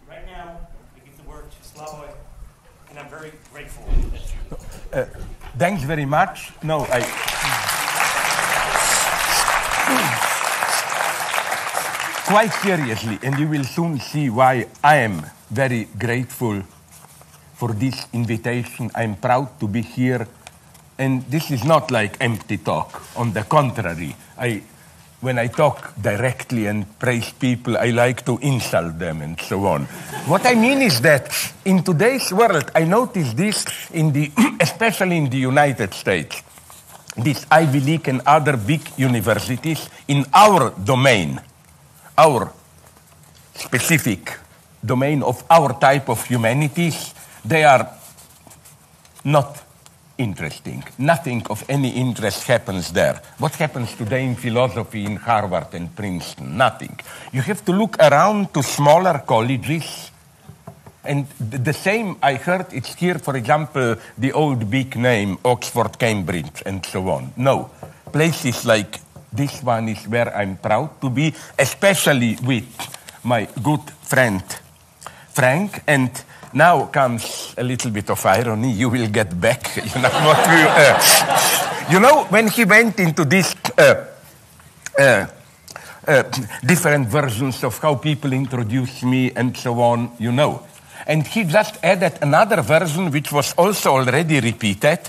Right now, I give the word to Slavoj, and I'm very grateful. Thanks very much. No, quite seriously, and you will soon see why I am very grateful for this invitation. I'm proud to be here, and this is not like empty talk. On the contrary, when I talk directly and praise people, I like to insult them and so on. What I mean is that in today's world, I notice this especially in the United States, these Ivy League and other big universities in our domain, our specific domain of our type of humanities, they are not interesting. Nothing of any interest happens there. What happens today in philosophy in Harvard and Princeton? Nothing. You have to look around to smaller colleges, and the same I heard, it's here, for example, the old big name, Oxford, Cambridge, and so on. No. Places like this one is where I'm proud to be, especially with my good friend Frank. And now comes a little bit of irony. You will get back. When he went into these different versions of how people introduce me and so on, And he just added another version, which was also already repeated,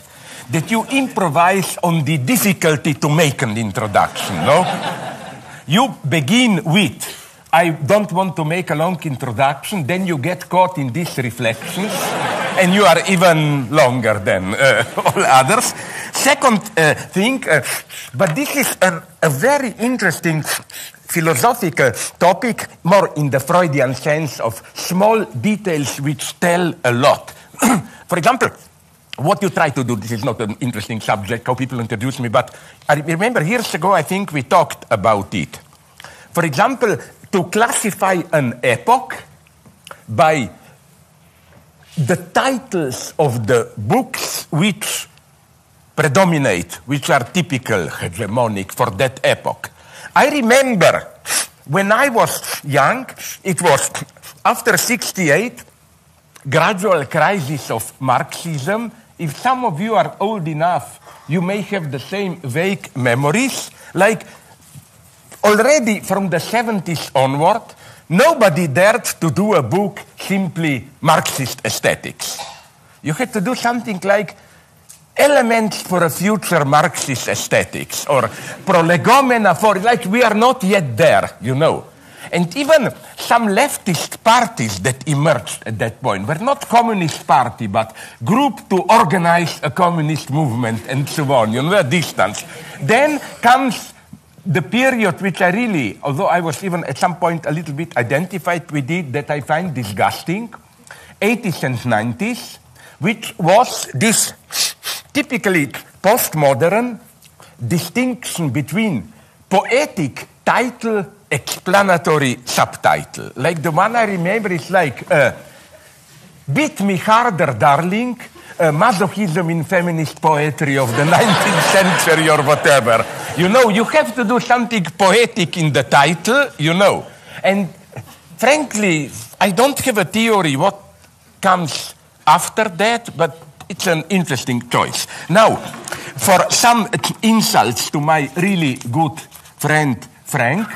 that you improvise on the difficulty to make an introduction, no? You begin with, I don't want to make a long introduction, then you get caught in these reflections, and you are even longer than all others. Second thing, but this is a very interesting philosophical topic, more in the Freudian sense of small details which tell a lot. For example, what you try to do, this is not an interesting subject, how people introduce me, but I remember years ago, I think we talked about it. For example, to classify an epoch by the titles of the books which predominate, which are typical, hegemonic for that epoch. I remember when I was young, it was after 68, gradual crisis of Marxism. If some of you are old enough, you may have the same vague memories. Like already from the 70s onward, nobody dared to do a book simply Marxist aesthetics. You had to do something like Elements for a Future Marxist Aesthetics or Prolegomena for, like we are not yet there, And even some leftist parties that emerged at that point were not communist party, but group to organize a communist movement and so on, a distance. Then comes the period which I really, although I was even at some point a little bit identified with it, that I find disgusting, 80s and 90s, which was this typically postmodern distinction between poetic title, explanatory subtitle. Like the one I remember is like, Beat Me Harder, Darling, masochism in feminist poetry of the 19th century or whatever. You have to do something poetic in the title, And frankly, I don't have a theory what comes after that, but it's an interesting choice. Now, for some insults to my really good friend Frank,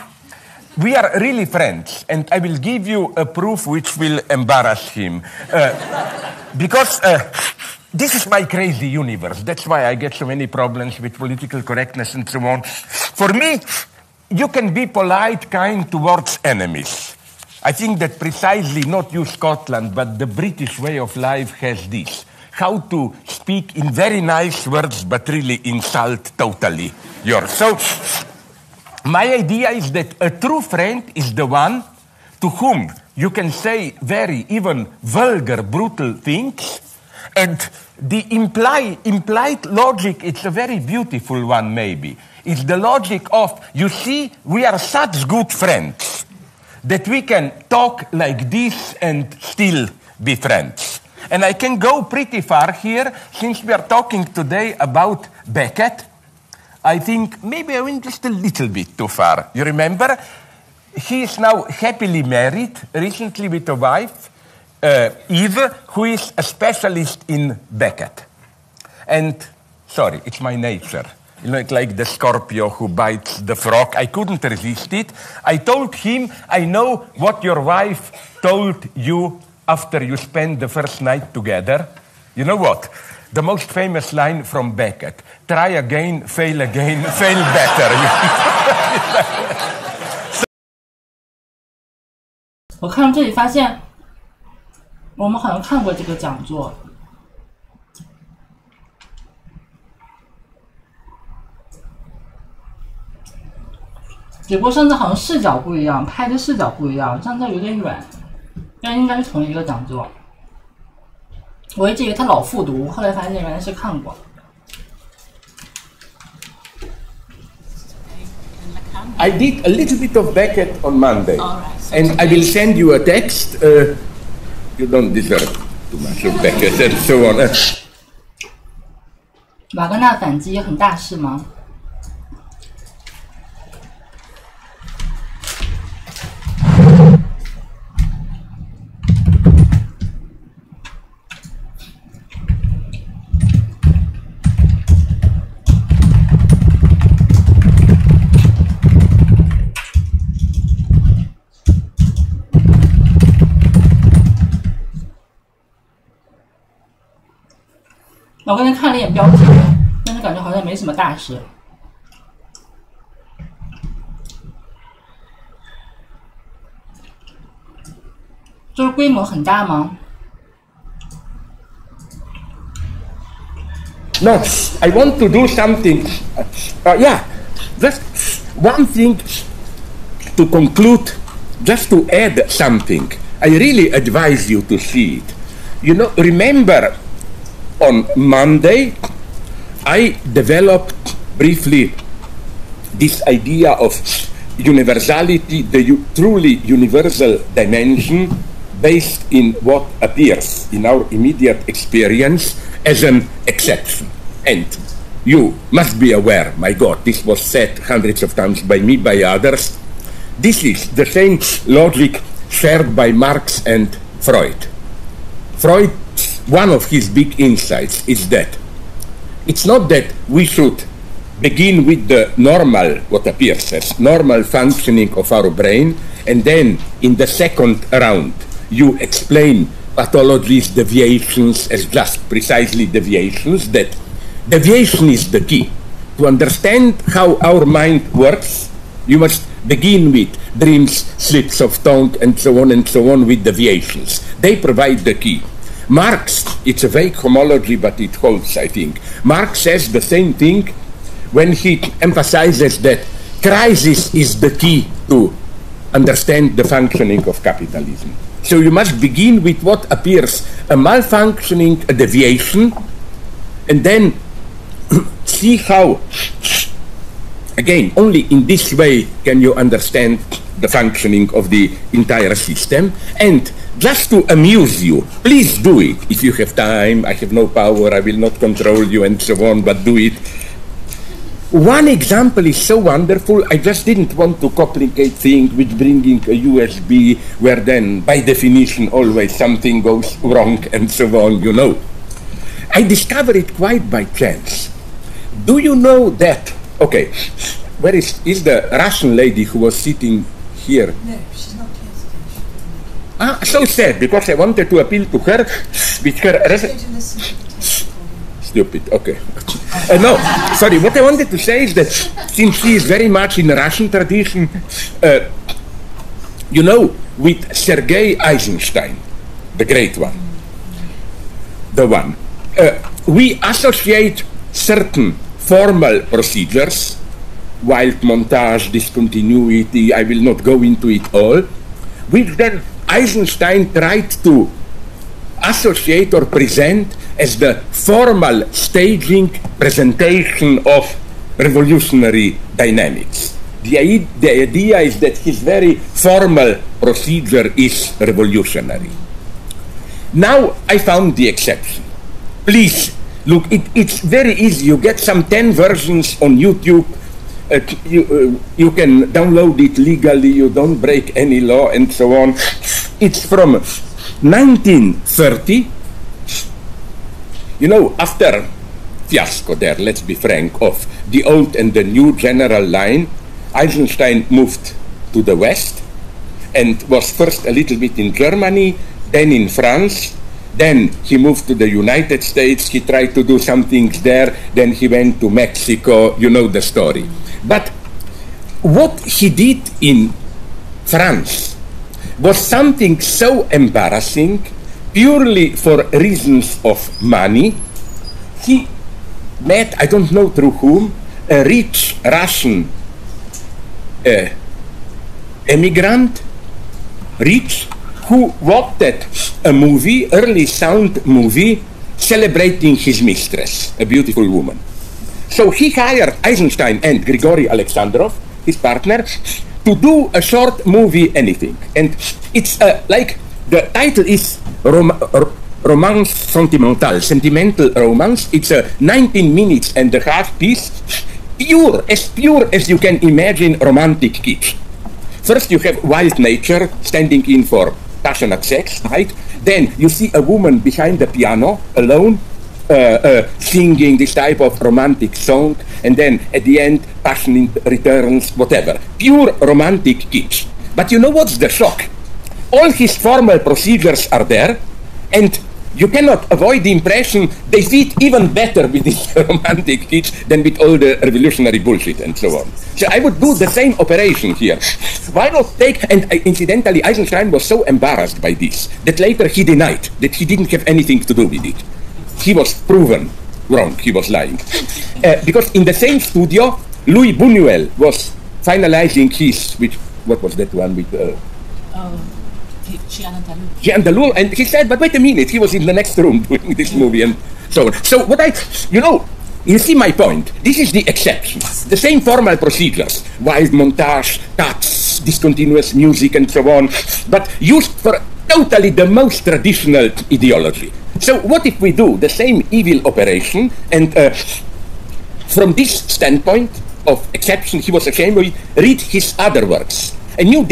we are really friends, and I will give you a proof which will embarrass him. Because this is my crazy universe. That's why I get so many problems with political correctness and so on. For me, you can be polite, kind towards enemies. I think that precisely not you, Scotland, but the British way of life has this. How to speak in very nice words, but really insult totally yours. So, my idea is that a true friend is the one to whom you can say very, even vulgar, brutal things, and the implied logic, it's a very beautiful one maybe. It's the logic of, you see, we are such good friends that we can talk like this and still be friends. And I can go pretty far here, since we are talking today about Beckett. I think maybe I went just a little bit too far. You remember? He is now happily married, recently with a wife, Eve, who is a specialist in Beckett. And, sorry, it's my nature. You know, like the Scorpio who bites the frog. I couldn't resist it. I told him, I know what your wife told you after you spent the first night together. You know what? The most famous line from Beckett. Try again, fail better. 我看到这里发现，我们好像看过这个讲座。只不过上次好像视角不一样，拍的视角不一样，上次有点远，但应该是同一个讲座。我一直以为他老复读，后来发现原来是看过。I did a little bit of Beckett on Monday, All right, so and I will send you a text. You don't deserve too much of Beckett and so on. 瓦格纳反击很大事吗？我刚才看了一眼标题，但是感觉好像没什么大事。就是规模很大吗？ No, I want to do something. Yeah, just one thing to conclude, just to add something. I really advise you to see it. You know, remember, on Monday, I developed briefly this idea of universality, the truly universal dimension based in what appears in our immediate experience as an exception. And you must be aware, my God, this was said hundreds of times by me, by others. This is the same logic shared by Marx and Freud. Freud, one of his big insights is that it's not that we should begin with the normal, what appears as normal functioning of our brain, and then in the second round you explain pathologies, deviations as just precisely deviations, that deviation is the key. To understand how our mind works, you must begin with dreams, slips of tongue, and so on with deviations. They provide the key. Marx, it's a vague homology, but it holds, I think. Marx says the same thing when he emphasizes that crisis is the key to understand the functioning of capitalism. So you must begin with what appears a malfunctioning, a deviation, and then see how, again, only in this way can you understand the functioning of the entire system. And just to amuse you, please do it. If you have time, I have no power, I will not control you and so on, but do it. One example is so wonderful, I just didn't want to complicate things with bringing a USB where then, by definition, always something goes wrong and so on, you know. I discovered it quite by chance. Do you know that, okay, where is the Russian lady who was sitting here? No, she's not here today. So sad, because I wanted to appeal to her with her... Stupid, okay. No, sorry, what I wanted to say is that since she is very much in the Russian tradition, you know, with Sergei Eisenstein, the great one, the one, we associate certain formal procedures, wild montage, discontinuity, I will not go into it all, which then Eisenstein tried to associate or present as the formal staging presentation of revolutionary dynamics. The idea is that his very formal procedure is revolutionary. Now I found the exception. Please, look, it's very easy. You get some 10 versions on YouTube. You can download it legally. You don't break any law and so on. It's from 1930. You know, after fiasco there, let's be frank, of the old and the new general line, Eisenstein moved to the West and was first a little bit in Germany, then in France, then he moved to the United States, he tried to do some things there, then he went to Mexico, you know the story. But what he did in France was something so embarrassing, purely for reasons of money. He met, I don't know through whom, a rich Russian immigrant, rich, who wanted a movie, early sound movie, celebrating his mistress, a beautiful woman. So he hired Eisenstein and Grigory Alexandrov, his partner, to do a short movie, anything. And it's like, the title is Romance Sentimental, Sentimental Romance. It's a 19 minutes and a half piece, pure as you can imagine romantic kitsch. First you have wild nature standing in for passionate sex, right? Then you see a woman behind the piano, alone, singing this type of romantic song, and then at the end, passion returns, whatever. Pure romantic kitsch. But you know what's the shock? All his formal procedures are there, and you cannot avoid the impression they fit even better with this romantic kitsch than with all the revolutionary bullshit and so on. So I would do the same operation here. Why not take, and incidentally, Eisenstein was so embarrassed by this that later he denied that he didn't have anything to do with it. He was proven wrong, he was lying. Because in the same studio, Louis Buñuel was finalizing his, what was that one with... Giandalou, and he said, but wait a minute, he was in the next room doing this movie and so on. So you see my point. This is the exception. The same formal procedures, wild montage, cuts, discontinuous music and so on, but used for totally the most traditional ideology. So what if we do the same evil operation, and from this standpoint of exception, he was ashamed of it, read his other works. And you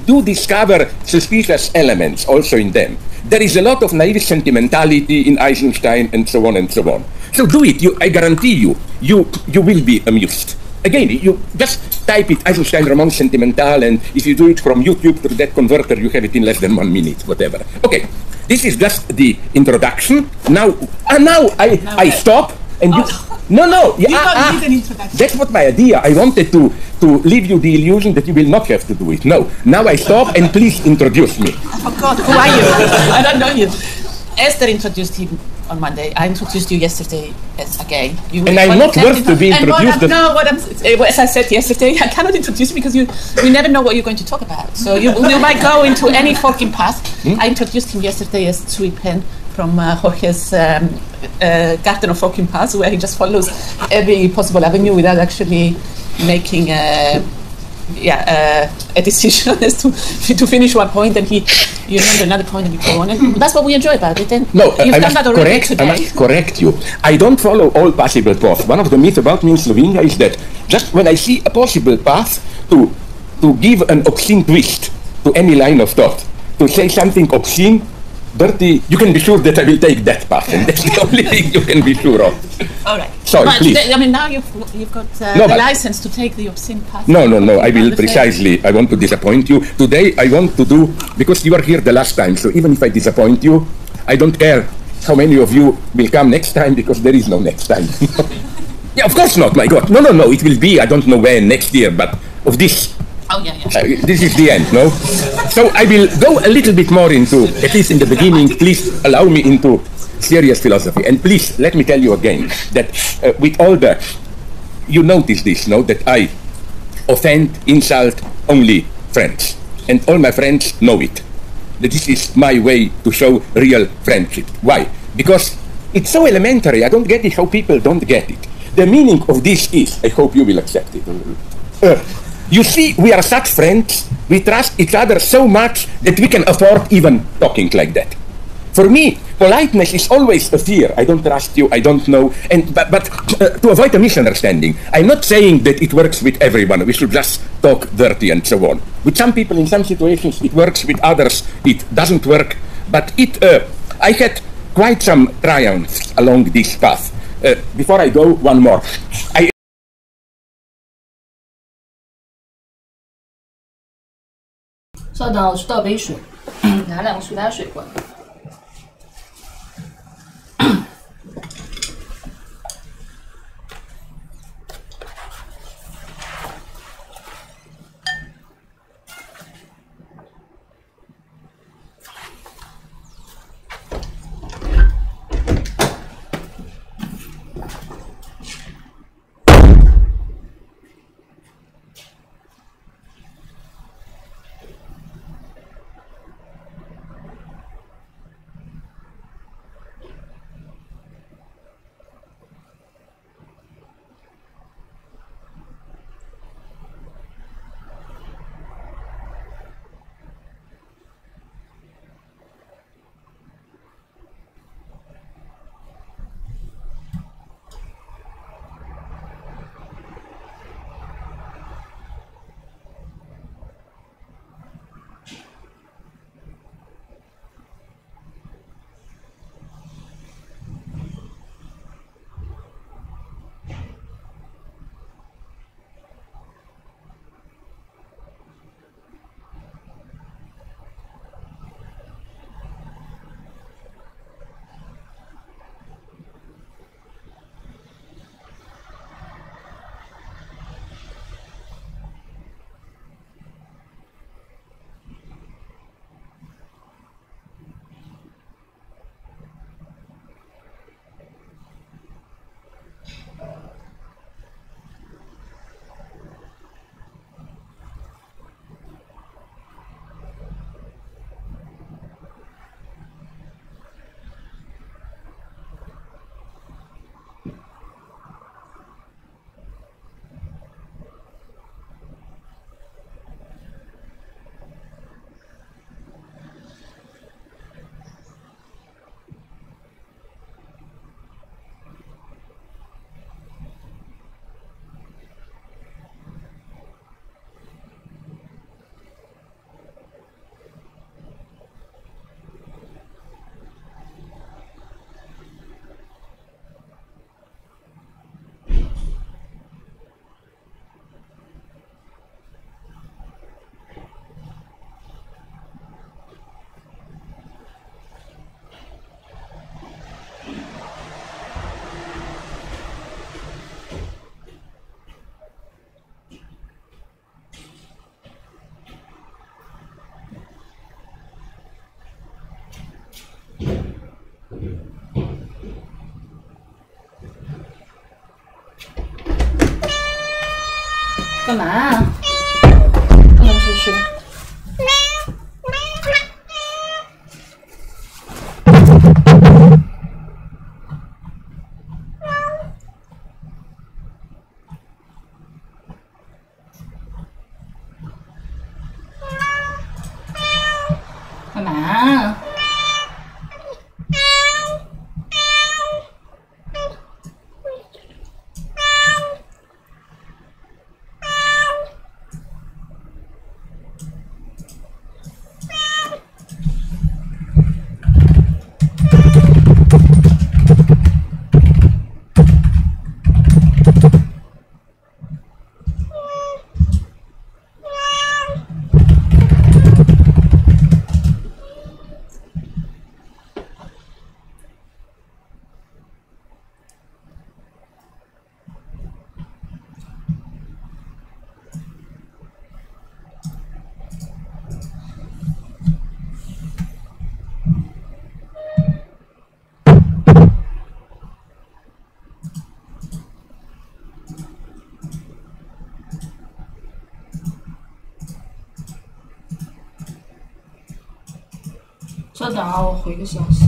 do discover suspicious elements also in them. There is a lot of naive sentimentality in Eisenstein and so on and so on. So do it, I guarantee you will be amused. Again, you just type it, Eisenstein Romance Sentimental, and if you do it from YouTube to that converter, you have it in less than 1 minute, whatever. Okay, this is just the introduction. Now I stop, and you... No, you don't need an introduction. That's what my idea. I wanted to leave you the illusion that you will not have to do it. No. Now I stop, and please introduce me. Oh God, who are you? I don't know you. Esther introduced him on Monday. I introduced you yesterday again. And I'm not worth to be introduced. As I said yesterday, I cannot introduce you because we never know what you're going to talk about. So you might go into any fucking path. I introduced him yesterday as Sweet Pen from Jorge's Garden of Fucking Paths, where he just follows every possible avenue without actually making a decision as to finish one point, and you remember another point and you go on. And that's what we enjoy about it. And you've done that already today. I must correct you. I don't follow all possible paths. One of the myths about me in Slovenia is that just when I see a possible path to give an obscene twist to any line of thought, to say something obscene, dirty, you can be sure that I will take that path, and that's the only thing you can be sure of. All right. Sorry, but please. Now you've got the license to take the obscene path. No. I will precisely. I want to disappoint you. Today I want to do, because you were here the last time, so even if I disappoint you, I don't care how many of you will come next time, because there is no next time. Yeah, of course not, my God. No. It will be, I don't know when, next year, but of this. Oh, yeah. This is the end, no? So I will go a little bit more into, at least in the beginning, please allow me into serious philosophy. And please, let me tell you again, that with all the, you notice this, no? That I offend, insult only friends. And all my friends know it. That this is my way to show real friendship. Why? Because it's so elementary. I don't get it how people don't get it. The meaning of this is, I hope you will accept it. You see, we are such friends, we trust each other so much that we can afford even talking like that. For me, politeness is always a fear. I don't trust you, I don't know. But to avoid a misunderstanding, I'm not saying that it works with everyone. We should just talk dirty and so on. With some people, in some situations, it works. With others, it doesn't work. But I had quite some triumphs along this path. Before I go, one more. 稍等，我去倒杯水，拿2个苏打水过来。干嘛啊？不能出去。干嘛啊？稍等啊，我回个消息。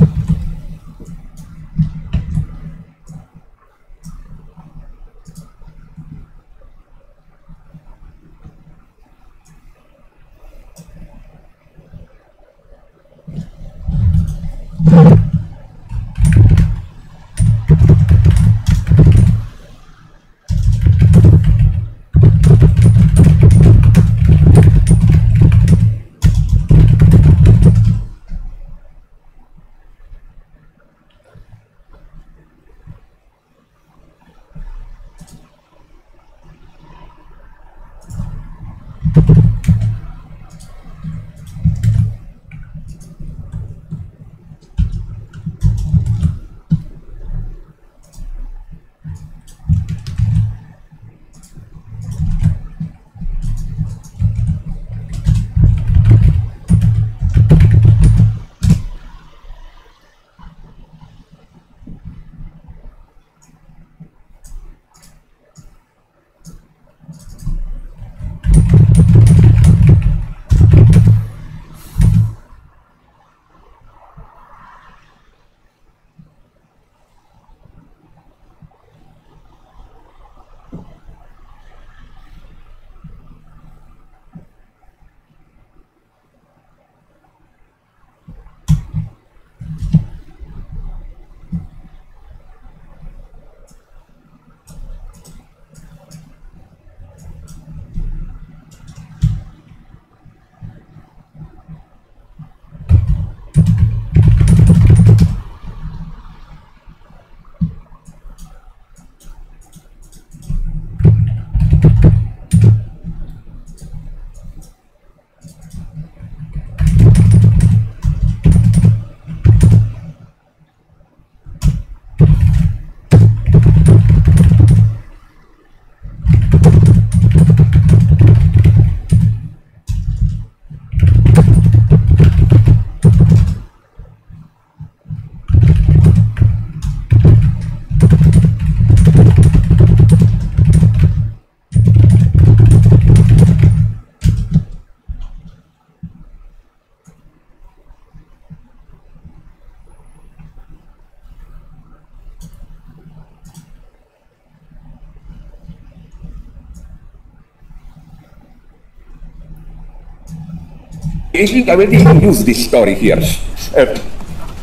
I think I will even use this story here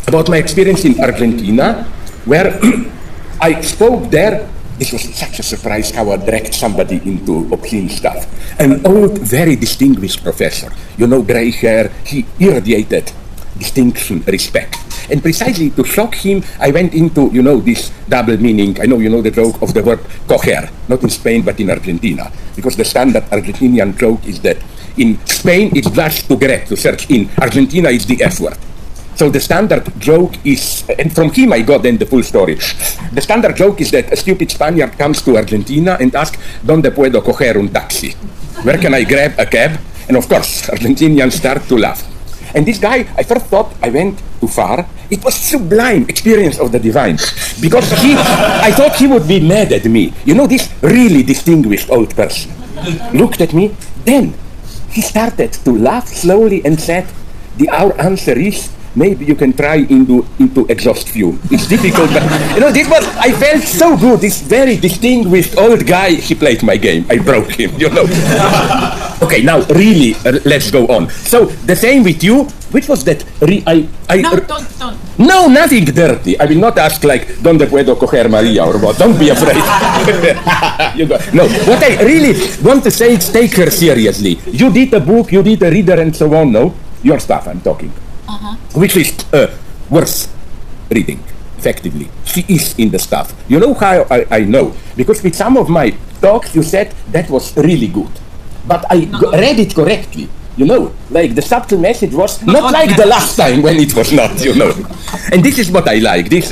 about my experience in Argentina, where I spoke there. This was such a surprise how I dragged somebody into obscene stuff. An old, very distinguished professor, gray hair, he irradiated distinction, respect. And precisely to shock him, I went into, this double meaning. I know you know the joke of the word coger, not in Spain, but in Argentina. Because the standard Argentinian joke is that in Spain, it's just to get, to search. In Argentina, it's the F word. So the standard joke is, and from him I got then the full story. The standard joke is that a stupid Spaniard comes to Argentina and asks, ¿Dónde puedo coger un taxi? Where can I grab a cab? And of course, Argentinians start to laugh. And this guy, I first thought I went too far. It was sublime experience of the divine. Because I thought he would be mad at me. This really distinguished old person looked at me. Then he started to laugh slowly and said, our answer is, maybe you can try into exhaust fume. It's difficult, but this was, I felt so good. This very distinguished old guy, he played my game. I broke him, Okay, now really, let's go on. So the same with you, which was that No, don't. No, nothing dirty. I will not ask like, ¿Dónde puedo coger Maria or what? Don't be afraid. No, what I really want to say is take her seriously. You did a book, you did a reader and so on, no? Your stuff, I'm talking. Which is worth reading, effectively. She is in the stuff. You know how I know? Because with some of my talks, you said that was really good. But I read it correctly. Like the subtle message was not like the last time when it was not, And this is what I like. This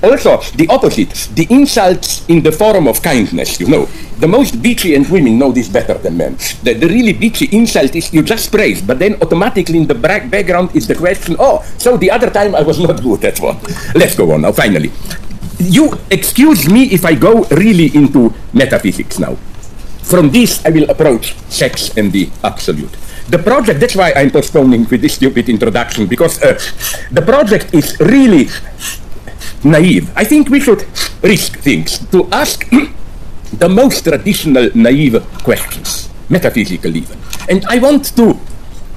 also the opposite, the insults in the form of kindness, The most bitchy, and women know this better than men. The really bitchy insult is you just praise, but then automatically in the background is the question, so the other time I was not good at what? Let's go on now, finally. You excuse me if I go really into metaphysics now. From this I will approach sex and the absolute. The project, that's why I'm postponing with this stupid introduction, because the project is really naive. I think we should risk things to ask the most traditional naive questions, metaphysical even. And I want to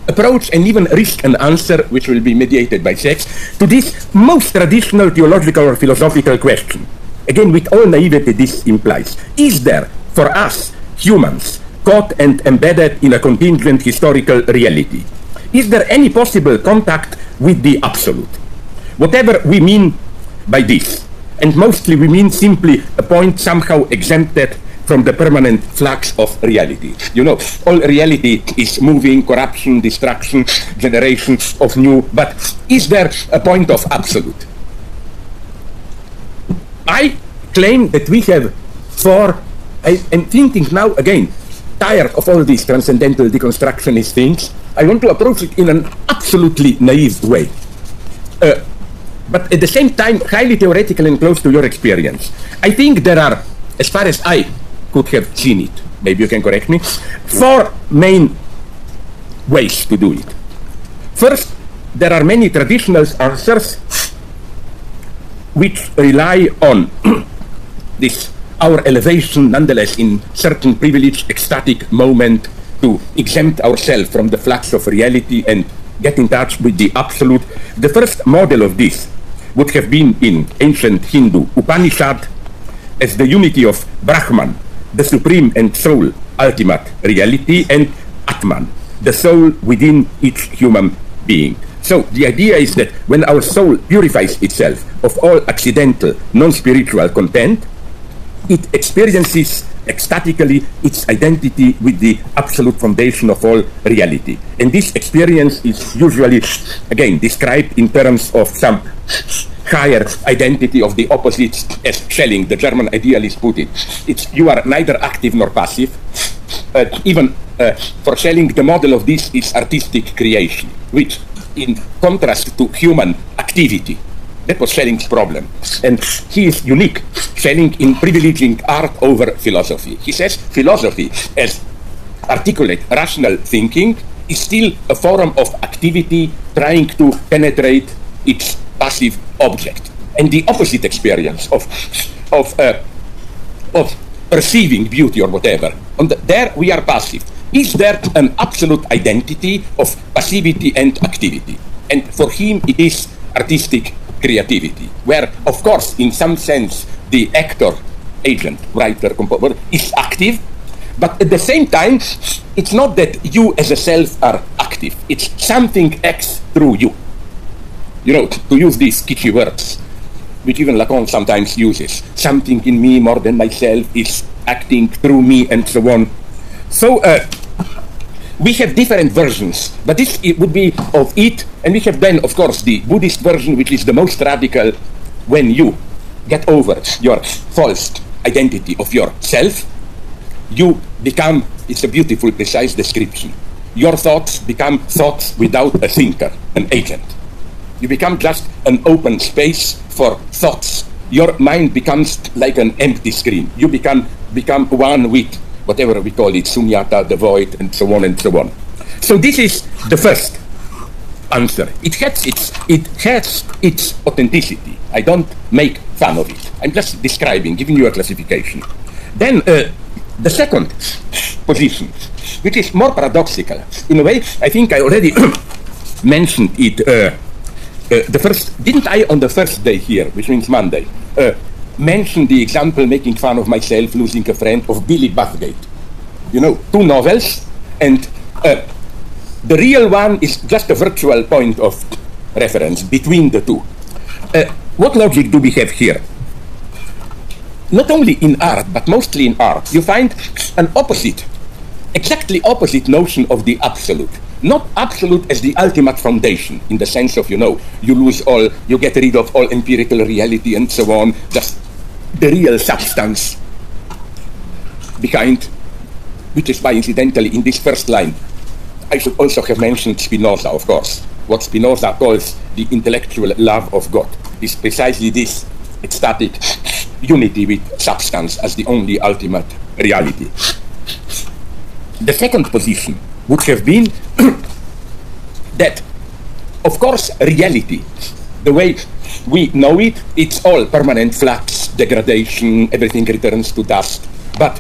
approach and even risk an answer, which will be mediated by sex, to this most traditional theological or philosophical question. Again, with all naivety this implies. Is there, for us, humans, caught and embedded in a contingent historical reality, is there any possible contact with the absolute? Whatever we mean by this, and mostly we mean simply a point somehow exempted from the permanent flux of reality. All reality is moving, corruption, destruction, generation of new, but is there a point of absolute? I claim that we have four. I am thinking now again, tired of all these transcendental deconstructionist things, I want to approach it in an absolutely naive way. But at the same time, highly theoretical and close to your experience. I think there are, as far as I could have seen it, maybe you can correct me, four main ways to do it. First, there are many traditional answers which rely on this our elevation, nonetheless, in certain privileged, ecstatic moment to exempt ourselves from the flux of reality and get in touch with the absolute. The first model of this would have been in ancient Hindu Upanishad as the unity of Brahman, the supreme and sole ultimate reality, and Atman, the soul within each human being. So the idea is that when our soul purifies itself of all accidental, non-spiritual content, it experiences ecstatically its identity with the absolute foundation of all reality. And this experience is usually, again, described in terms of some higher identity of the opposites, as Schelling, the German idealist, put it. You are neither active nor passive. Even for Schelling, the model of this is artistic creation, which, in contrast to human activity, that was Schelling's problem. And he is unique, Schelling, in privileging art over philosophy. He says philosophy, as articulate, rational thinking, is still a form of activity trying to penetrate its passive object. And the opposite experience of perceiving beauty or whatever, there we are passive. is there an absolute identity of passivity and activity? And for him, it is artistic creativity, where, of course, in some sense, the actor, agent, writer, composer, is active, but at the same time, it's not that you as a self are active. It's something acts through you. You know, to use these kitschy words, which even Lacan sometimes uses. Something in me more than myself is acting through me, and so on. So we have different versions, but this it would be of it, and we have then, of course, the Buddhist version, which is the most radical, when you get over your false identity of yourself, you become, it's a beautiful, precise description. Your thoughts become thoughts without a thinker, an agent. You become just an open space for thoughts. Your mind becomes like an empty screen. You become one with whatever we call it, sunyata, the void, and so on and so on. So this is the first answer. It has its authenticity. I don't make fun of it. I'm just describing, giving you a classification. Then the second position, which is more paradoxical. In a way, I think I already mentioned it. The first, didn't I on the first day here, which means Monday, mention the example, making fun of myself, losing a friend, of Billy Bathgate? You know, 2 novels, and the real one is just a virtual point of reference between the two. What logic do we have here? Not only in art, but mostly in art, you find an opposite, exactly opposite notion of the absolute. Not absolute as the ultimate foundation, in the sense of, you know, you lose all, you get rid of all empirical reality and so on, just the real substance behind, which is why, incidentally, in this first line, I should also have mentioned Spinoza, of course. What Spinoza calls the intellectual love of God is precisely this ecstatic unity with substance as the only ultimate reality. The second position would have been that, of course, reality, the way we know it, it's all permanent flux, degradation, everything returns to dust. But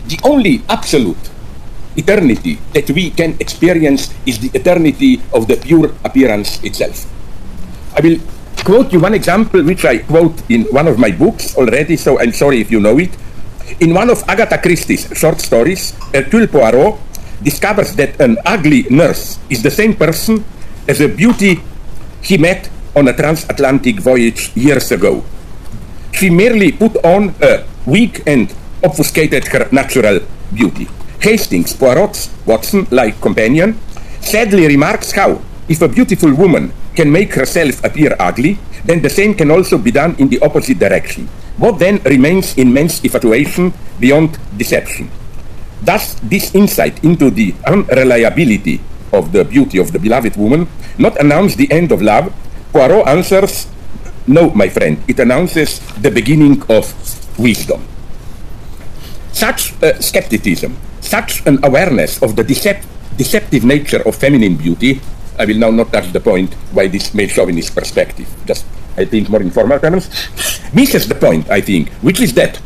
the only absolute eternity that we can experience is the eternity of the pure appearance itself. I will quote you one example, which I quote in one of my books already, so I'm sorry if you know it. In one of Agatha Christie's short stories, Hercule Poirot discovers that an ugly nurse is the same person as a beauty he met on a transatlantic voyage years ago. She merely put on a wig and obfuscated her natural beauty. Hastings, Poirot's Watson-like companion, sadly remarks how, if a beautiful woman can make herself appear ugly, then the same can also be done in the opposite direction. What then remains in men's infatuation beyond deception? Thus, this insight into the unreliability of the beauty of the beloved woman not announce the end of love. Poirot answers, no, my friend, it announces the beginning of wisdom. Such skepticism, such an awareness of the deceptive nature of feminine beauty, I will now not touch the point why this male chauvinist perspective, just I think more informal terms, misses the point, I think, which is that,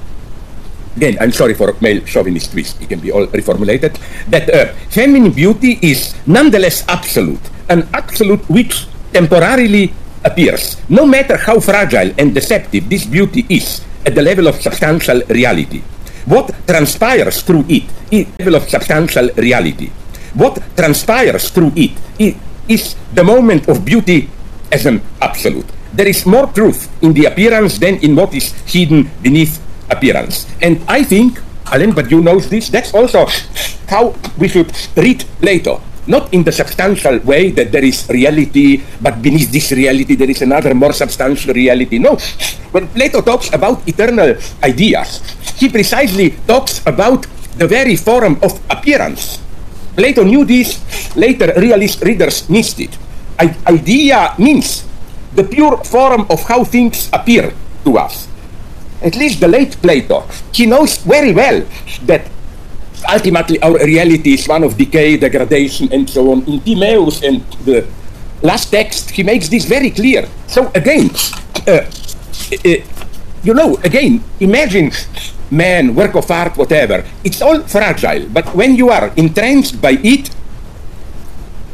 again, I'm sorry for a male chauvinist twist, it can be all reformulated, that feminine beauty is nonetheless absolute, an absolute which temporarily appears, no matter how fragile and deceptive this beauty is at the level of substantial reality. What transpires through it is the level of substantial reality. What transpires through it is the moment of beauty as an absolute. There is more truth in the appearance than in what is hidden beneath appearance. And I think, Alain Badiou knows this, that's also how we should read Plato. Not in the substantial way that there is reality, but beneath this reality there is another more substantial reality. No, when Plato talks about eternal ideas, he precisely talks about the very form of appearance. Plato knew this, later realist readers missed it. Idea means the pure form of how things appear to us. At least the late Plato, he knows very well that ultimately our reality is one of decay, degradation, and so on. In Timaeus and the last text, he makes this very clear. So again, again, imagine man, work of art, whatever, it's all fragile. But when you are entranced by it,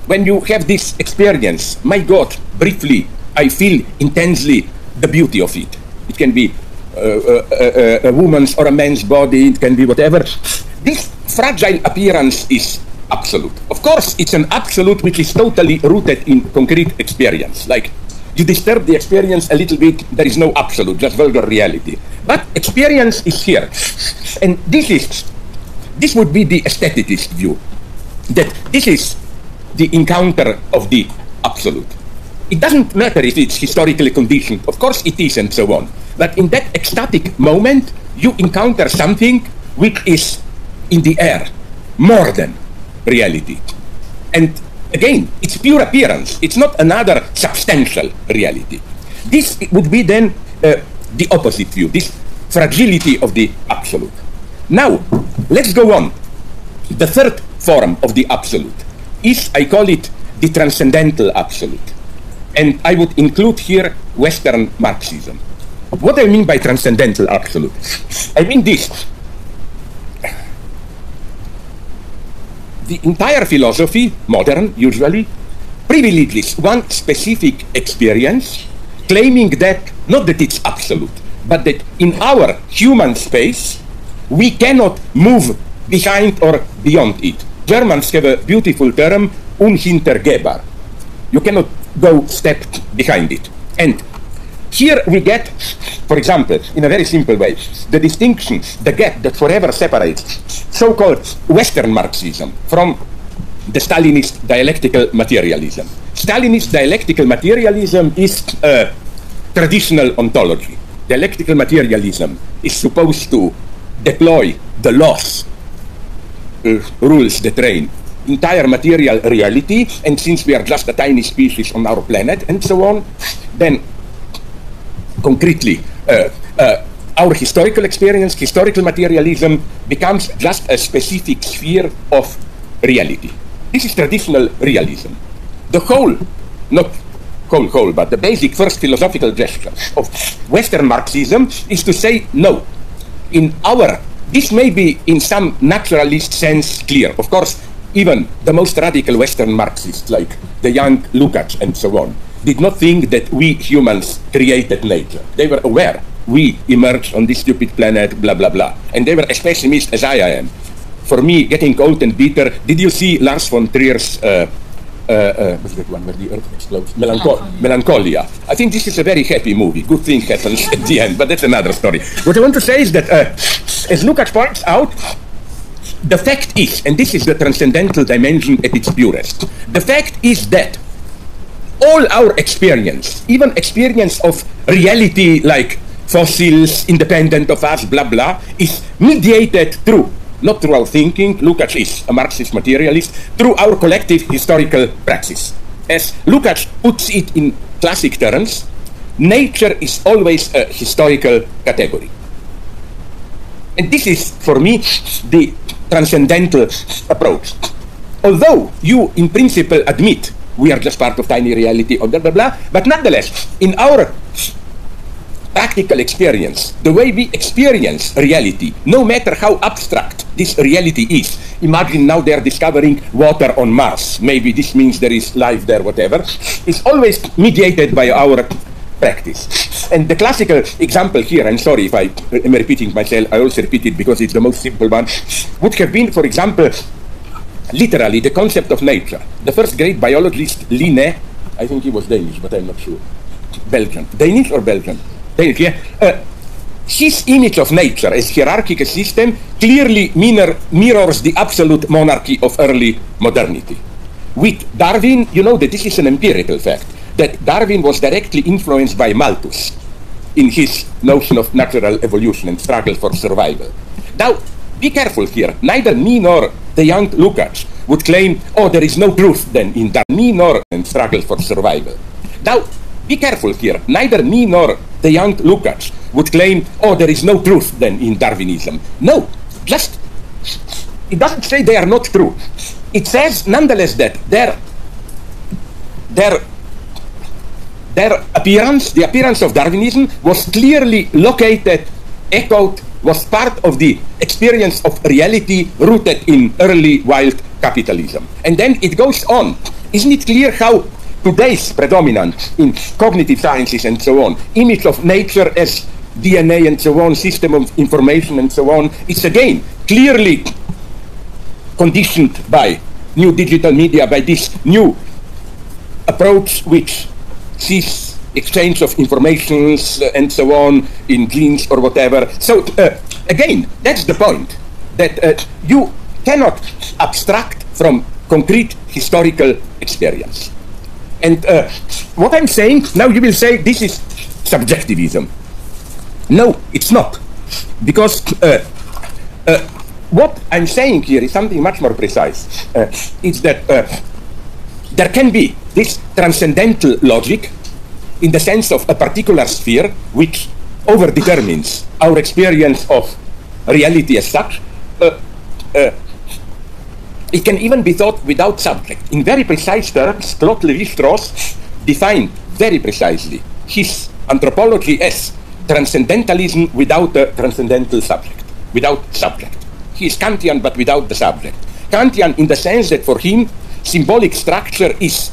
when you have this experience, my God, briefly, I feel intensely the beauty of it. It can be a woman's or a man's body, it can be whatever. This fragile appearance is absolute. Of course, it's an absolute which is totally rooted in concrete experience. Like, you disturb the experience a little bit, there is no absolute, just vulgar reality. But experience is here. And this would be the aestheticist view, that this is the encounter of the absolute. It doesn't matter if it's historically conditioned, of course it is, and so on. But in that ecstatic moment, you encounter something which is in the air, more than reality. And again, it's pure appearance. It's not another substantial reality. This would be then the opposite view, this fragility of the absolute. Now, let's go on. The third form of the absolute is, I call it, the transcendental absolute. And I would include here Western Marxism. What I mean by transcendental absolute? I mean this. The entire philosophy, modern usually, privileges one specific experience, claiming that, not that it's absolute, but that in our human space, we cannot move behind or beyond it. Germans have a beautiful term, unhintergehbar. You cannot go step behind it. And here we get, for example, in a very simple way, the distinction, the gap that forever separates so-called Western Marxism from the Stalinist dialectical materialism. Stalinist dialectical materialism is a traditional ontology. Dialectical materialism is supposed to deploy the laws, rules that reign, entire material reality, and since we are just a tiny species on our planet, and so on, then concretely, our historical experience, historical materialism, becomes just a specific sphere of reality. This is traditional realism. The whole, not whole, but the basic first philosophical gesture of Western Marxism is to say, no, this may be in some naturalist sense clear. Of course, even the most radical Western Marxists, like the young Lukács and so on, did not think that we humans created nature. They were aware we emerged on this stupid planet, blah, blah, blah. And they were as pessimist as I am. For me, getting old and bitter, did you see Lars von Trier's, what's that one where the earth explodes? Melancholia. I think this is a very happy movie. Good thing happens at the end, but that's another story. What I want to say is that, as Lukács points out, the fact is, and this is the transcendental dimension at its purest, the fact is that all our experience, even experience of reality like fossils, independent of us, blah, blah, is mediated through, not through our thinking, Lukács is a Marxist materialist, through our collective historical praxis. As Lukács puts it in classic terms, nature is always a historical category. And this is, for me, the transcendental approach. Although you, in principle, admit we are just part of tiny reality, or blah, blah, blah, but nonetheless, in our practical experience, the way we experience reality, no matter how abstract this reality is, imagine now they're discovering water on Mars, maybe this means there is life there, whatever, is always mediated by our practice. And the classical example here, I'm sorry if I am repeating myself, I also repeat it because it's the most simple one, would have been, for example, literally the concept of nature. The first great biologist, Linné, I think he was Danish, but I'm not sure. Belgian. Danish or Belgian? Danish, yeah. His image of nature as hierarchical system clearly mirrors the absolute monarchy of early modernity. With Darwin, you know that this is an empirical fact, that Darwin was directly influenced by Malthus in his notion of natural evolution and struggle for survival. Now, be careful here. Neither me nor the young Lukács would claim, oh, there is no truth then in Darwin, me nor in struggle for survival. Now, be careful here. Neither me nor the young Lukács would claim, oh, there is no truth then in Darwinism. No, just, it doesn't say they are not true. It says, nonetheless, that their appearance, the appearance of Darwinism, was clearly located, echoed, was part of the experience of reality rooted in early wild capitalism. And then it goes on. Isn't it clear how today's predominant in cognitive sciences and so on, image of nature as DNA and so on, system of information and so on, it's again clearly conditioned by new digital media, by this new approach which sees exchange of informations and so on in genes or whatever. So again, that's the point, that you cannot abstract from concrete historical experience. And what I'm saying, now you will say this is subjectivism. No, it's not. Because what I'm saying here is something much more precise. It's that there can be this transcendental logic in the sense of a particular sphere which overdetermines our experience of reality as such. It can even be thought without subject. In very precise terms, Claude Lévi-Strauss defined very precisely his anthropology as transcendentalism without a transcendental subject, without subject. He is Kantian but without the subject. Kantian in the sense that for him, symbolic structure is,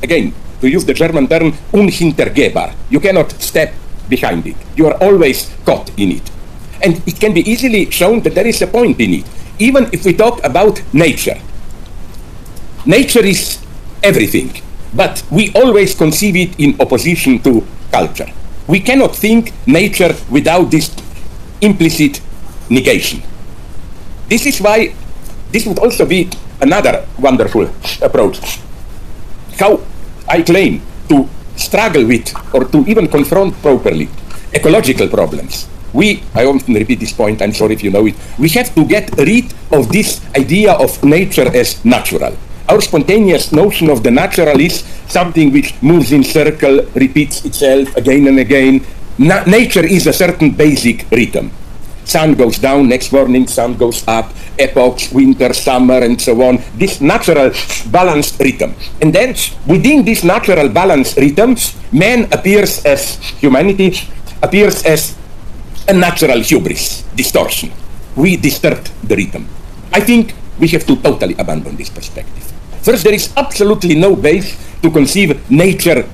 again, to use the German term, unhintergehbar. You cannot step behind it. You are always caught in it. And it can be easily shown that there is a point in it. Even if we talk about nature. Nature is everything, but we always conceive it in opposition to culture. We cannot think nature without this implicit negation. This is why this would also be another wonderful approach. How I claim to struggle with or to even confront properly ecological problems. I often repeat this point, I'm sorry if you know it, we have to get rid of this idea of nature as natural. Our spontaneous notion of the natural is something which moves in circle, repeats itself again and again. Nature is a certain basic rhythm. Sun goes down, next morning sun goes up, epochs, winter, summer, and so on. This natural balanced rhythm. And then within this natural balanced rhythm, man appears as, humanity appears as a natural hubris, distortion. We disturbed the rhythm. I think we have to totally abandon this perspective. First, there is absolutely no base to conceive nature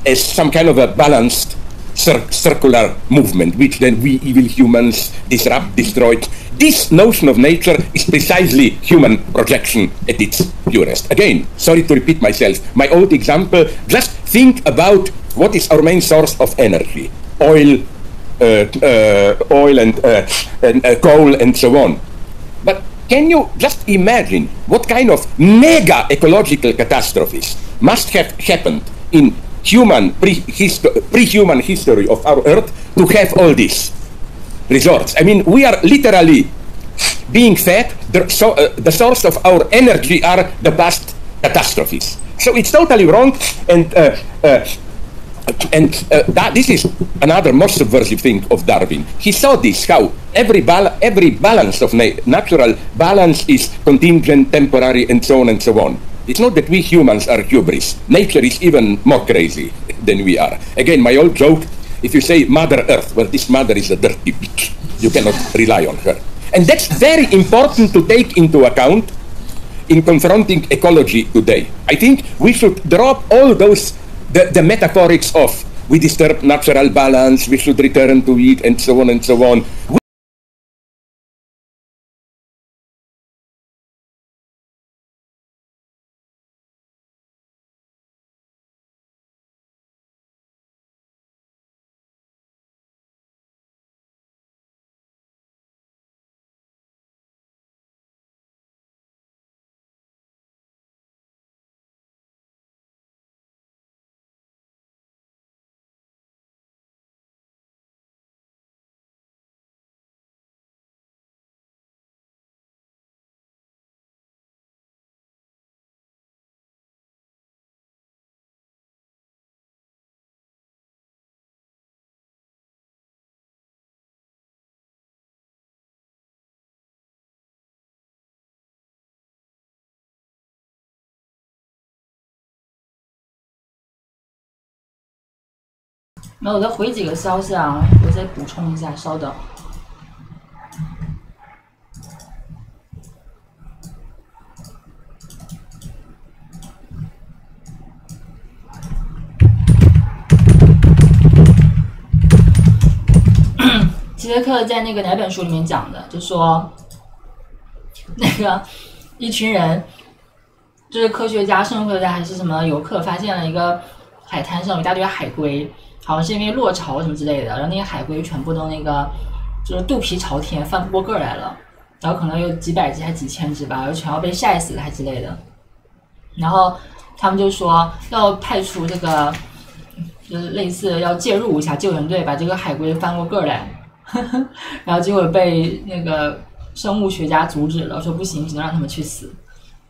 as some kind of a balanced circular movement, which then we evil humans disrupt, destroy. This notion of nature is precisely human projection at its purest. Again, sorry to repeat myself, my old example, just think about what is our main source of energy. Oil and coal and so on. But can you just imagine what kind of mega ecological catastrophes must have happened in pre-human history of our Earth to have all these resorts? I mean, we are literally being fed, the source of our energy are the past catastrophes. So it's totally wrong, and this is another most subversive thing of Darwin. He saw this, how every balance of natural balance is contingent, temporary, and so on and so on. It's not that we humans are hubris. Nature is even more crazy than we are. Again, my old joke, if you say Mother Earth, well, this mother is a dirty bitch. You cannot rely on her. And that's very important to take into account in confronting ecology today. I think we should drop all those the metaphorics of we disturb natural balance, we should return to it, and so on and so on.那我再回几个消息啊，我再补充一下，稍等。希特克在那个哪本书里面讲的，就说那个一群人，就是科学家、生物科学家还是什么游客，发现了一个海滩上有一大堆海龟，好像是因为落潮什么之类的，然后那些海龟全部都那个就是肚皮朝天，翻不过个来了，然后可能有几百只还几千只吧，然后全要被晒死了还之类的。然后他们就说要派出这个，就是类似要介入一下救援队，把这个海龟翻过个来。然后结果被那个生物学家阻止了，说不行，只能让他们去死。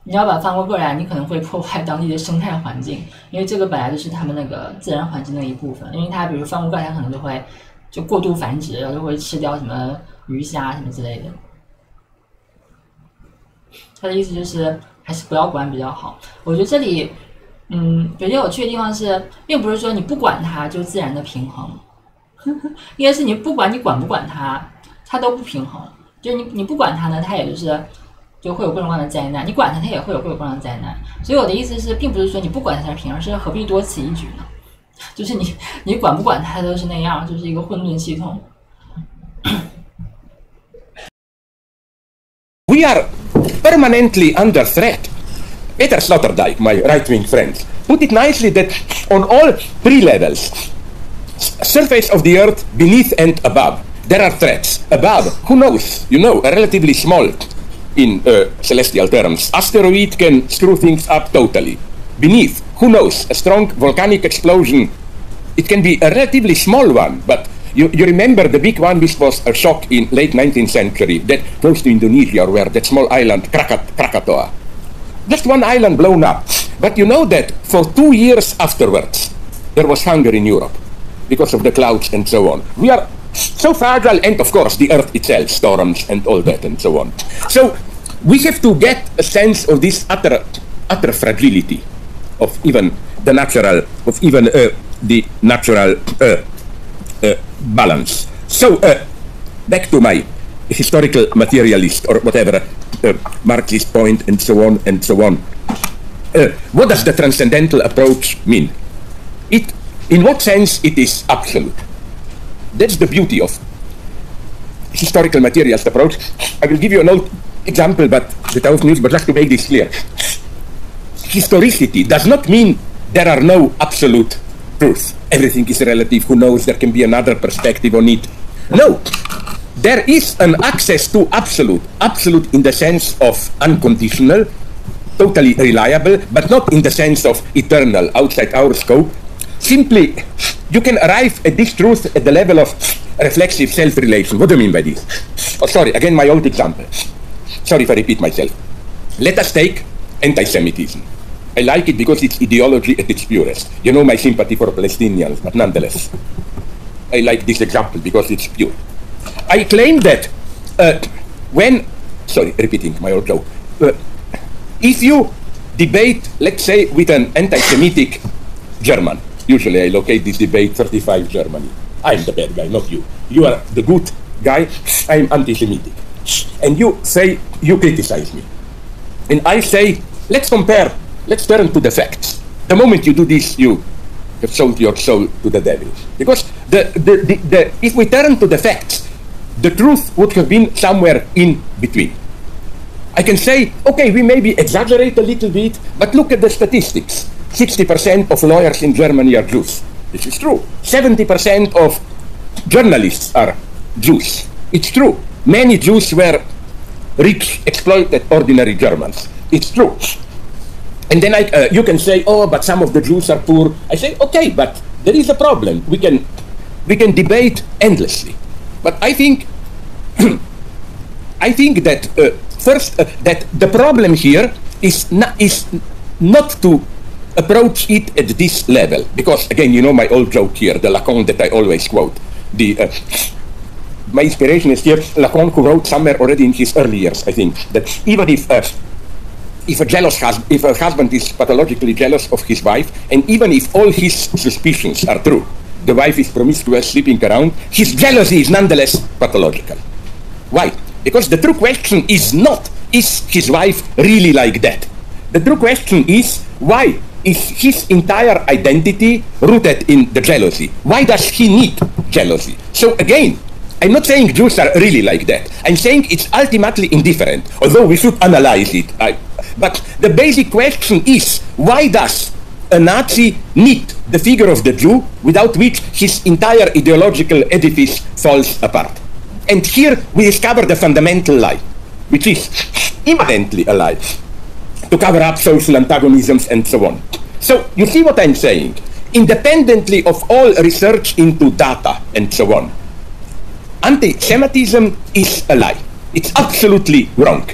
你要把翻过个来，你可能会破坏当地的生态环境，因为这个本来就是他们那个自然环境的一部分。因为它比如翻过个来，它可能就会就过度繁殖，然后就会吃掉什么鱼虾什么之类的。他的意思就是还是不要管比较好。我觉得这里比较有趣的地方是，并不是说你不管它就自然的平衡，应该是你不管你管不管它，它都不平衡。就是你不管它呢，它也就会有各种各样的灾难；你管它，它也会有各种各样的灾难。所以我的意思是，并不是说你不管它才是平衡，是何必多此一举呢？就是你管不管它都是那样，就是一个混沌系统。We are permanently under threat. Peter Sloterdijk, my right-wing friend, put it nicely that on all three levels, surface of the earth, beneath and above, there are threats. Above, who knows? You know, a relatively small, in celestial terms, asteroid can screw things up totally. Beneath, who knows? A strong volcanic explosion, it can be a relatively small one, but you remember the big one which was a shock in late 19th century, that close to Indonesia, where that small island, Krakatoa. Just one island blown up. But you know that for 2 years afterwards, there was hunger in Europe because of the clouds and so on. We are so fragile, and of course the earth itself, storms and all that and so on. So we have to get a sense of this utter fragility of even the natural, the natural balance. So back to my historical materialist or whatever Marxist point and so on and so on. What does the transcendental approach mean? In what sense it is absolute? That's the beauty of historical materialist approach. I will give you an old example, but without news, but just to make this clear. Historicity does not mean there are no absolute truths. Everything is relative. Who knows? There can be another perspective on it. No. There is an access to absolute. Absolute in the sense of unconditional, totally reliable, but not in the sense of eternal, outside our scope. Simply, you can arrive at this truth at the level of reflexive self-relation. What do I mean by this? Oh, sorry, again my old example. Sorry if I repeat myself. Let us take anti-Semitism. I like it because it's ideology at its purest. You know my sympathy for Palestinians, but nonetheless, I like this example because it's pure. I claim that repeating my old joke, if you debate, let's say, with an anti-Semitic German, usually I locate this debate 35 Germany. I'm the bad guy, not you. You are the good guy, I'm anti-Semitic. And you say, you criticize me. And I say, let's compare, let's turn to the facts. The moment you do this, you have sold your soul to the devil. Because if we turn to the facts, the truth would have been somewhere in between. I can say, okay, we maybe exaggerate a little bit, but look at the statistics. 60% of lawyers in Germany are Jews. This is true. 70% of journalists are Jews. It's true. Many Jews were rich, exploited, ordinary Germans. It's true. And then you can say, oh, but some of the Jews are poor. I say, okay, but there is a problem. We can debate endlessly. But I think that first that the problem here is not to approach it at this level, because again, you know my old joke here, the Lacan that I always quote. My inspiration is here, Lacan, who wrote somewhere already in his early years, I think, that even if a husband is pathologically jealous of his wife, and even if all his suspicions are true, the wife is promiscuous, sleeping around, his jealousy is nonetheless pathological. Why? Because the true question is not, is his wife really like that? The true question is, why is his entire identity rooted in the jealousy? Why does he need jealousy? So again, I'm not saying Jews are really like that. I'm saying it's ultimately indifferent, although we should analyze it. But the basic question is, why does a Nazi need the figure of the Jew without which his entire ideological edifice falls apart? And here we discover the fundamental lie, which is immanently a lie, to cover up social antagonisms and so on. So you see what I'm saying? Independently of all research into data and so on, anti-Semitism is a lie. It's absolutely wrong.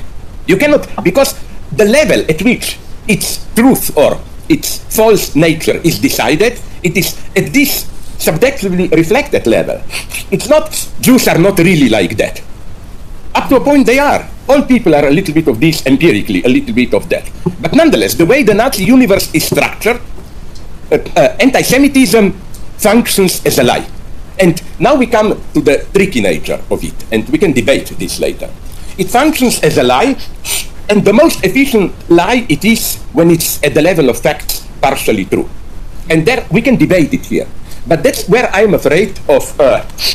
You cannot, because the level at which its truth or its false nature is decided, it is at this subjectively reflected level. It's not, Jews are not really like that. Up to a point they are. All people are a little bit of this, empirically, a little bit of that. But nonetheless, the way the Nazi universe is structured, anti-Semitism functions as a lie. And now we come to the tricky nature of it, and we can debate this later. It functions as a lie, and the most efficient lie it is when it's at the level of facts partially true. And there we can debate it here. But that's where I'm afraid of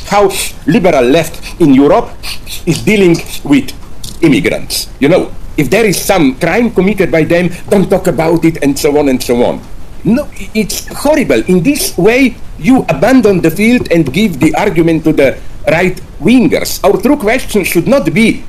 how liberal left in Europe is dealing with immigrants. You know, if there is some crime committed by them, don't talk about it, and so on and so on. No, it's horrible. In this way, you abandon the field and give the argument to the right-wingers. Our true question should not be,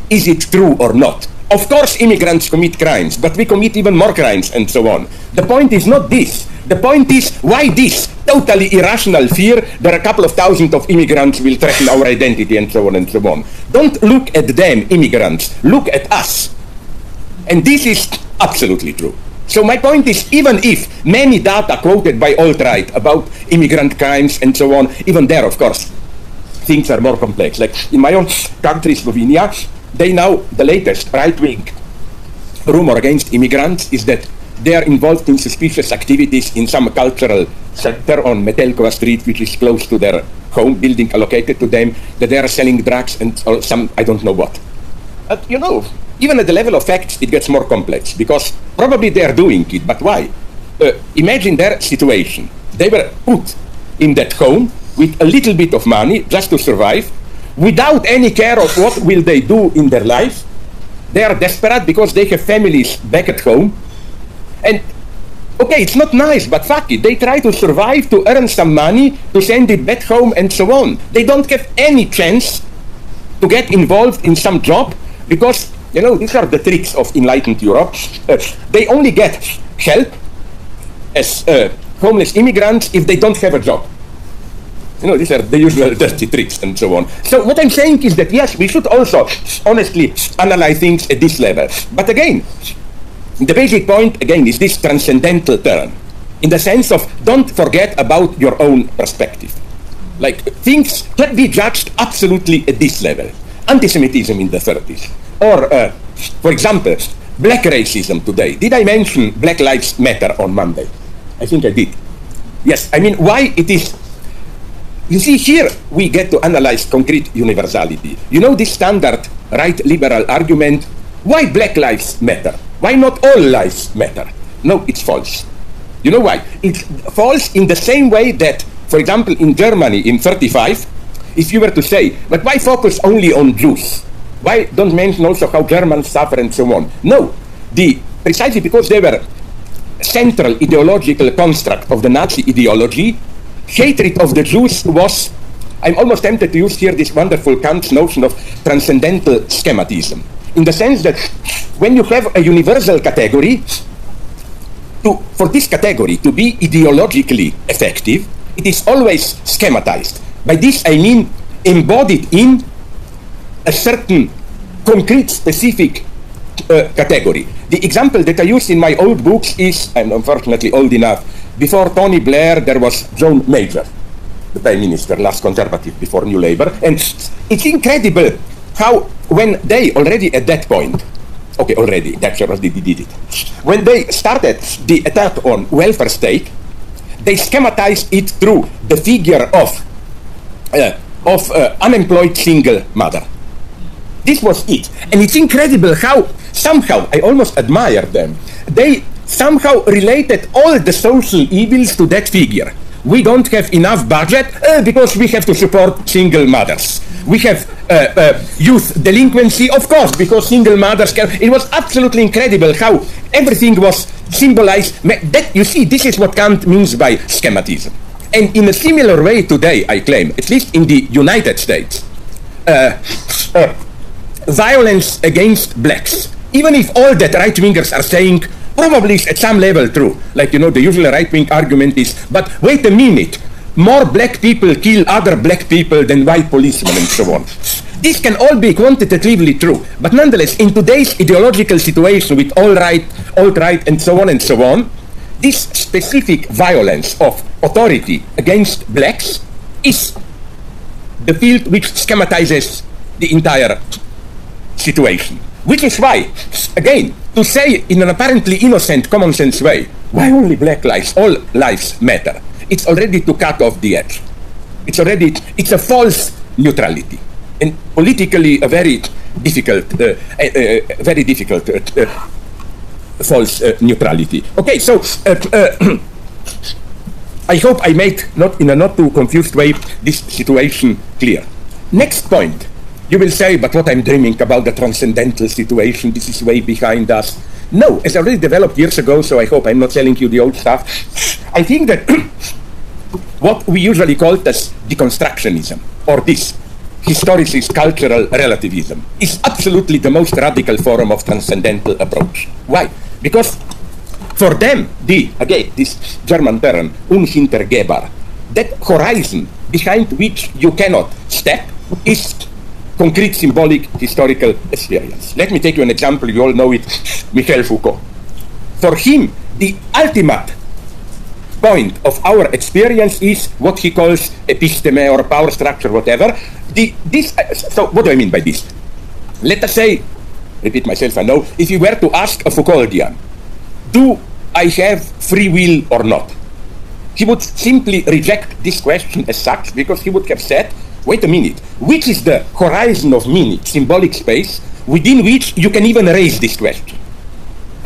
is it true or not? Of course, immigrants commit crimes, but we commit even more crimes and so on. The point is not this. The point is, why this totally irrational fear that a couple of thousand of immigrants will threaten our identity and so on and so on. Don't look at them, immigrants. Look at us. And this is absolutely true. So my point is, even if many data quoted by alt-right about immigrant crimes and so on, even there, of course, things are more complex. Like in my own country, Slovenia, they now, the latest right-wing rumor against immigrants is that they are involved in suspicious activities in some cultural center on Metelkova Street, which is close to their home building allocated to them, that they are selling drugs and some, I don't know what. But you know, even at the level of facts, it gets more complex, because probably they are doing it, but why? Imagine their situation. They were put in that home with a little bit of money just to survive, without any care of what will they do in their life. They are desperate because they have families back at home. And, okay, it's not nice, but fuck it. They try to survive, to earn some money, to send it back home, and so on. They don't have any chance to get involved in some job, because, you know, these are the tricks of enlightened Europe. They only get help as homeless immigrants if they don't have a job. You know, these are the usual dirty tricks and so on. So what I'm saying is that, yes, we should also honestly analyze things at this level. But again, the basic point, again, is this transcendental turn, in the sense of don't forget about your own perspective. Like, things can be judged absolutely at this level. Anti-Semitism in the 30s. Or, for example, black racism today. Did I mention Black Lives Matter on Monday? I think I did. Yes, I mean, why it is... You see, here we get to analyze concrete universality. You know this standard right liberal argument, why black lives matter? Why not all lives matter? No, it's false. You know why? It's false in the same way that, for example, in Germany in 1935, if you were to say, but why focus only on Jews? Why don't mention also how Germans suffer and so on? No, precisely because they were central ideological construct of the Nazi ideology, hatred of the Jews was, I'm almost tempted to use here this wonderful Kant's notion of transcendental schematism, in the sense that when you have a universal category, for this category to be ideologically effective, it is always schematized. By this I mean embodied in a certain concrete, specific category. The example that I use in my old books is, I'm unfortunately old enough, before Tony Blair there was John Major, the Prime Minister, last Conservative before New Labour, and it's incredible how when they already at that point, okay, already, that's already did it, when they started the attack on welfare state, they schematized it through the figure of unemployed single mother. This was it. And it's incredible how somehow, I almost admire them, they somehow related all the social evils to that figure. we don't have enough budget because we have to support single mothers. We have youth delinquency, of course, because single mothers can. It was absolutely incredible how everything was symbolized. That, you see, this is what Kant means by schematism. And in a similar way today, I claim, at least in the United States, violence against blacks, even if all that right-wingers are saying probably is at some level true, like, you know, the usual right-wing argument is, but wait a minute, more black people kill other black people than white policemen and so on. This can all be quantitatively true, but nonetheless, in today's ideological situation with alt-right, and so on, this specific violence of authority against blacks is the field which schematizes the entire situation. Which is why, again, to say in an apparently innocent, common sense way, why only black lives, all lives matter, it's already to cut off the edge. It's a false neutrality, and politically a very difficult false neutrality. Okay, so I hope I made, not in a not too confused way, this situation clear. Next point, you will say, but what I'm dreaming about the transcendental situation, this is way behind us. No, it's already developed years ago, so I hope I'm not telling you the old stuff. I think that what we usually call as deconstructionism, or this historicist cultural relativism, is absolutely the most radical form of transcendental approach. Why? Because for them, this German term, unhintergehbar, that horizon behind which you cannot step is concrete symbolic historical experience. Let me take you an example, you all know it, Michel Foucault. For him, the ultimate point of our experience is what he calls episteme or power structure, whatever. So what do I mean by this? Let us say, repeat myself, I know, if you were to ask a Foucauldian, do I have free will or not? He would simply reject this question as such, because he would have said, wait a minute, which is the horizon of meaning, symbolic space, within which you can even raise this question?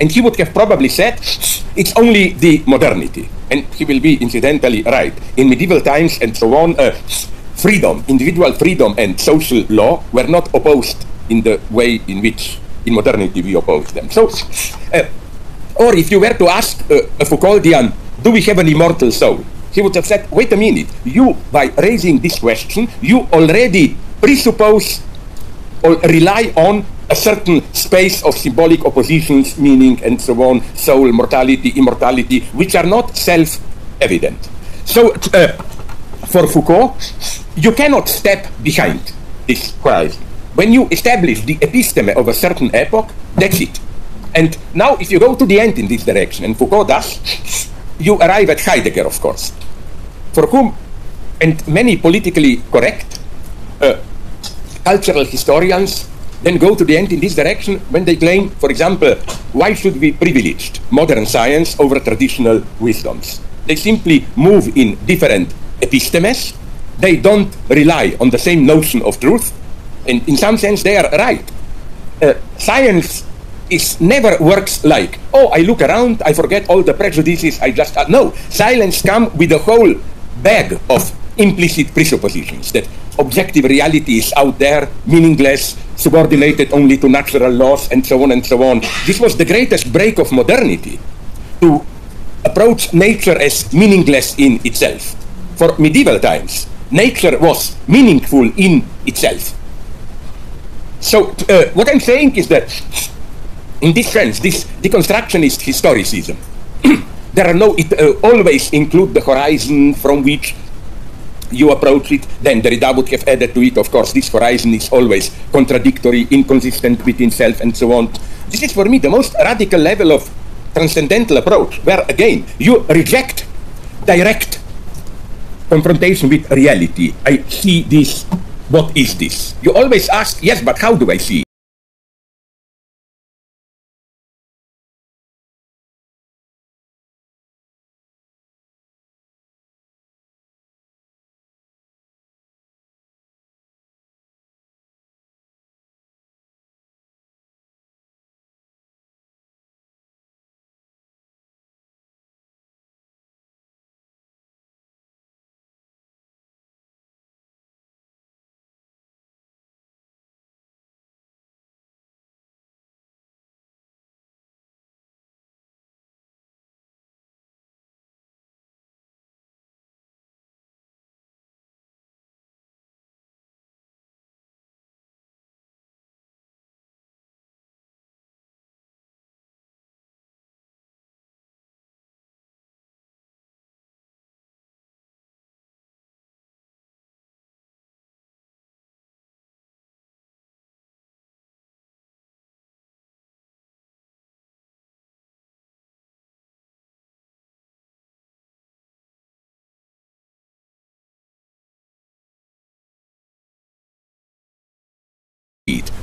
And he would have probably said, it's only the modernity. And he will be incidentally right. In medieval times and so on, freedom, individual freedom and social law were not opposed in the way in which in modernity we oppose them. So, or if you were to ask a Foucauldian, do we have an immortal soul? He would have said, wait a minute, you, by raising this question, you already presuppose or rely on a certain space of symbolic oppositions, meaning, and so on, soul, mortality, immortality, which are not self-evident. So, for Foucault, you cannot step behind this horizon. When you establish the episteme of a certain epoch, that's it. And now, if you go to the end in this direction, and Foucault does, you arrive at Heidegger, of course, for whom, and many politically correct cultural historians then go to the end in this direction when they claim, for example, why should we privilege modern science over traditional wisdoms? They simply move in different epistemes. They don't rely on the same notion of truth, and in some sense they are right. Science never works like, oh, I look around, I forget all the prejudices, I just... no, science comes with a whole bag of implicit presuppositions that objective reality is out there, meaningless, subordinated only to natural laws, and so on and so on. This was the greatest break of modernity, to approach nature as meaningless in itself. For medieval times, nature was meaningful in itself. So what I'm saying is that in this sense, this deconstructionist historicism, there are no, it always include the horizon from which you approach it. Then Derrida would have added to it, of course, this horizon is always contradictory, inconsistent within self, and so on. This is for me the most radical level of transcendental approach, where again, you reject direct confrontation with reality. I see this, what is this? You always ask, yes, but how do I see it?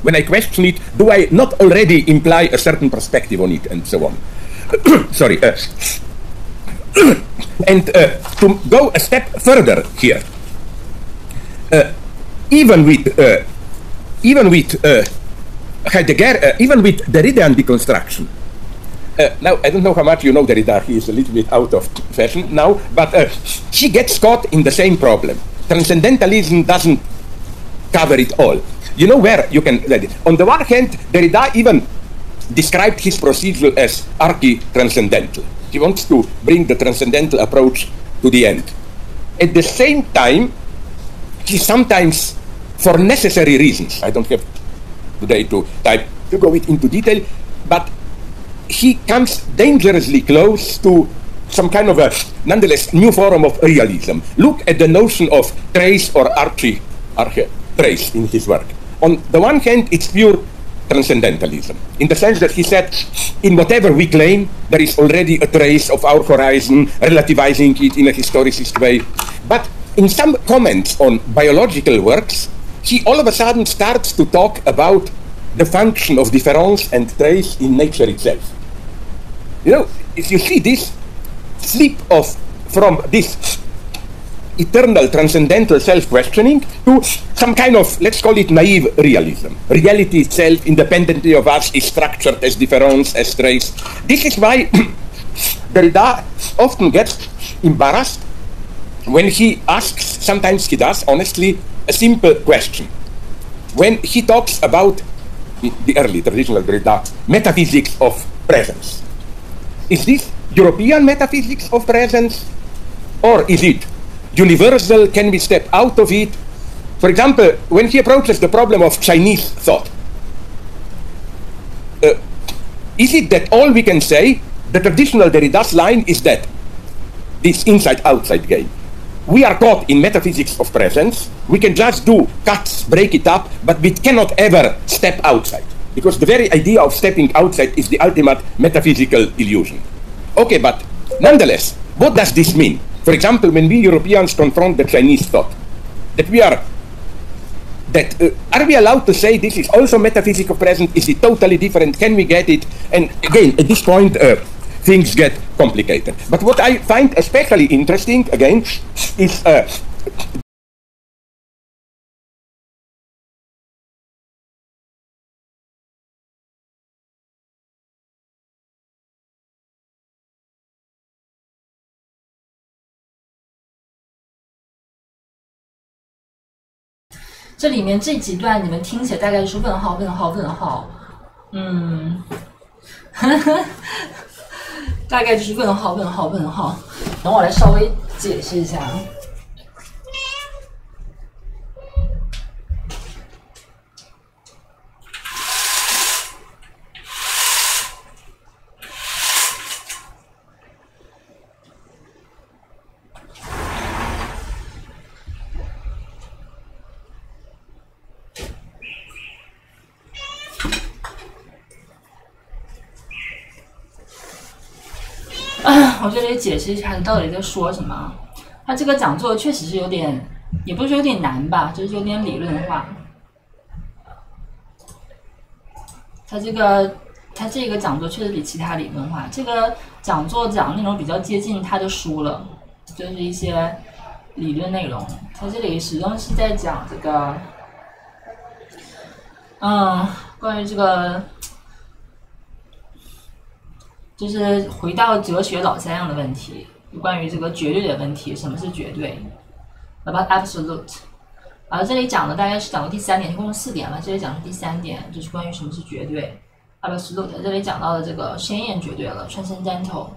when I question it, do I not already imply a certain perspective on it, and so on? Sorry. And to go a step further here, even with Heidegger, even with Derridean deconstruction. Now, I don't know how much you know Derrida. He is a little bit out of fashion now, but he gets caught in the same problem. Transcendentalism doesn't cover it all. You know where you can read it. On the one hand, Derrida even described his procedure as archi-transcendental. He wants to bring the transcendental approach to the end. At the same time, he sometimes, for necessary reasons, I don't have today to go into detail, but he comes dangerously close to some kind of a, nonetheless, new form of realism. Look at the notion of trace or archi-trace in his work. On the one hand, it's pure transcendentalism, in the sense that he said, in whatever we claim, there is already a trace of our horizon, relativizing it in a historicist way. But in some comments on biological works, he all of a sudden starts to talk about the function of difference and trace in nature itself. You know, if you see this slip from this eternal transcendental self-questioning to some kind of, let's call it naive realism. Reality itself, independently of us, is structured as difference, as trace. This is why Derrida often gets embarrassed when he asks, sometimes he does, honestly, a simple question. When he talks about the early traditional Derrida metaphysics of presence. Is this European metaphysics of presence, or is it universal? Can we step out of it? For example, when he approaches the problem of Chinese thought, is it that all we can say, the traditional Derrida's line is that this inside-outside game. We are caught in metaphysics of presence. We can just do cuts, break it up, but we cannot ever step outside, because the very idea of stepping outside is the ultimate metaphysical illusion. Okay, but nonetheless, what does this mean? For example, when we Europeans confront the Chinese thought, are we allowed to say this is also metaphysics of presence? Is it totally different? Can we get it? And again, at this point, things get complicated. But what I find especially interesting, again, is这里面这几段你们听起来大概是问号问号问号，大概就是问号问号问号。等我来稍微解释一下。我这里解释一下到底在说什么。他这个讲座确实是有点，也不是有点难吧，就是有点理论化。他这个讲座确实比其他理论化。这个讲座讲的内容比较接近他的书了，就是一些理论内容。他这里始终是在讲这个，关于这个。就是回到哲学老三样的问题，关于这个绝对的问题，什么是绝对 ？About absolute。这里讲的大概是讲到第3点，一共是4点吧。这里讲的是第3点，就是关于什么是绝对 ，absolute。这里讲到了这个鲜艳绝对了 ，transcendental。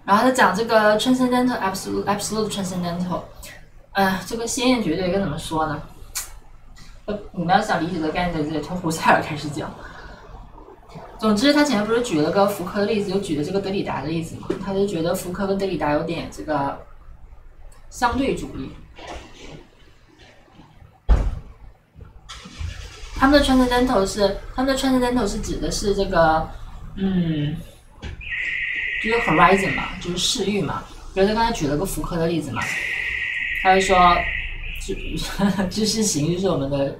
然后他讲这个 transcendental absolute transcendental， 这个鲜艳绝对该怎么说呢？你们要想理解的概念，得从胡塞尔开始讲。总之，他前面不是举了个福柯的例子，又举了这个德里达的例子嘛？他就觉得福柯跟德里达有点这个相对主义。他们的 transcendental 是指的是这个，就是 horizon 嘛，就是视域嘛。比如他刚才举了个福柯的例子嘛，他就说知识型就是我们的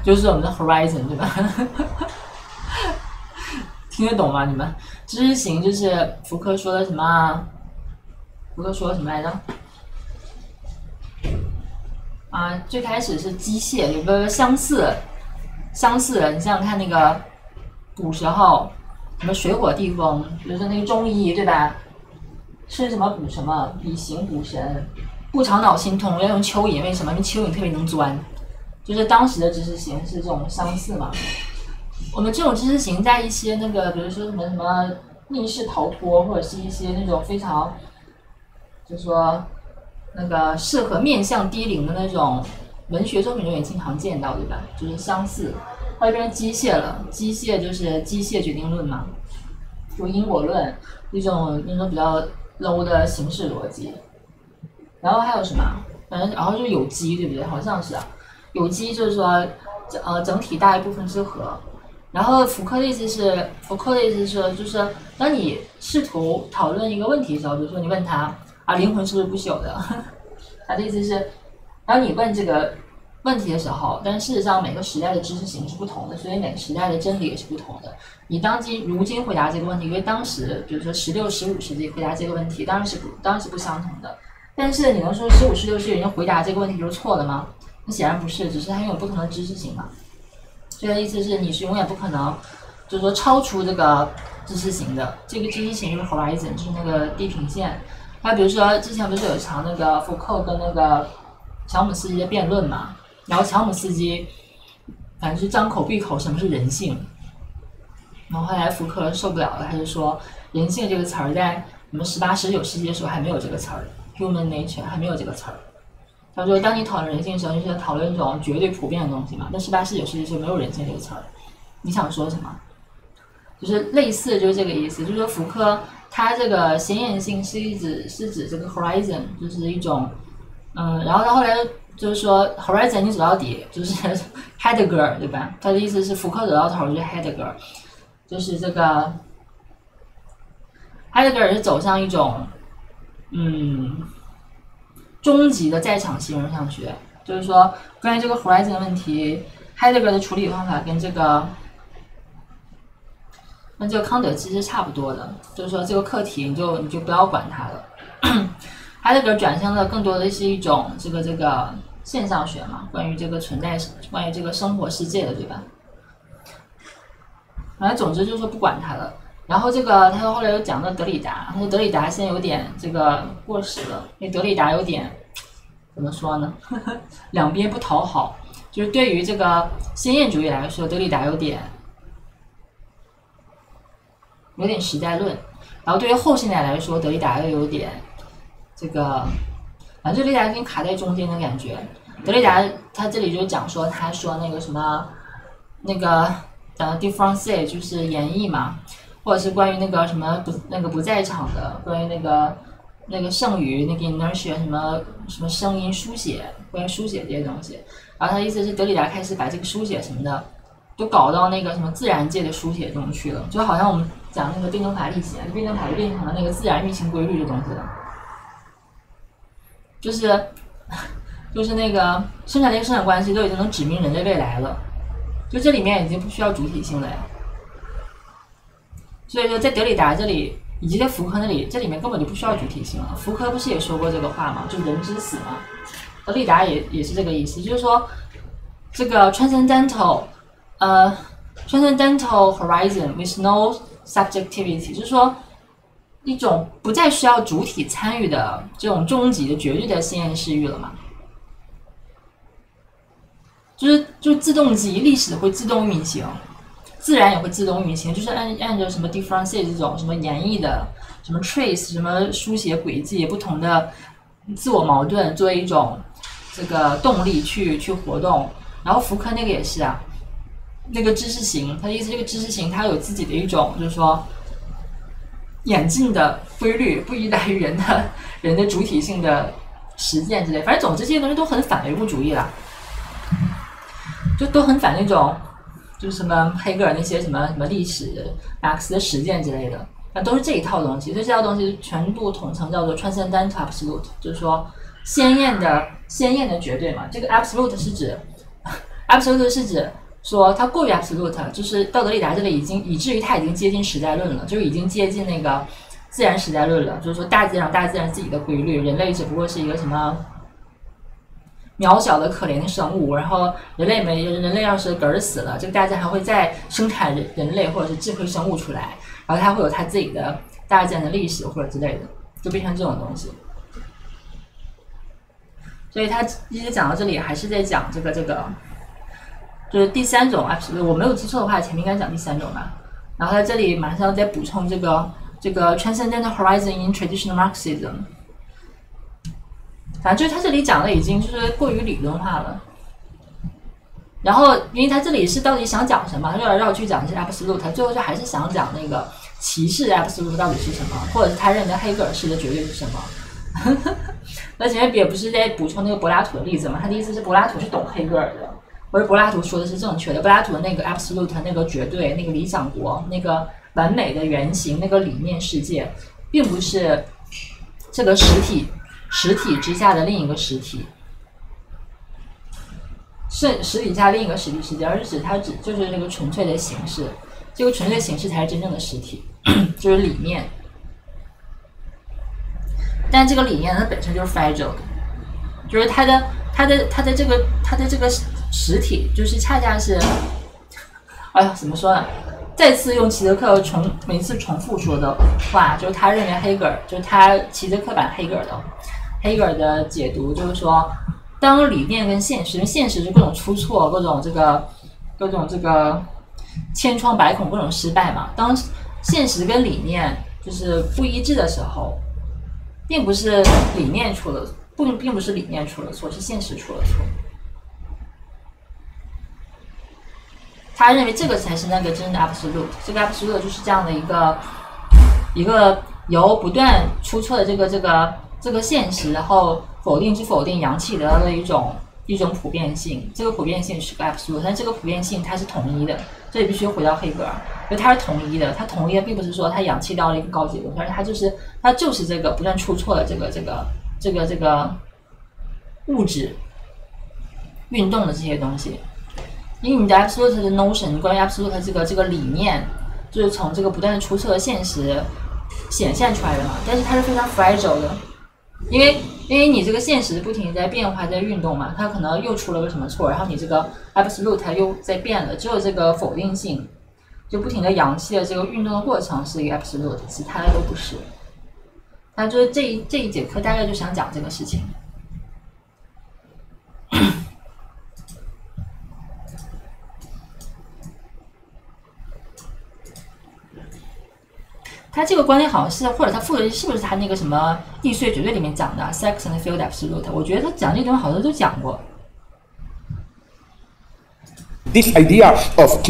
horizon 对吧？听得懂吗？你们知识型就是福柯说的什么啊？福柯说的什么来着？啊，最开始是机械，有个相似，你想想看那个古时候什么水火地风，比如说那个中医对吧？吃什么补什么，以形补神，不肠脑心痛要用蚯蚓，为什么？因为蚯蚓特别能钻，就是当时的知识型是这种相似嘛。我们这种知识型在一些那个，比如说什么密室逃脱，或者是一些那种非常，就是说那个适合面向低龄的那种文学作品中也经常见到，对吧？就是相似，后来变成机械了，机械就是机械决定论嘛，就因果论，一种比较 low 的形式逻辑。然后还有什么？反正然后就是有机，对不对？好像是啊，有机就是说整体大于部分之和。然后福柯的意思是，就是当你试图讨论一个问题的时候，比如说你问他啊，灵魂是不是不朽的？他的意思是，当你问这个问题的时候，但是事实上每个时代的知识型是不同的，所以每个时代的真理也是不同的。你如今回答这个问题，因为当时比如说16、15世纪回答这个问题，当然是不相同的。但是你能说15、16世纪人回答这个问题就是错的吗？那显然不是，只是它拥有不同的知识型嘛。所以的意思是，你是永远不可能，就是说超出这个知识型的。这个知识型就是 horizon， 就是那个地平线。还有比如说，之前不是有一场那个福寇跟那个乔姆斯基的辩论嘛？然后乔姆斯基反正是张口闭口什么是人性，然后后来福柯受不了了，他就说人性这个词儿在我们18、19世纪的时候还没有这个词儿 ，human nature 还没有这个词儿。他说，当你讨论人性的时候，就是在讨论一种绝对普遍的东西嘛。但18、19世纪就没有人性这个词儿。你想说什么？就是类似，就是这个意思。就是说，福柯他这个显眼性是指这个 horizon， 就是一种，然后他后来就是说 horizon 你走到底就是 Heidegger 对吧？他的意思是福柯走到头就是 Heidegger， 就是这个 Heidegger 是走向一种，终极的在场形而上学，就是说关于这个 horizon 的问题 ，Heidegger 的处理方法跟这个康德其实差不多的，就是说这个课题你就不要管它了。Heidegger 转向的更多的是一种这个现象学嘛，关于这个存在，关于这个生活世界的，对吧？反正总之就是说不管它了。然后这个他后来又讲到德里达，他说德里达现在有点这个过时了，因为德里达有点怎么说呢？两边不讨好，就是对于这个先验主义来说，德里达有点时代论，然后对于后现代来说，德里达又有点这个，反正德里达跟卡在中间的感觉。德里达他这里就讲说，他说那个什么那个difference 就是演绎嘛。或者是关于那个什么不在场的，关于那个剩余那个 inertia 什么声音书写，关于书写这些东西。然后他的意思是德里达开始把这个书写什么的都搞到那个什么自然界的书写中去了，就好像我们讲那个辩证法历险，辩证法就变成了那个自然运行规律的东西了，就是那个生产力生产关系都已经能指明人类未来了，就这里面已经不需要主体性了呀。所以说，在德里达这里，以及在福柯那里，这里面根本就不需要主体性了。福柯不是也说过这个话吗？就人之死嘛。德里达也是这个意思，就是说，这个 transcendental horizon with no subjectivity， 就是说，一种不再需要主体参与的这种终极的绝对的先验视域了嘛。就是自动机，历史会自动运行。自然也会自动运行，就是按照什么 difference 这种什么演绎的什么 trace 什么书写轨迹不同的自我矛盾作为一种这个动力去活动。然后福柯那个也是啊，那个知识型，他的意思这个知识型它有自己的一种就是说演进的规律，不依赖于人的主体性的实践之类。反正总之这些东西都很反唯物主义啦，就都很反那种。就是什么黑格尔那些什么历史、马克思的实践之类的，那都是这一套东西，所以这套东西全部统称叫做 transcendental absolute， 就是说鲜艳的绝对嘛。这个 absolute 是指说它过于 absolute， 就是道德利达这里以至于它已经接近时代论了，就是已经接近那个自然时代论了，就是说大自然自己的规律，人类只不过是一个什么渺小的可怜的生物，然后人类要是嗝死了，这个大自然还会再生产人类或者是智慧生物出来，然后它会有它自己的大自然的历史或者之类的，就变成这种东西。所以他一直讲到这里，还是在讲这个，就是第三种 absolute， 我没有记错的话，前面应该讲第三种吧。然后在这里马上再补充这个 transcendental horizon in traditional Marxism。反正就是他这里讲的已经就是过于理论化了。然后因为他这里是到底想讲什么，绕来绕去讲的是 absolute， 他最后就还是想讲那个骑士 absolute 到底是什么，或者是他认为黑格尔式的绝对是什么。那前面也不是在补充那个柏拉图的例子嘛？他的意思是柏拉图是懂黑格尔的，或者柏拉图说的是正确的。柏拉图的那个 absolute， 那个绝对，那个理想国，那个完美的原型，那个理念世界，并不是这个实体之下的另一个实体，是实体下另一个实体世界，而是就是那个纯粹的形式，这个纯粹的形式才是真正的实体，就是理念。但这个理念它本身就是 fragile 的，就是它的这个实体，就是恰恰是，哎呀，怎么说呢？再次用齐泽克每次重复说的话，就是他认为黑格尔，就是他齐泽克版黑格尔的解读，就是说，当理念跟现实是各种出错，各种这个千疮百孔，各种失败嘛。当现实跟理念就是不一致的时候，并不是理念出了错，是现实出了错。他认为这个才是那个真的 absolute， 这个 absolute 就是这样的一个由不断出错的这个现实，然后否定扬弃得到的一种普遍性。这个普遍性是个 absolute， 但这个普遍性它是统一的，这里必须回到黑格尔，因为它是统一的。它统一的并不是说它扬弃掉了一个高级论，而是它就是这个不断出错的这个物质运动的这些东西。因为你的 absolute 的 notion， 关于 absolute 这个理念，就是从这个不断的出错的现实显现出来的嘛。但是它是非常 fragile 的，因为你这个现实不停地在变化，在运动嘛，它可能又出了个什么错，然后你这个 absolute 它又在变了，只有这个否定性，就不停地扬弃的这个运动的过程是一个 absolute， 其他的都不是。他就是这一节课大概就想讲这个事情。他这个观点好像是，或者他附的是不是他那个什么易碎绝对里面讲的 sex and field absolute？ 我觉得他讲这东西好像都讲过。This idea of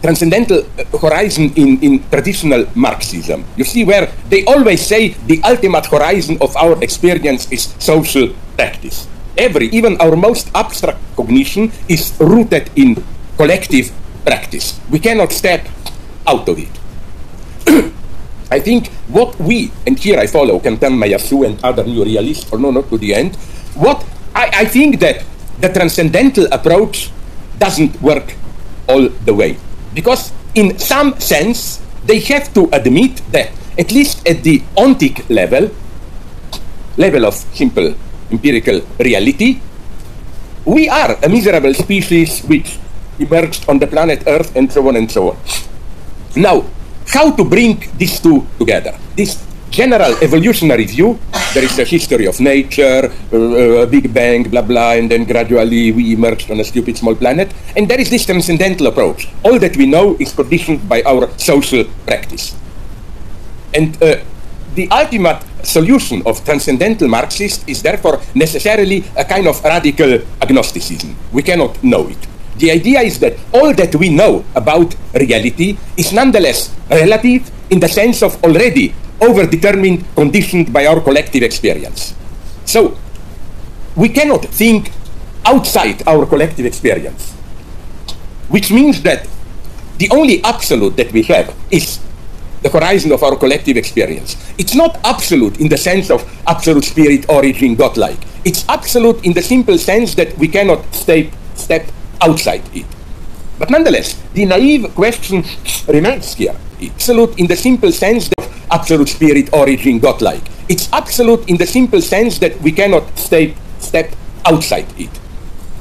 transcendental horizon in traditional Marxism, you see, where they always say the ultimate horizon of our experience is social practice. Even our most abstract cognition is rooted in collective practice. We cannot step out of it. I think what we, and here I follow Kentan Mayasu and other new realists, or no, not to the end, what I think that the transcendental approach doesn't work all the way. Because in some sense, they have to admit that, at least at the ontic level of simple empirical reality, we are a miserable species which emerged on the planet Earth, and so on and so on. Now, how to bring these two together? This general evolutionary view, there is a history of nature, Big Bang, blah, blah, and then gradually we emerged on a stupid small planet. And there is this transcendental approach. All that we know is conditioned by our social practice. And the ultimate solution of transcendental Marxists is therefore necessarily a kind of radical agnosticism. We cannot know it. The idea is that all that we know about reality is nonetheless relative in the sense of already overdetermined, conditioned by our collective experience. So, we cannot think outside our collective experience, which means that the only absolute that we have is the horizon of our collective experience. It's not absolute in the sense of absolute spirit, origin, godlike. It's absolute in the simple sense that we cannot step outside it. But nonetheless, the naive question remains here. Absolute in the simple sense of absolute spirit, origin, godlike. It's absolute in the simple sense that we cannot step outside it.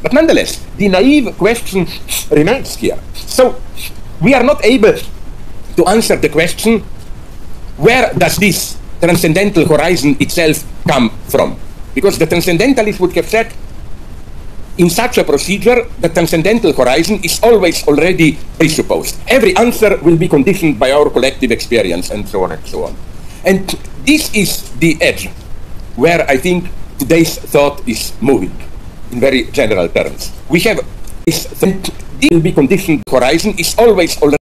But nonetheless, the naive question remains here. So we are not able to answer the question, where does this transcendental horizon itself come from? Because the transcendentalists would have said, in such a procedure, the transcendental horizon is always already presupposed. Every answer will be conditioned by our collective experience, and so on and so on. And this is the edge where I think today's thought is moving, in very general terms. We have this will be conditioned horizon is always already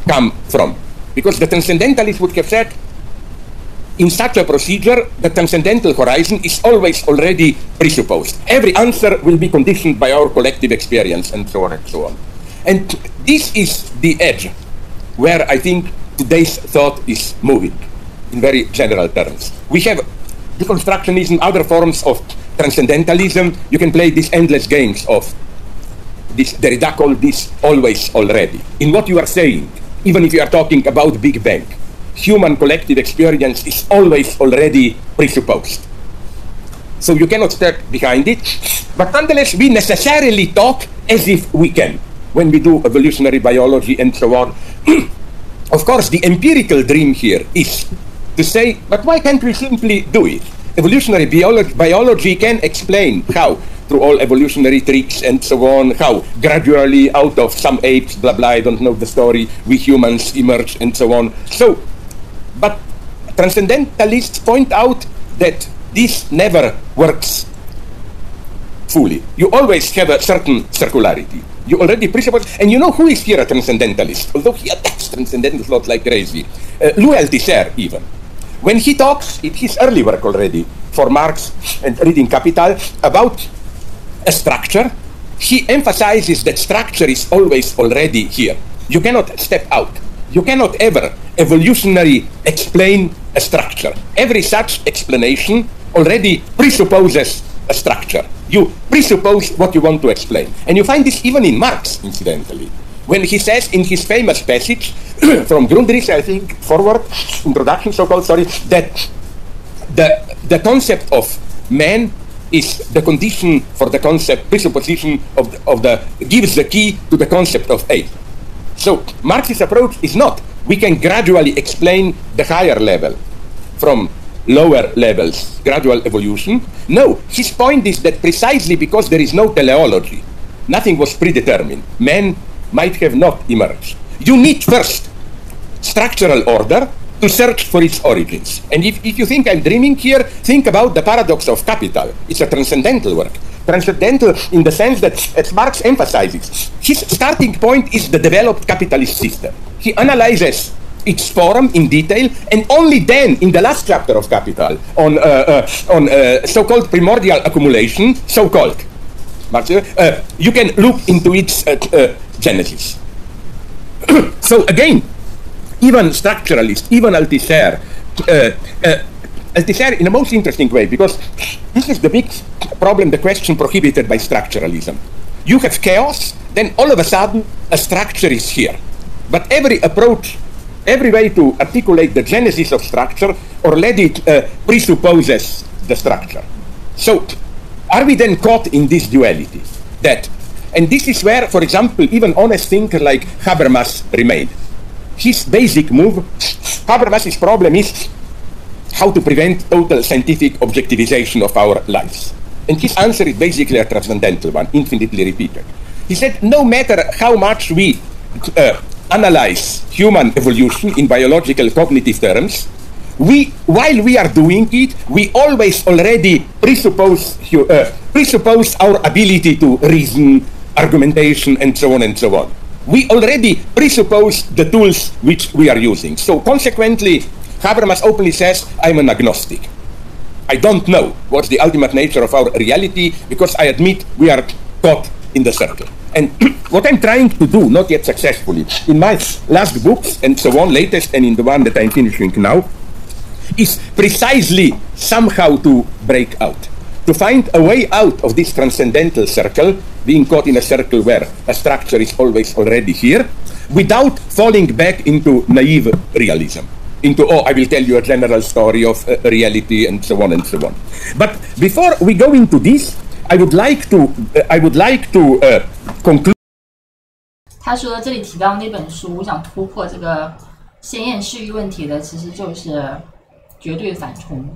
come from. Because the transcendentalists would have said, in such a procedure, the transcendental horizon is always already presupposed. Every answer will be conditioned by our collective experience, and so on and so on. And this is the edge where I think today's thought is moving, in very general terms. We have deconstructionism, other forms of transcendentalism. You can play these endless games of this, Derrida called this always already. In what you are saying, even if you are talking about Big Bang, human collective experience is always already presupposed. So you cannot step behind it, but nonetheless we necessarily talk as if we can when we do evolutionary biology and so on. Of course, the empirical dream here is to say, but why can't we simply do it? Evolutionary biology can explain how, through all evolutionary tricks and so on, how gradually out of some apes, blah, blah, I don't know the story, we humans emerge and so on. So, but transcendentalists point out that this never works fully. You always have a certain circularity. You already presuppose, and you know who is here a transcendentalist, although he attacks transcendental thought like crazy. Louis Althusser even. When he talks in his early work already for Marx and reading Capital about a structure, he emphasizes that structure is always already here. You cannot step out. You cannot ever evolutionary explain a structure. Every such explanation already presupposes a structure. You presuppose what you want to explain. And you find this even in Marx, incidentally. When he says in his famous passage from Grundrisse, I think, forward, introduction so-called, sorry, that the concept of man is the condition for the concept, presupposition of the gives the key to the concept of ape. So Marx's approach is not, we can gradually explain the higher level from lower levels, gradual evolution. No, his point is that precisely because there is no teleology, nothing was predetermined, man might have not emerged. You need first structural order to search for its origins. And if you think I'm dreaming here, think about the paradox of Capital. It's a transcendental work. Transcendental in the sense that, as Marx emphasizes, his starting point is the developed capitalist system. He analyzes its form in detail, and only then, in the last chapter of Capital, on so-called primordial accumulation, so-called, you can look into its genesis. So again, even structuralists, even Althusser, Althusser in a most interesting way, because this is the big problem, the question prohibited by structuralism. You have chaos, then all of a sudden a structure is here. But every approach, every way to articulate the genesis of structure already presupposes the structure. So are we then caught in this duality? And this is where, for example, even honest thinkers like Habermas remain. His basic move, Habermas's problem is how to prevent total scientific objectivization of our lives. And his answer is basically a transcendental one, infinitely repeated. He said, no matter how much we analyze human evolution in biological cognitive terms, while we are doing it, we always already presuppose our ability to reason, argumentation, and so on and so on. We already presuppose the tools which we are using. So consequently, Habermas openly says, I'm an agnostic. I don't know what's the ultimate nature of our reality, because I admit we are caught in the circle. And what I'm trying to do, not yet successfully, in my last books and so on, latest and in the one that I'm finishing now, is precisely somehow to break out, to find a way out of this transcendental circle, being caught in a circle where a structure is always already here, without falling back into naive realism, into, oh, I will tell you a general story of reality and so on and so on. But before we go into this, I would like to conclude. 他说这里提到那本书，我想突破这个先验释义问题的，其实就是绝对反冲。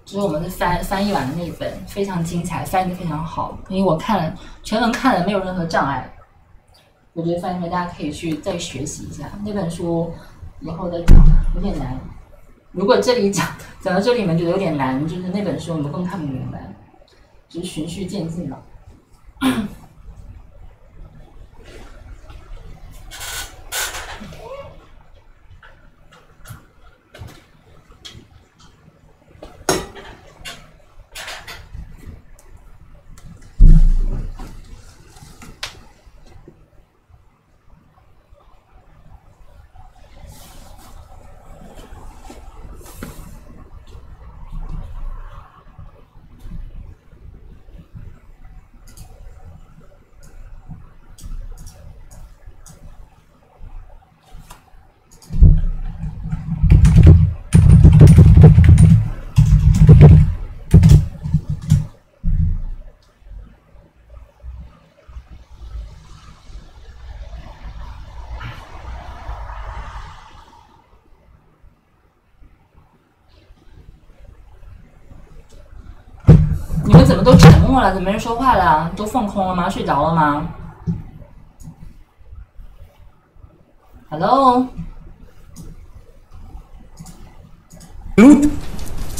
就是我们翻译完的那一本非常精彩，翻译的非常好，因为我看了全文看了没有任何障碍。我觉得翻译大家可以去再学习一下那本书，以后再讲有点难。如果这里讲到这里你们觉得有点难，就是那本书你们更看不明白，就是循序渐进了。你们怎么都沉默了？怎么没人说话了？都放空了吗？睡着了吗 ？Hello。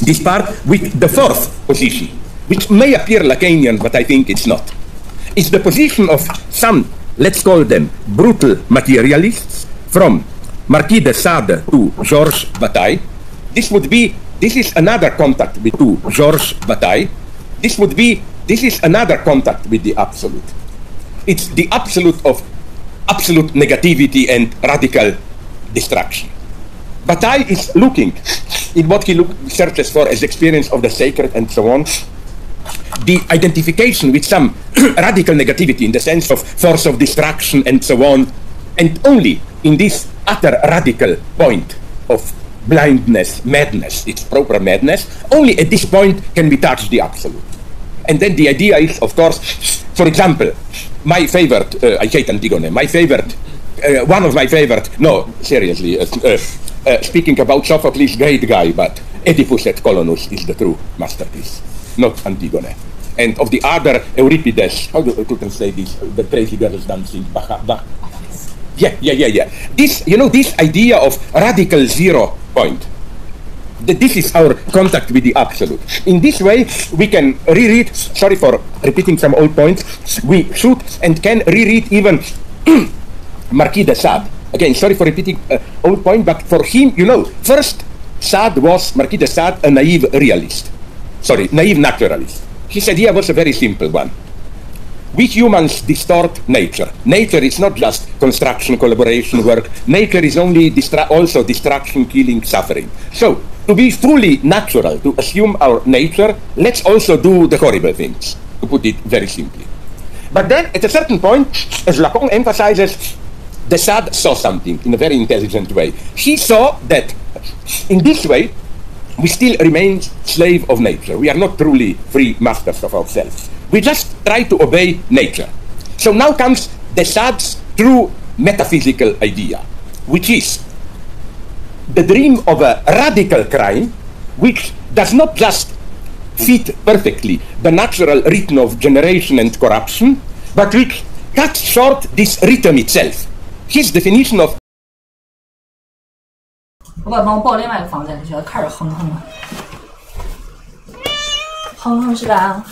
This part with the fourth position, which may appear Lacanian, but I think it's not. It's the position of some, let's call them brutal materialists, from Marquis de Sade to Georges Bataille. This is another contact with Georges Bataille. This is another contact with the absolute. It's the absolute of absolute negativity and radical destruction. Bataille is looking in what he searches for as experience of the sacred and so on, the identification with some radical negativity in the sense of force of destruction and so on, and only in this utter radical point of blindness, madness, it's proper madness, only at this point can we touch the absolute. And then the idea is, of course, for example, my favorite, I hate Antigone, my favorite, one of my favorite, no, seriously, speaking about Sophocles, great guy, but Oedipus et Colonus is the true masterpiece, not Antigone. And of the other, Euripides, how do I say this, the crazy girls dancing, Yeah. This, this idea of radical zero point, that this is our contact with the absolute. In this way, we can reread, sorry for repeating some old points, we should and can reread even Marquis de Sade. Again, sorry for repeating old point, but for him, first Marquis de Sade, a naive realist. Sorry, naive naturalist. His idea was a very simple one. We humans distort nature. Nature is not just construction, collaboration, work. Nature is only also destruction, killing, suffering. So, to be truly natural, to assume our nature, let's also do the horrible things, to put it very simply. But then, at a certain point, as Lacan emphasizes, de Sade saw something in a very intelligent way. He saw that in this way, we still remain slave of nature. We are not truly free masters of ourselves. We just try to obey nature. So now comes de Sade's true metaphysical idea, which is the dream of a radical crime which does not just fit perfectly the natural rhythm of generation and corruption, but which cuts short this rhythm itself. His definition of 我爸帮我报另外一个房间去了，开始哼哼了，哼哼是吧？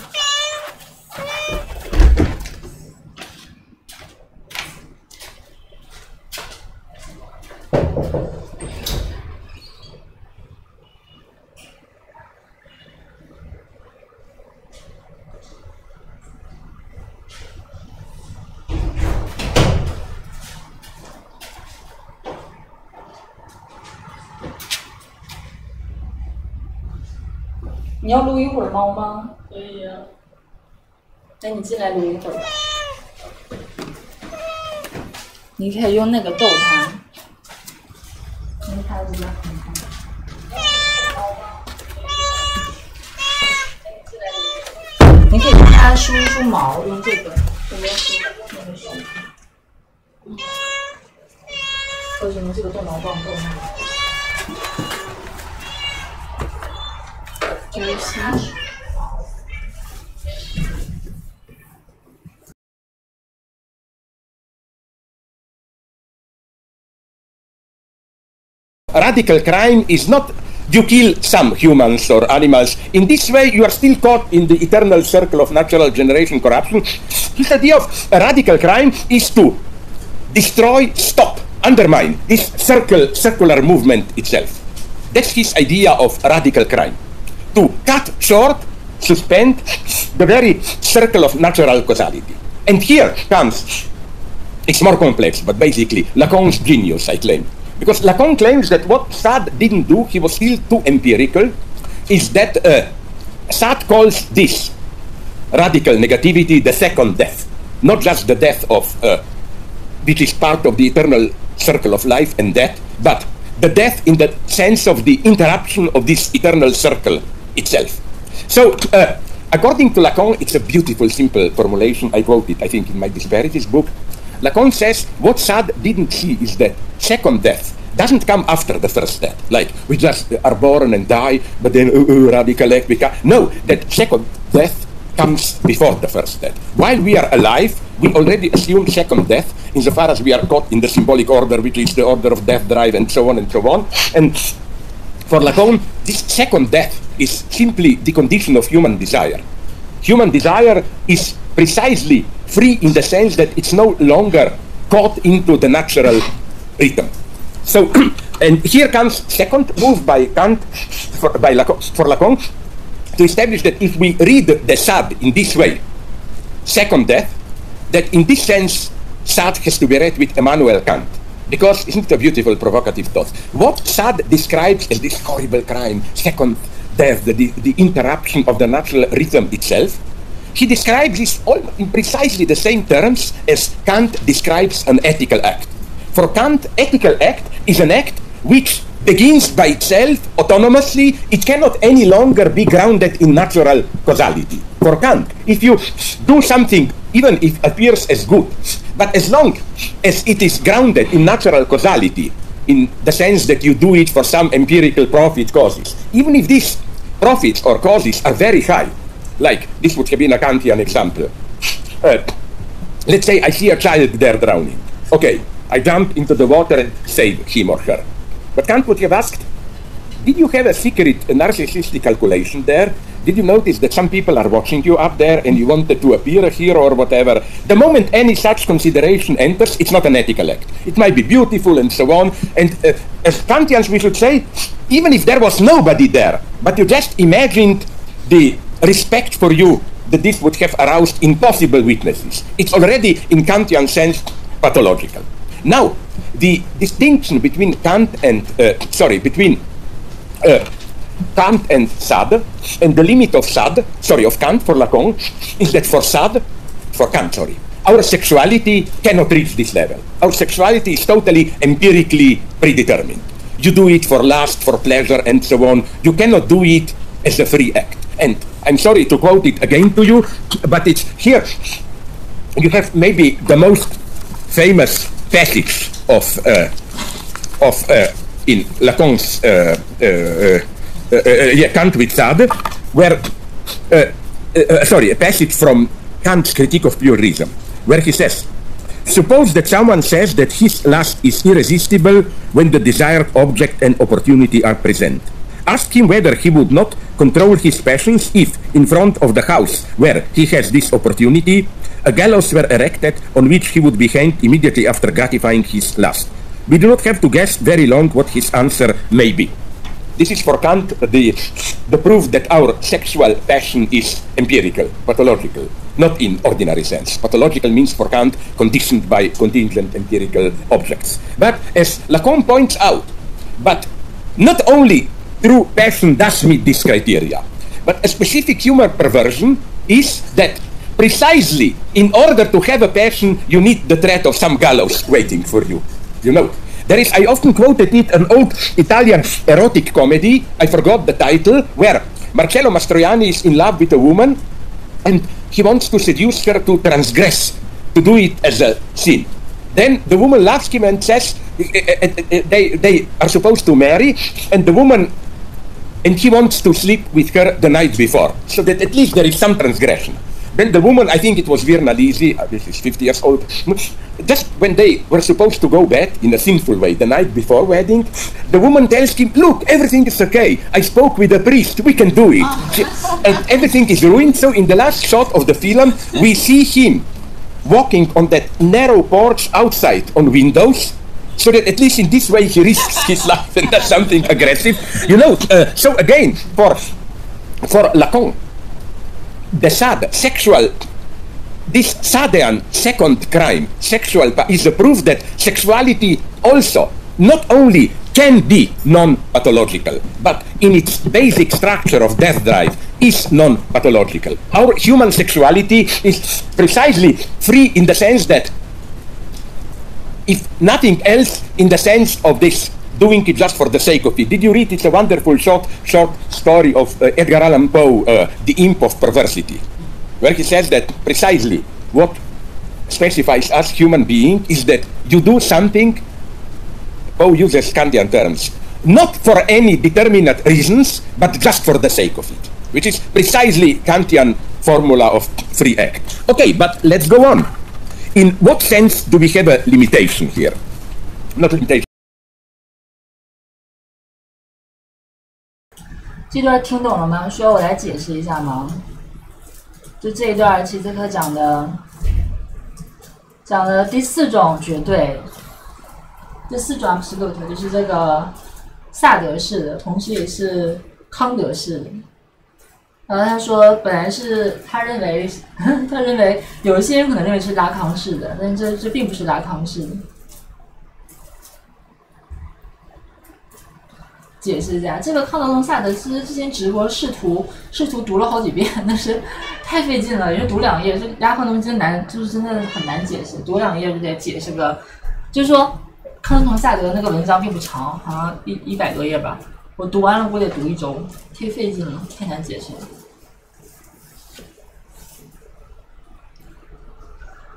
你要撸一会儿猫吗？可以啊。那你进来撸一会儿吧。你可以用那个逗它。它怎么很看？你可以帮它梳一梳毛，用这个梳，那个梳。或者用这个逗毛棒逗它。就是瞎使。Radical crime is not you kill some humans or animals. In this way, you are still caught in the eternal circle of natural generation corruption. His idea of radical crime is to destroy, stop, undermine this circular movement itself. That's his idea of radical crime. To cut short, suspend the very circle of natural causality. And here comes, it's more complex, but basically Lacan's genius, I claim. Because Lacan claims that what Sade didn't do, he was still too empirical, is that Sade calls this radical negativity the second death. Not just the death of, which is part of the eternal circle of life and death, but the death in the sense of the interruption of this eternal circle itself. So, according to Lacan, it's a beautiful, simple formulation. I quote it, I think, in my Disparities book. Lacan says what Sade didn't see is that second death doesn't come after the first death. Like, we just are born and die, but then radical act become. No, that second death comes before the first death. While we are alive, we already assume second death, insofar as we are caught in the symbolic order, which is the order of death, drive, and so on and so on. And for Lacan, this second death is simply the condition of human desire. Human desire is precisely free in the sense that it's no longer caught into the natural rhythm. So, and here comes second move by Kant, for Lacan, to establish that if we read the Sade in this way, second death, that in this sense, Sade has to be read with Immanuel Kant. Because, isn't it a beautiful, provocative thought? What Sade describes as this horrible crime, second death, the interruption of the natural rhythm itself, he describes this all in precisely the same terms as Kant describes an ethical act. For Kant, ethical act is an act which begins by itself autonomously. It cannot any longer be grounded in natural causality. For Kant, if you do something, even if it appears as good, but as long as it is grounded in natural causality, in the sense that you do it for some empirical profit causes, even if these profits or causes are very high, like this would have been a Kantian example. Let's say I see a child there drowning. Okay, I jump into the water and save him or her. But Kant would have asked, did you have a secret narcissistic calculation there? Did you notice that some people are watching you up there and you wanted to appear a hero or whatever? The moment any such consideration enters, it's not an ethical act. It might be beautiful and so on. And as Kantians, we should say, even if there was nobody there, but you just imagined the respect for you that this would have aroused impossible witnesses. It's already, in Kantian sense, pathological. Now, the distinction between Kant and, Kant and Sade, and the limit of Sade, of Kant for Lacan, is that for Kant, our sexuality cannot reach this level. Our sexuality is totally empirically predetermined. You do it for lust, for pleasure, and so on. You cannot do it as a free act. And I'm sorry to quote it again to you, but it's here. You have maybe the most famous passage in Lacan's Kant with Sade, where a passage from Kant's Critique of Pure Reason, where he says, suppose that someone says that his lust is irresistible when the desired object and opportunity are present. Ask him whether he would not control his passions if, in front of the house where he has this opportunity, a gallows were erected on which he would be hanged immediately after gratifying his lust. We do not have to guess very long what his answer may be. This is for Kant the proof that our sexual passion is empirical, pathological, not in ordinary sense. Pathological means for Kant conditioned by contingent empirical objects. But as Lacan points out, but not only true passion does meet this criteria, but But a specific humor perversion is that precisely in order to have a passion, you need the threat of some gallows waiting for you. You know, I often quoted it, an old Italian erotic comedy, I forgot the title, where Marcello Mastroianni is in love with a woman and he wants to seduce her to transgress, to do it as a sin. Then the woman laughs him and says, they are supposed to marry, and the woman, and he wants to sleep with her the night before, so that at least there is some transgression. Then the woman, I think it was Virna Lisi, this is 50 years old, just when they were supposed to go bed in a sinful way the night before wedding, the woman tells him, look, everything is okay. I spoke with a priest, we can do it. And everything is ruined. So in the last shot of the film, we see him walking on that narrow porch outside on windows, so that at least in this way he risks his life and does something aggressive. You know, so again, for Lacan, the sad sexual, this Sadean second crime, sexual, is a proof that sexuality also not only can be non-pathological, but in its basic structure of death drive is non-pathological. Our human sexuality is precisely free in the sense that, if nothing else, in the sense of this doing it just for the sake of it. Did you read? It's a wonderful short story of Edgar Allan Poe, The Imp of Perversity, where he says that precisely what specifies us human beings is that you do something, Poe uses Kantian terms, not for any determinate reasons, but just for the sake of it, which is precisely Kantian formula of free act. Okay, but let's go on. In what sense do we have a limitation here? Not limitation. 这段听懂了吗？需要我来解释一下吗？就这一段齐兹克讲的第四种绝对，这四种 absolute 就是这个萨德式的，同时也是康德式的。然后他说，本来是他认为有一些人可能认为是拉康式的，但是这并不是拉康式的。解释一下，这个康德同萨德斯之前直播试图读了好几遍，但是太费劲了，因为读2页，这拉康东真难，就是真的很难解释，读2页就得解释个，就是说康德同萨德那个文章并不长，好像100多页吧，我读完了我得读1周，太费劲了，太难解释了。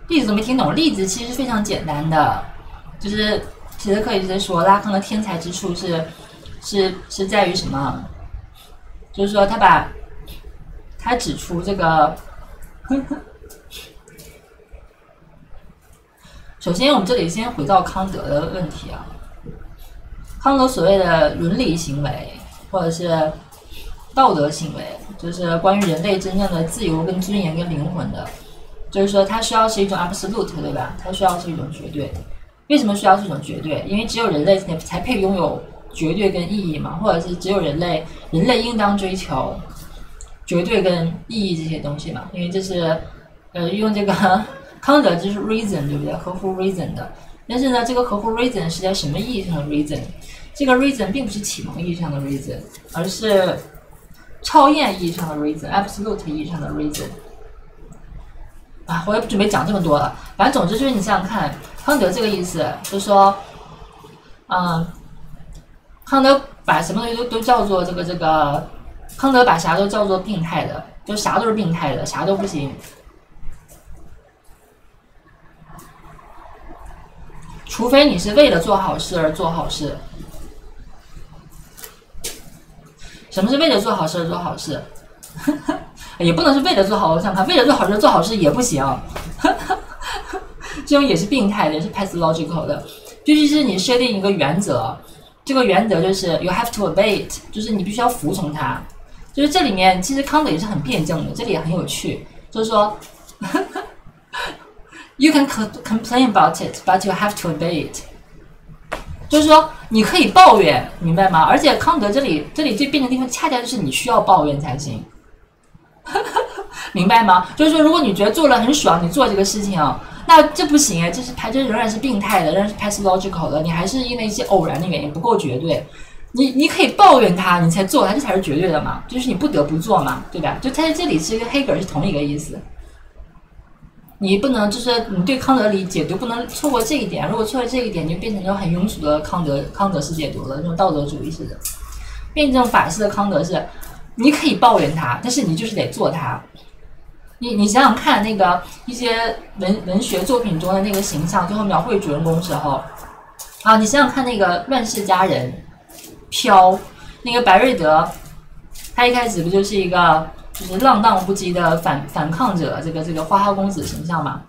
例子都没听懂，例子其实是非常简单的，就是齐泽克一直在说拉康的天才之处是在于什么？就是说他指出这个，首先我们这里先回到康德的问题啊，康德所谓的伦理行为或者是道德行为，就是关于人类真正的自由跟尊严跟灵魂的，就是说它需要是一种 absolute， 对吧？它需要是一种绝对。为什么需要是一种绝对？因为只有人类才配拥有绝对跟意义嘛，或者是只有人类应当追求绝对跟意义这些东西嘛，因为这是用这个康德就是 reason， 对不对？合乎 reason 的。但是呢，这个合乎 reason 是在什么意义上的 reason？ 这个 reason 并不是启蒙意义上的 reason， 而是超验意义上的 reason，absolute 意义上的 reason。啊，我也不准备讲这么多了，反正总之就是你想想看，康德这个意思就是说，康德把什么东西都叫做这个，康德把啥都叫做病态的，就啥都是病态的，啥都不行。除非你是为了做好事而做好事。什么是为了做好事而做好事？也不能是为了做好事，想看为了做好事做好事也不行，这种也是病态的，也是 pathological 的。必须是你设定一个原则，这个原则就是 you have to obey it， 就是你必须要服从它。就是这里面其实康德也是很辩证的，这里也很有趣，就是说you can complain about it, but you have to obey it。就是说你可以抱怨，明白吗？而且康德这里最辩证的地方，恰恰就是你需要抱怨才行。明白吗？就是说，如果你觉得做了很爽，你做这个事情啊，那这不行，这仍然是病态的，仍然是 pathological 的，你还是因为一些偶然的原因不够绝对。你可以抱怨他，你才做他，这才是绝对的嘛，就是你不得不做嘛，对吧？就他在这里是跟黑格尔是同一个意思。你不能就是你对康德理解就不能错过这一点，如果错过这一点，就变成一种很庸俗的康德式解读了，这种道德主义式的。变成这种法式的康德是，你可以抱怨他，但是你就是得做他。你想想看，那个一些文学作品中的那个形象，最后描绘主人公的时候，啊，你想想看那个乱世佳人飘，那个白瑞德，他一开始不就是一个就是浪荡不羁的反抗者，这个花花公子形象嘛？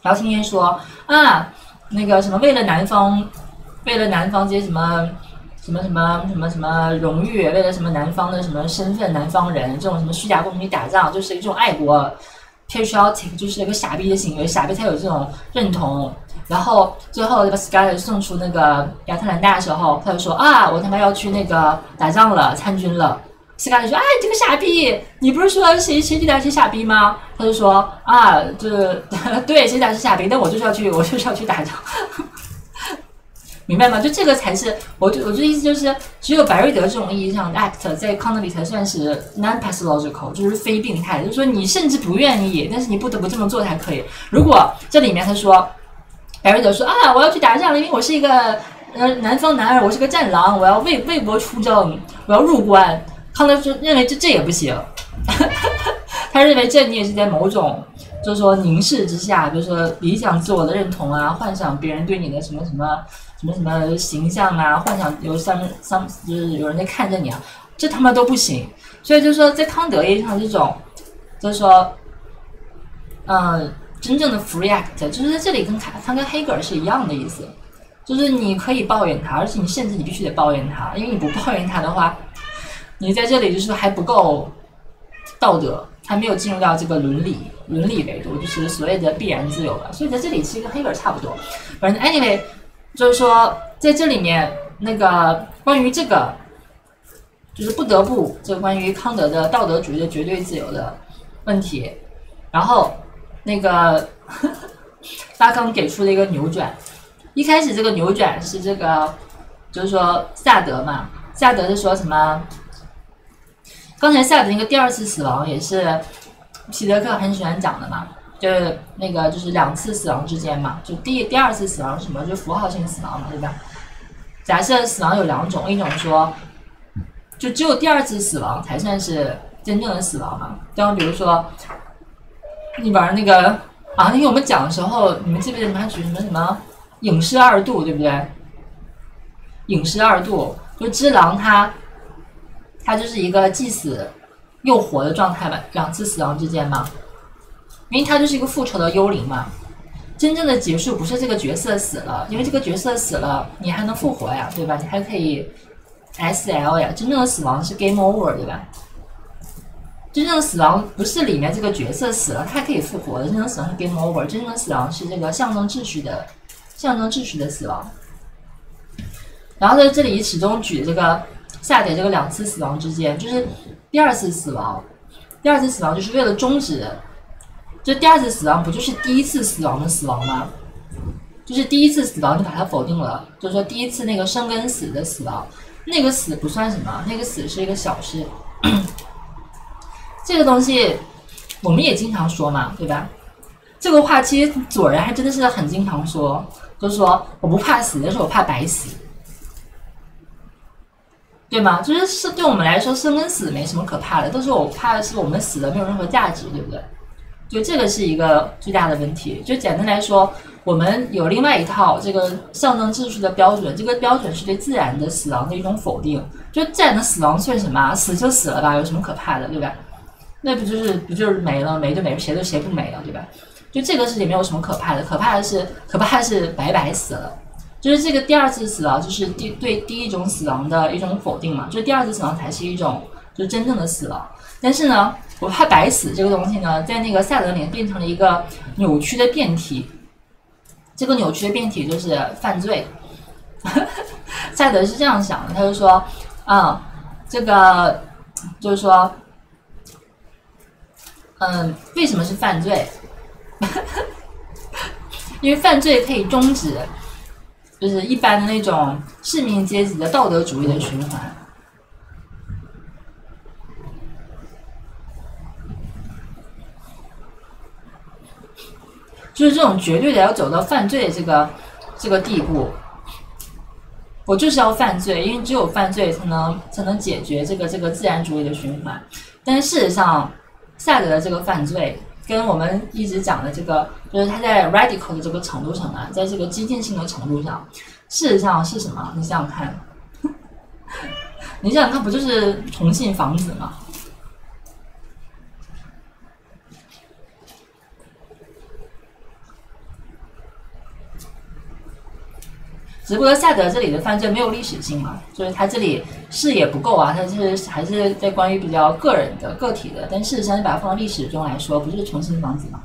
然后天天说啊，那个什么为了南方这些什么荣誉，为了什么南方的什么身份，南方人这种什么虚假公民打仗，就是这种爱国 patriotic， 就是一个傻逼的行为，傻逼才有这种认同。然后最后把 Scarlett 送出那个亚特兰大的时候，他就说啊，我他妈要去那个打仗了，参军了。Scarlett 说，哎，这个傻逼，你不是说谁对打谁傻逼吗？他就说啊，就是对，谁打谁傻逼，但我就是要去打仗。明白吗？就这个才是我这意思就是，只有白瑞德这种意义上的 act 在康德里才算是 non-pathological， 就是非病态，就是说你甚至不愿意，但是你不得不这么做才可以。如果这里面他说白瑞德说啊，我要去打仗了，因为我是一个南方男儿，我是个战狼，我要为国出征，我要入关。康德说认为这也不行，他认为这你也是在某种就是说凝视之下，比如说理想自我的认同啊，幻想别人对你的什么形象啊，幻想有就是有人在看着你啊，这他妈都不行。所以就是说，在康德意义上，这种就是说，真正的 free act， 就是在这里他跟黑格尔是一样的意思，就是你可以抱怨他，而且你甚至你必须得抱怨他，因为你不抱怨他的话，你在这里就是还不够道德，还没有进入到这个伦理维度，就是所谓的必然自由吧。所以在这里其实跟黑格尔差不多。反正 anyway。就是说，在这里面，那个关于这个，就是不得不这个关于康德的道德主义的绝对自由的问题，然后那个拉康给出了一个扭转。一开始这个扭转是这个，就是说萨德嘛，萨德是说什么？刚才萨德那个第二次死亡也是皮德克很喜欢讲的嘛。就是那个就是两次死亡之间嘛，就第二次死亡是什么？就符号性死亡嘛，对吧？假设死亡有两种，一种说就只有第二次死亡才算是真正的死亡嘛。当比如说你玩那个啊，那天我们讲的时候，你们记不记得还举什么影视二度，对不对？影视二度就只狼他就是一个既死又活的状态嘛，两次死亡之间嘛。因为他就是一个复仇的幽灵嘛，真正的结束不是这个角色死了，因为这个角色死了，你还能复活呀，对吧？你还可以 SL 呀，真正的死亡是 game over， 对吧？真正的死亡不是里面这个角色死了，他还可以复活的，真正的死亡是 game over， 真正的死亡是这个象征秩序的死亡。然后在这里始终举这个萨德这个两次死亡之间，就是第二次死亡就是为了终止。就第二次死亡不就是第一次死亡的死亡吗？就是第一次死亡就把它否定了，就是说第一次那个生跟死的死亡，那个死不算什么，那个死是一个小事。这个东西我们也经常说嘛，对吧？这个话其实左人还真的是很经常说，就是说我不怕死，但是我怕白死，对吗？就是对我们来说生跟死没什么可怕的，但是我怕的是我们死了没有任何价值，对不对？就这个是一个最大的问题。就简单来说，我们有另外一套这个象征秩序的标准，这个标准是对自然的死亡的一种否定。就自然的死亡算什么？死就死了吧，有什么可怕的，对吧？那不就是没了，没就没，谁不没了，对吧？就这个事情没有什么可怕的，可怕的是白死了。就是这个第二次死亡，就是对第一种死亡的一种否定嘛，就是第二次死亡才是一种就是真正的死亡。但是呢，我怕白死这个东西呢，在那个萨德里变成了一个扭曲的辩题。这个扭曲的辩题就是犯罪。萨德是这样想的，他就说，这个就是说，为什么是犯罪？因为犯罪可以终止就是一般的那种市民阶级的道德主义的循环。就是这种绝对的要走到犯罪的这个地步，我就是要犯罪，因为只有犯罪才能解决这个自然主义的循环。但是事实上，萨德的这个犯罪跟我们一直讲的这个，就是他在 radical 的这个程度上啊，在这个激进性的程度上，事实上是什么？你想想看，你想想看，不就是同性房子吗？只不过萨德这里的犯罪没有历史性嘛，就是他这里视野不够啊，他还是在关于比较个人的个体的，但事实上你把它放到历史中来说，不是重新房子吗？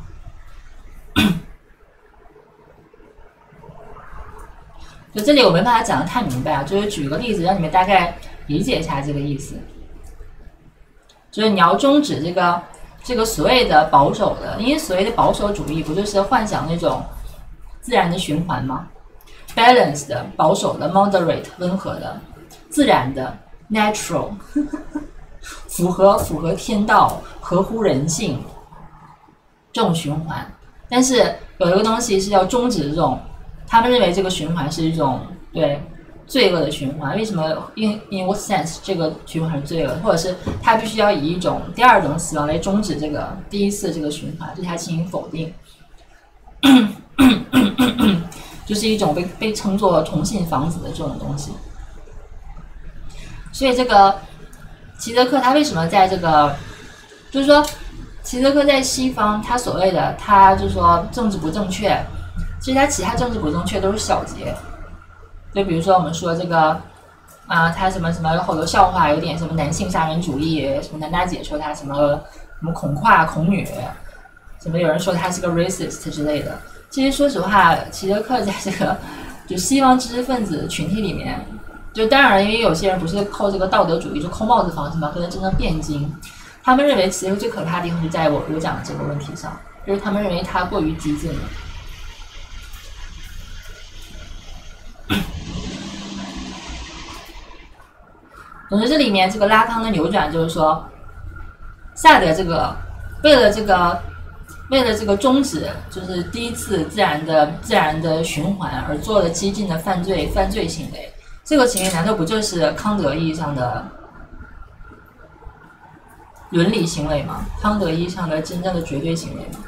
就这里我没办法讲得太明白啊，就是举个例子让你们大概理解一下这个意思，就是你要终止这个所谓的保守的，因为所谓的保守主义不就是幻想那种自然的循环吗？Balanced 的、保守的、moderate 温和的、自然的 natural 符合天道、合乎人性这种循环。但是有一个东西是要终止这种，他们认为这个循环是一种对罪恶的循环。为什么 in what sense 这个循环是罪恶，或者是他必须要以一种第二种死亡来终止这个第一次这个循环，对它进行否定。就是一种被称作同性房子的这种东西。所以这个齐泽克他为什么在这个，就是说齐泽克在西方他所谓的他就是说政治不正确，其实他其他政治不正确都是小节。就比如说我们说这个他什么有好多笑话，有点什么男性杀人主义，什么男大姐说他什么恐跨恐女，什么有人说他是个 racist 之类的。其实说实话，齐泽克在这个就西方知识分子群体里面，就当然因为有些人不是扣这个道德主义就扣帽子方式嘛，可能真正辩经，他们认为齐泽克最可怕的地方是在我讲的这个问题上，就是他们认为他过于激进了。总之这里面这个拉康的扭转就是说，萨德这个为了这个终止就是第一次自然的循环而做了激进的犯罪行为，这个行为难道不就是康德意义上的伦理行为吗？康德意义上的真正的绝对行为吗？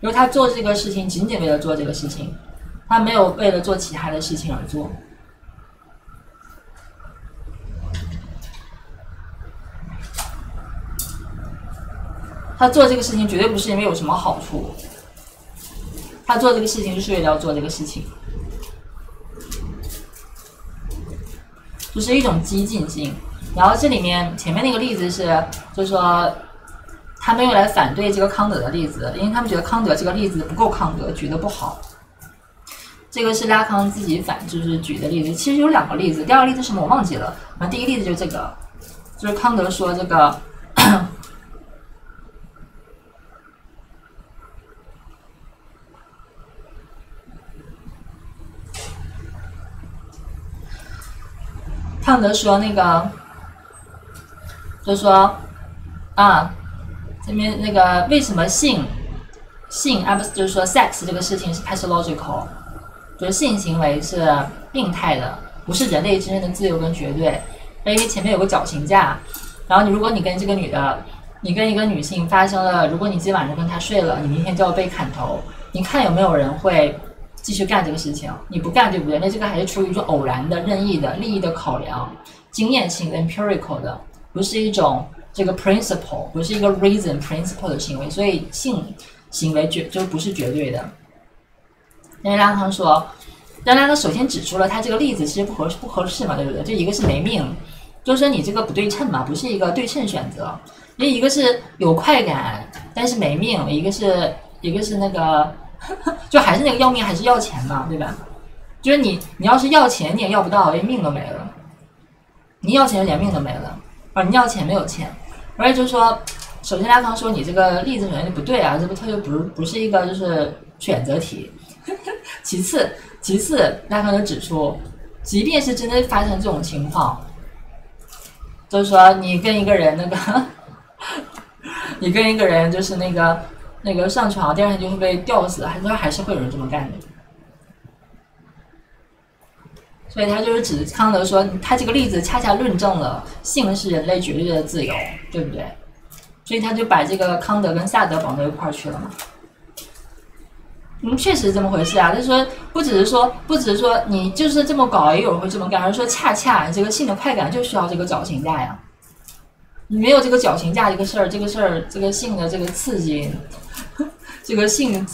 因为他做这个事情仅仅为了做这个事情，他没有为了做其他的事情而做。他做这个事情绝对不是因为有什么好处，他做这个事情就是为了要做这个事情，就是一种激进性。然后这里面前面那个例子是，就是说他们用来反对这个康德的例子，因为他们觉得康德这个例子不够康德，举得不好。这个是拉康自己就是举的例子，其实有两个例子，第二个例子是什么我忘记了，然后第一个例子就是这个，就是康德说这个。康德说那个，就说这边那个为什么性就是说 sex 这个事情是 pathological， 就是性行为是病态的，不是人类真正的自由跟绝对。因为前面有个绞刑架，然后如果你跟这个女的，你跟一个女性发生了，如果你今晚上跟她睡了，你明天就要被砍头，你看有没有人会继续干这个事情？你不干对不对？那这个还是出于一种偶然的、任意的、利益的考量、经验性的 empirical 的，不是一种这个 principle， 不是一个 reason principle 的行为，所以性行为就不是绝对的。但是拉康说，但拉康首先指出了他这个例子其实不合适嘛，对不对？就一个是没命，就是说你这个不对称嘛，不是一个对称选择，因为一个是有快感但是没命，一个是那个。就还是那个要命还是要钱嘛，对吧？就是你要是要钱你也要不到，连命都没了。你要钱连命都没了，而你要钱没有钱。而且就是说，首先拉康说你这个例子首先就不对啊，这不它就不是一个就是选择题。其次，其次，拉康就指出，即便是真的发生这种情况，就是说你跟一个人你跟一个人就是那个上床，第二天就会被吊死，还是会有人这么干的。所以他就是指康德说，他这个例子恰恰论证了性是人类绝对的自由，对不对？所以他就把这个康德跟萨德绑到一块儿去了嘛。确实是这么回事啊。他说不只是说你就是这么搞，也有人会这么干，而是说恰恰这个性的快感就需要这个绞刑架呀。你没有这个绞刑架这个事儿，这个性的这个刺激，这个性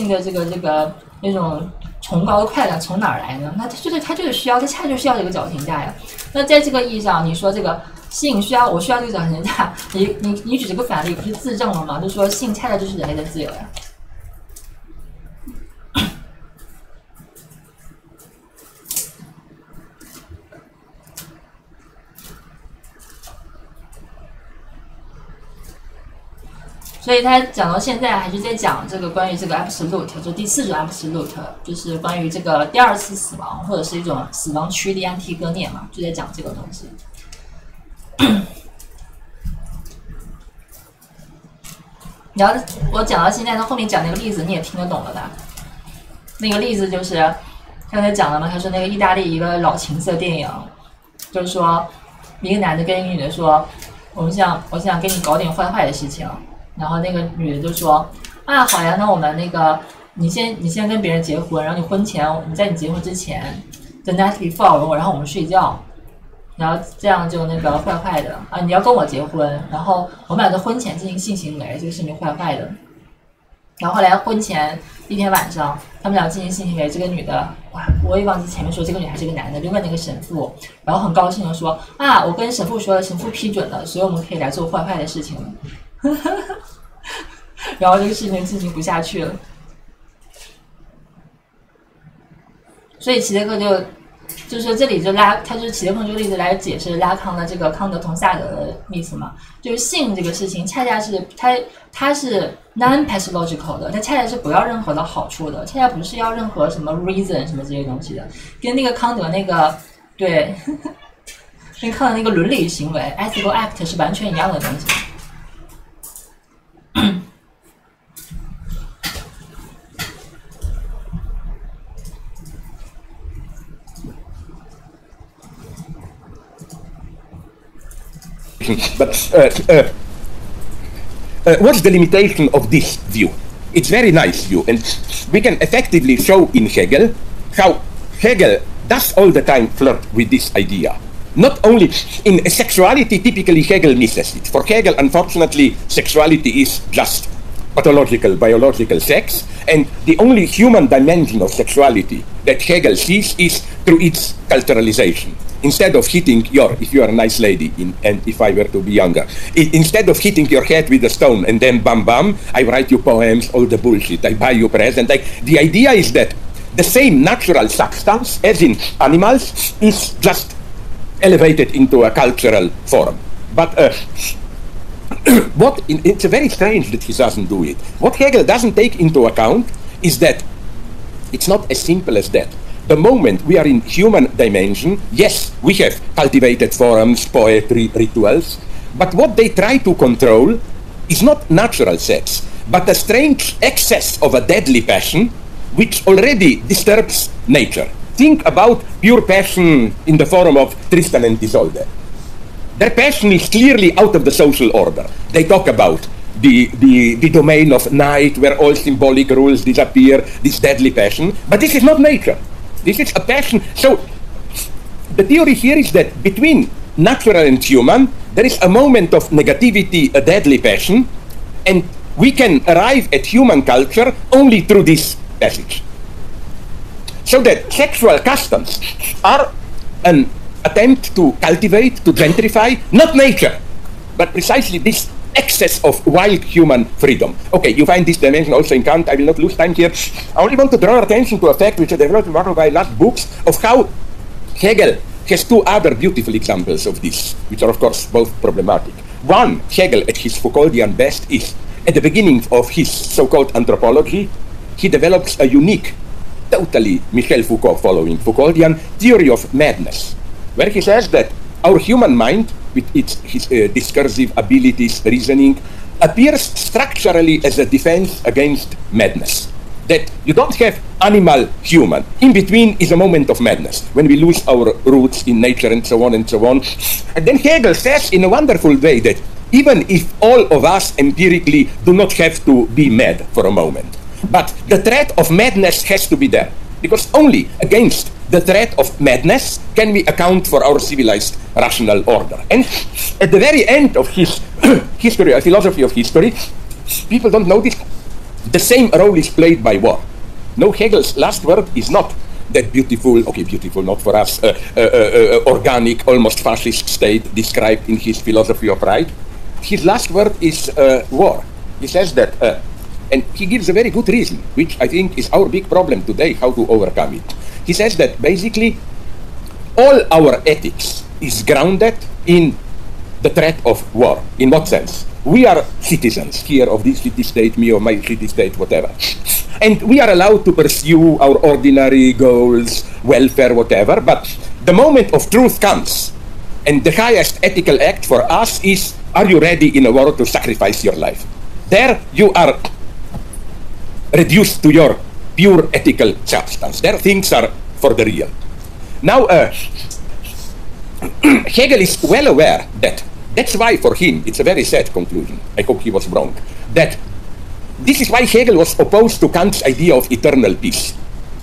的这个那种崇高的快感从哪儿来呢？那它就是需要，它恰就需要这个绞刑架呀。那在这个意义上，你说这个性我需要这个绞刑架，你举这个反例不是自证了吗？就说性恰恰就是人类的自由呀。所以他讲到现在还是在讲这个关于这个 absolute， 就第4种 absolute， 就是关于这个第二次死亡或者是一种死亡驱力安提戈涅嘛，就在讲这个东西。然后我讲到现在，他后面讲那个例子你也听得懂了吧？那个例子就是刚才讲了嘛，他说那个意大利一个老情色电影，就是说一个男的跟一个女的说，我想跟你搞点坏的事情。然后那个女的就说啊，好呀，那我们你先跟别人结婚，然后你婚前你在你结婚之前 the night before 然后我们睡觉，然后这样就坏的啊，你要跟我结婚，然后我们俩在婚前进行性行为，这个事情坏的。然后后来婚前一天晚上，他们俩进行性行为，这个女的哇，我也忘记前面说这个女还是个男的，就问那个神父，然后很高兴的说啊，我跟神父说了，神父批准了，所以我们可以来做坏的事情了。然后这个事情进行不下去了，所以齐德克就是说这里他就是齐德克这个例子来解释拉康的这个康德同萨德的意思嘛，就是性这个事情恰恰是它是 non-pathological 的，它恰恰是不要任何的好处的，恰恰不是要任何什么 reason 什么这些东西的，跟那个康德对，跟康德那个伦理行为 ethical act 是完全一样的东西。But what's the limitation of this view? It's a very nice view, and we can effectively show in Hegel how Hegel does all the time flirt with this idea. Not only in sexuality, typically Hegel misses it. For Hegel, unfortunately, sexuality is just pathological, biological sex, and the only human dimension of sexuality that Hegel sees is through its culturalization. Instead of hitting if you are a nice lady, and if I were to be younger, instead of hitting your head with a stone and then bam bam, I write you poems, all the bullshit, I buy you presents. The idea is that the same natural substance as in animals is just elevated into a cultural form. But it's very strange that he doesn't do it. What Hegel doesn't take into account is that it's not as simple as that. The moment we are in human dimension, yes, we have cultivated forms, poetry, rituals, but what they try to control is not natural sex, but a strange excess of a deadly passion which already disturbs nature. Think about pure passion in the form of Tristan and Isolde. Their passion is clearly out of the social order. They talk about the domain of night where all symbolic rules disappear, this deadly passion, but this is not nature. This is a passion. So the theory here is that between natural and human, there is a moment of negativity, a deadly passion, and we can arrive at human culture only through this passage. So that sexual customs are an attempt to cultivate, to gentrify, not nature, but precisely this excess of wild human freedom. Okay, you find this dimension also in Kant. I will not lose time here. I only want to draw attention to a fact which I developed in one of my last books of how Hegel has two other beautiful examples of this, which are of course both problematic. One, Hegel at his Foucauldian best is, at the beginning of his so-called anthropology, he develops a unique, totally Michel Foucault following Foucauldian theory of madness, where he says that our human mind, with his discursive abilities, reasoning, appears structurally as a defense against madness. That you don't have animal, human. In between is a moment of madness, when we lose our roots in nature and so on and so on. And then Hegel says in a wonderful way that even if all of us empirically do not have to be mad for a moment, but the threat of madness has to be there, because only against the threat of madness can we account for our civilized rational order. And at the very end of his history, a philosophy of history, people don't notice the same role is played by war. No, Hegel's last word is not that beautiful, okay, beautiful not for us, organic, almost fascist state described in his philosophy of right. His last word is war. He says that, and he gives a very good reason, which I think is our big problem today, how to overcome it. He says that basically all our ethics is grounded in the threat of war. In what sense? We are citizens here of this city-state, me or my city-state, whatever. And we are allowed to pursue our ordinary goals, welfare, whatever, but the moment of truth comes, and the highest ethical act for us is, are you ready in a war to sacrifice your life? There you are reduced to your pure ethical substance. There things are for the real. Now, Hegel is well aware that that's why for him, it's a very sad conclusion, I hope he was wrong, that this is why Hegel was opposed to Kant's idea of eternal peace.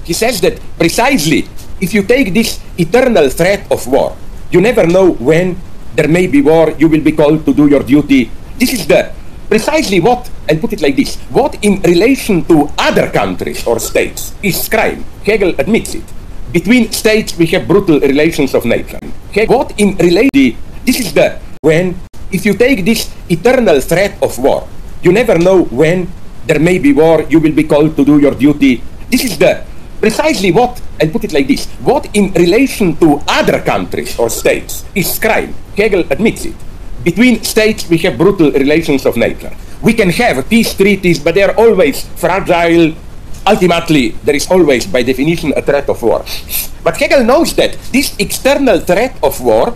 He says that precisely if you take this eternal threat of war, you never know when there may be war, you will be called to do your duty. This is the precisely what, I'll put it like this, what in relation to other countries or states is crime. Hegel admits it. Between states we have brutal relations of nature. What in relation, this is the, when, if you take this eternal threat of war, you never know when there may be war, you will be called to do your duty. This is the, precisely what, I'll put it like this, what in relation to other countries or states is crime. Hegel admits it. Between states we have brutal relations of nature. We can have peace treaties, but they are always fragile. Ultimately, there is always, by definition, a threat of war. But Hegel knows that this external threat of war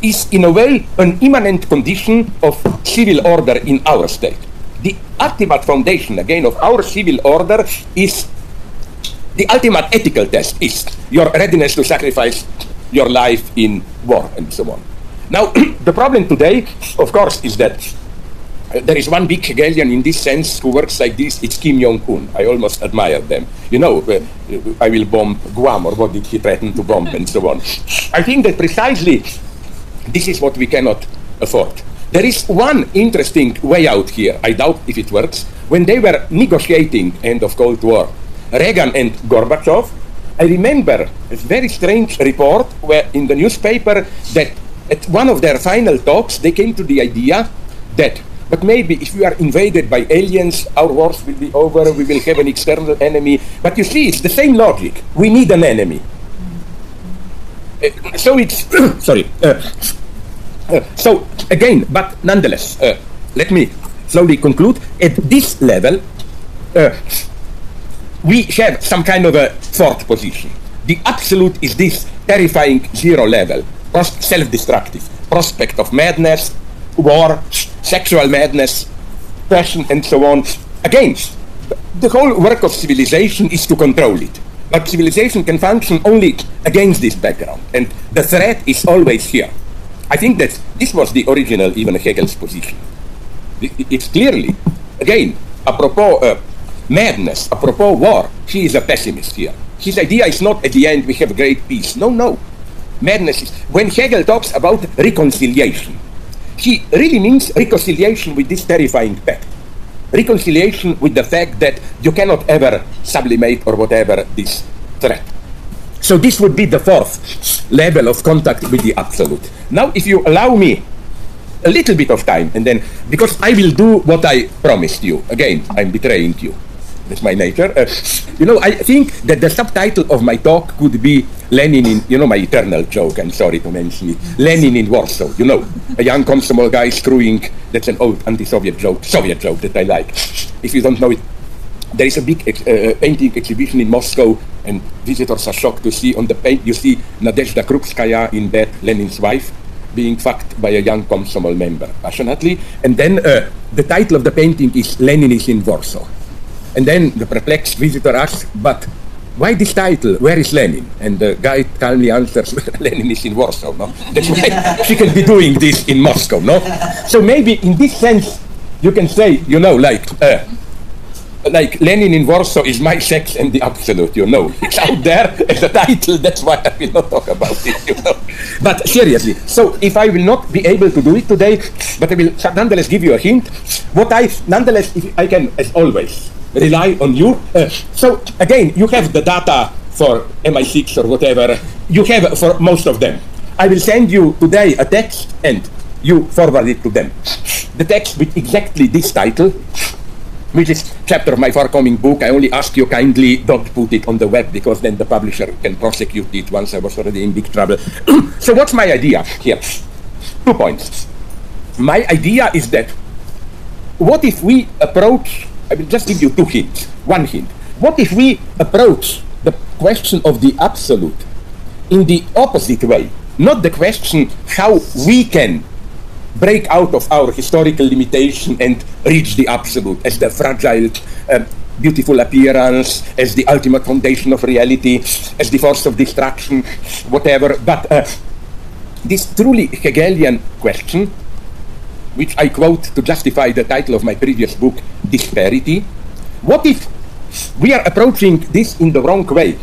is, in a way, an immanent condition of civil order in our state. The ultimate foundation, again, of our civil order is the ultimate ethical test is your readiness to sacrifice your life in war and so on. Now, the problem today, of course, is that there is one big Hegelian in this sense who works like this. It's Kim Jong-un. I almost admire them. You know, I will bomb Guam, or what did he threaten to bomb, and so on. I think that precisely this is what we cannot afford. There is one interesting way out here. I doubt if it works. When they were negotiating end of Cold War, Reagan and Gorbachev, I remember a very strange report where in the newspaper that at one of their final talks, they came to the idea that, but maybe if we are invaded by aliens, our wars will be over, we will have an external enemy. But you see, it's the same logic. We need an enemy. So it's, sorry. So again, but nonetheless, let me slowly conclude. At this level, we have some kind of a fourth position. The absolute is this terrifying zero level, self-destructive prospect of madness, war, sexual madness, passion, and so on. Again, the whole work of civilization is to control it. But civilization can function only against this background, and the threat is always here. I think that this was the original, even Hegel's position. It's clearly, again, apropos madness, apropos war, he is a pessimist here. His idea is not at the end we have great peace. No, no. Madness is, when Hegel talks about reconciliation, he really means reconciliation with this terrifying fact. Reconciliation with the fact that you cannot ever sublimate or whatever this threat. So this would be the fourth level of contact with the absolute. Now, if you allow me a little bit of time, and then, because I will do what I promised you. Again, I'm betraying you. That's my nature. You know, I think that the subtitle of my talk could be Lenin in, you know, my eternal joke, I'm sorry to mention it, Lenin in Warsaw, you know, a young Komsomol guy screwing, that's an old anti-Soviet joke, Soviet joke that I like. If you don't know it, There is a big painting exhibition in Moscow, and visitors are shocked to see on the paint, you see Nadezhda Krupskaya in bed, Lenin's wife, being fucked by a young Komsomol member, passionately. And then the title of the painting is Lenin is in Warsaw. And then the perplexed visitor asks, but why this title? Where is Lenin? And the guy calmly answers, Lenin is in Warsaw, no? That's why she can be doing this in Moscow, no? So maybe in this sense, you can say, you know, like Lenin in Warsaw is my sex and the absolute, you know. It's out there as a title, that's why I will not talk about it, you know. But seriously, so if I will not be able to do it today, but I will nonetheless give you a hint, nonetheless, if I can, as always, rely on you. So again, you have the data for MI6 or whatever, you have for most of them. I will send you today a text and you forward it to them. The text with exactly this title, which is chapter of my forthcoming book. I only ask you kindly don't put it on the web, because then the publisher can prosecute it once I was already in big trouble. So what's my idea here? 2 points. My idea is that what if we approach, I will just give you 2 hints. 1 hint. What if we approach the question of the absolute in the opposite way? Not the question how we can break out of our historical limitation and reach the absolute as the fragile, beautiful appearance, as the ultimate foundation of reality, as the force of destruction, whatever. But this truly Hegelian question, which I quote to justify the title of my previous book, Disparity. What if we are approaching this in the wrong way?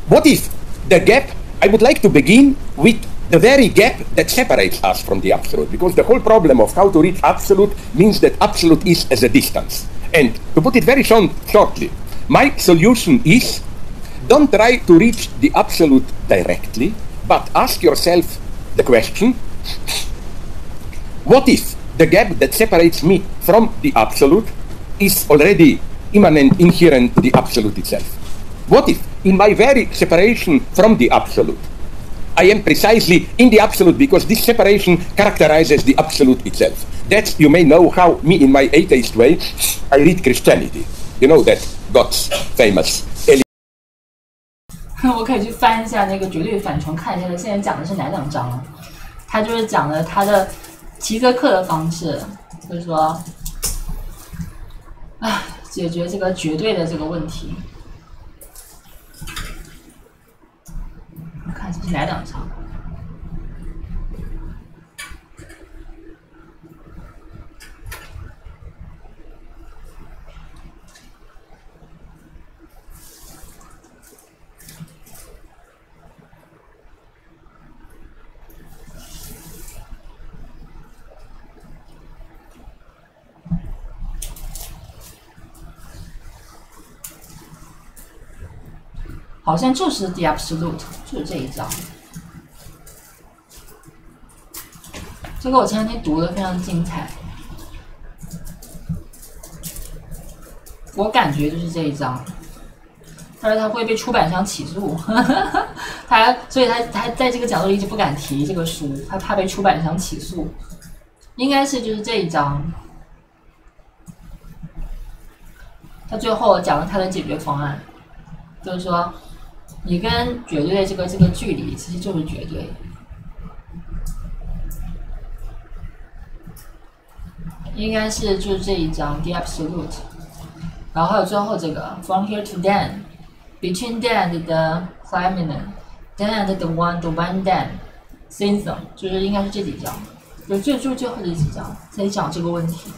What if the gap, I would like to begin with the very gap that separates us from the absolute, because the whole problem of how to reach absolute means that absolute is as a distance. And to put it very shortly, my solution is, don't try to reach the absolute directly, but ask yourself the question, what if the gap that separates me from the absolute is already immanent, inherent to the absolute itself? What if, in my very separation from the absolute, I am precisely in the absolute because this separation characterizes the absolute itself? That's, you may know how me, in my atheist way, I read Christianity. You know that God's famous. 我可以去翻一下那个绝对反重，看一下他现在讲的是哪2章啊？他就是讲了他的齐泽克的方式，就是说，解决这个绝对的这个问题。我看这是哪2章？好像就是 The Absolute， 就是这一章。这个我前2天读的非常精彩，我感觉就是这一章。他说他会被出版商起诉，所以他在这个讲座里一直不敢提这个书，他怕被出版商起诉。应该是就是这一章，他最后讲了他的解决方案，就是说。你跟绝对的这个距离其实就是绝对，应该是就是这一章 The Absolute， 然后还有最后这个 From here to then Between then and the Climate Then and the one then Since them， 就是应该是这几章，就最后这几章在讲这个问题。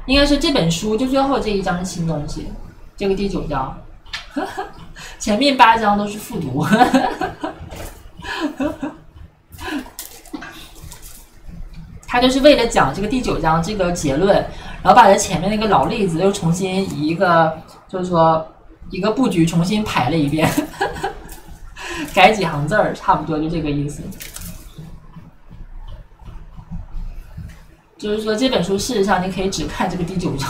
应该是这本书就最后这一章是新东西，这个第9章。前面8章都是复读，他就是为了讲这个第9章这个结论，然后把他前面那个老例子又重新以一个就是说一个布局重新排了一遍，改几行字儿，差不多就这个意思。就是说这本书事实上你可以只看这个第9章。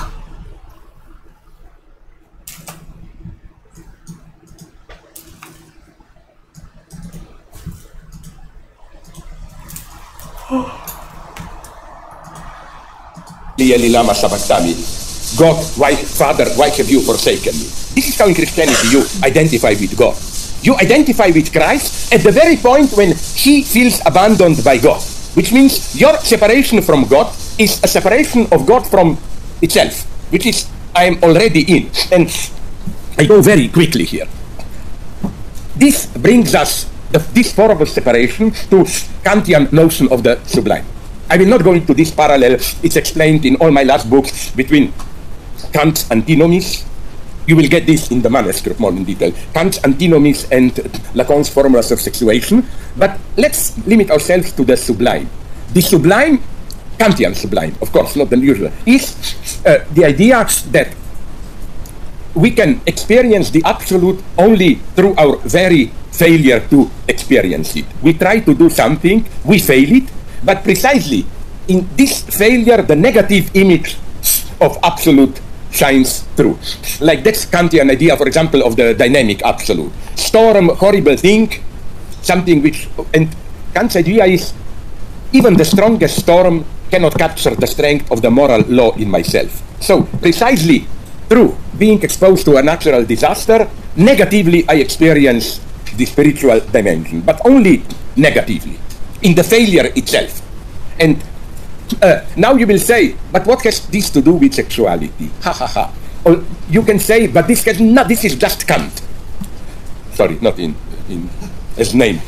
Lama Sabatami. God, why, Father, why have you forsaken me? This is how in Christianity you identify with God. You identify with Christ at the very point when he feels abandoned by God, which means your separation from God is a separation of God from itself, which is I am already in. And I go very quickly here. This brings us, this horrible separation, to Kantian notion of the sublime. I will not go into this parallel. It's explained in all my last books between Kant's antinomies. You will get this in the manuscript more in detail. Kant's antinomies and Lacan's formulas of sexuation. But let's limit ourselves to the sublime. The sublime, Kantian sublime, of course, not the usual, is the idea that we can experience the absolute only through our very failure to experience it. We try to do something, we fail it, but precisely in this failure, the negative image of absolute shines through. Like that's Kantian idea, for example, of the dynamic absolute. Storm, horrible thing, something which, and Kant's idea is even the strongest storm cannot capture the strength of the moral law in myself. So precisely through being exposed to a natural disaster, negatively I experience the spiritual dimension, but only negatively, in the failure itself. And now you will say, but what has this to do with sexuality? Ha ha ha. Or you can say, but this has not, this is just Kant. Sorry, not in his name.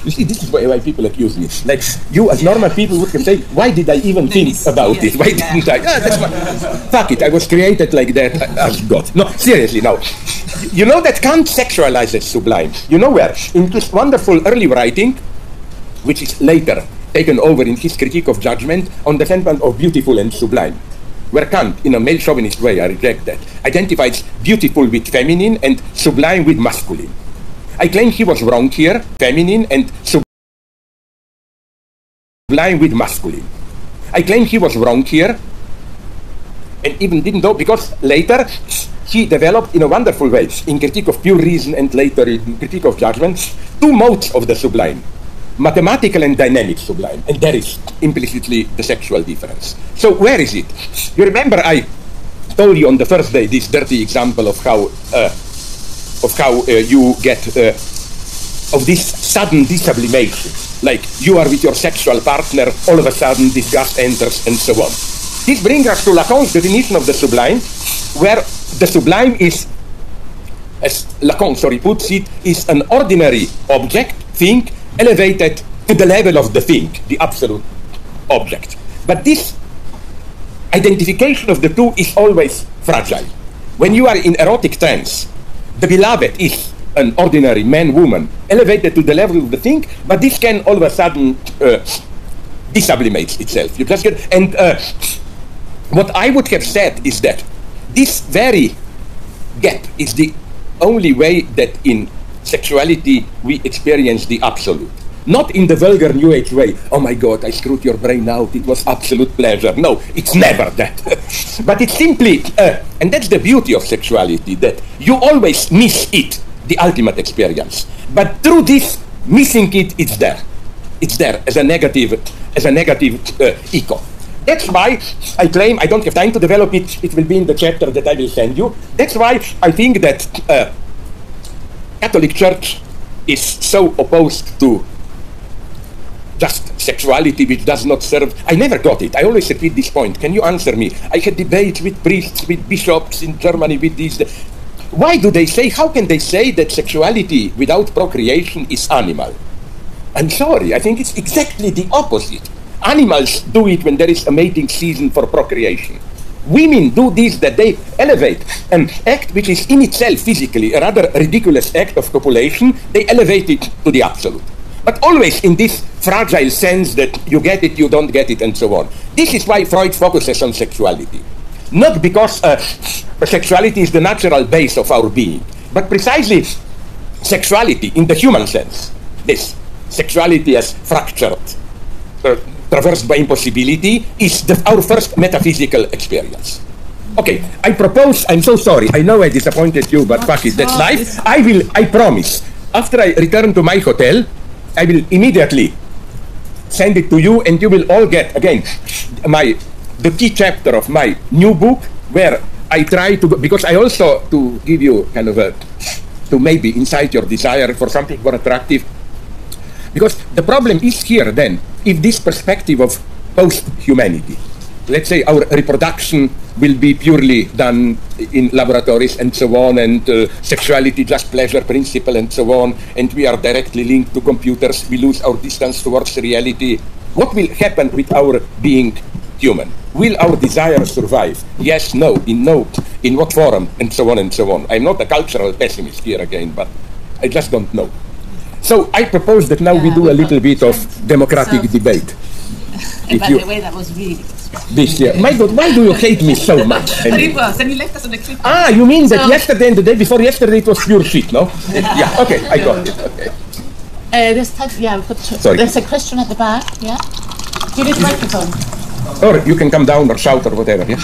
You see, this is why people accuse me. Like, you as normal people would say, why did I even think about it? Why didn't I? Fuck it, I was created like that as God. No, seriously, no. You know that Kant sexualizes sublime. You know where? In this wonderful early writing, which is later taken over in his critique of judgment on the sentiment of beautiful and sublime, where Kant, in a male chauvinist way, I reject that, identifies beautiful with feminine and sublime with masculine. I claim he was wrong here, feminine and sublime with masculine. I claim he was wrong here, and even didn't know, because later he developed in a wonderful way, in critique of pure reason and later in critique of judgment, two modes of the sublime, mathematical and dynamic sublime, and there is implicitly the sexual difference. So where is it? You remember I told you on the first day this dirty example of how you get of this sudden desublimation, like you are with your sexual partner, all of a sudden disgust enters and so on. This brings us to Lacan's definition of the sublime, where the sublime is, as Lacan puts it, is an ordinary object, thing, elevated to the level of the thing, the absolute object. But this identification of the two is always fragile. When you are in erotic trance, the beloved is an ordinary man, woman, elevated to the level of the thing, but this can all of a sudden desublimate itself. You just get, and what I would have said is that this very gap is the only way that in sexuality we experience the absolute. Not in the vulgar New Age way, oh my God, I screwed your brain out, it was absolute pleasure. No, it's never that. But it's simply, and that's the beauty of sexuality, that you always miss it, the ultimate experience. But through this missing it, it's there. It's there as a negative echo. That's why I claim, I don't have time to develop it, it will be in the chapter that I will send you. That's why I think that Catholic Church is so opposed to just sexuality which does not serve. I never got it. I always repeat this point. Can you answer me? I had debates with priests, with bishops in Germany, with these. Why do they say, how can they say that sexuality without procreation is animal? I'm sorry, I think it's exactly the opposite. Animals do it when there is a mating season for procreation. Women do this, that they elevate an act which is in itself physically a rather ridiculous act of copulation, they elevate it to the absolute. But always in this fragile sense that you get it, you don't get it, and so on. This is why Freud focuses on sexuality. Not because sexuality is the natural base of our being, but precisely sexuality in the human sense. This sexuality as fractured, traversed by impossibility, is our first metaphysical experience. Okay, I propose, I'm so sorry, I know I disappointed you, but fuck it, that's life. I promise, after I return to my hotel, I will immediately send it to you, and you will all get, again, my the key chapter of my new book, where I try to, because I also, to give you kind of to maybe incite your desire for something more attractive, because the problem is here then, if this perspective of post-humanity, let's say our reproduction will be purely done in laboratories and so on, and sexuality just pleasure principle and so on, and we are directly linked to computers, we lose our distance towards reality. What will happen with our being human? Will our desire survive? Yes, no, in what form, and so on and so on. I'm not a cultural pessimist here again, but I just don't know. So I propose that now we do a little bit of democratic debate. By the way, that was really this year. My God, why do you hate me so much? But it was, and you left us on a cliff. Ah, you mean that yesterday and the day before yesterday it was pure shit, no? Yeah, okay, I got it. Okay. There's a question at the back, yeah? Do you need a microphone? Or you can come down or shout or whatever, yeah?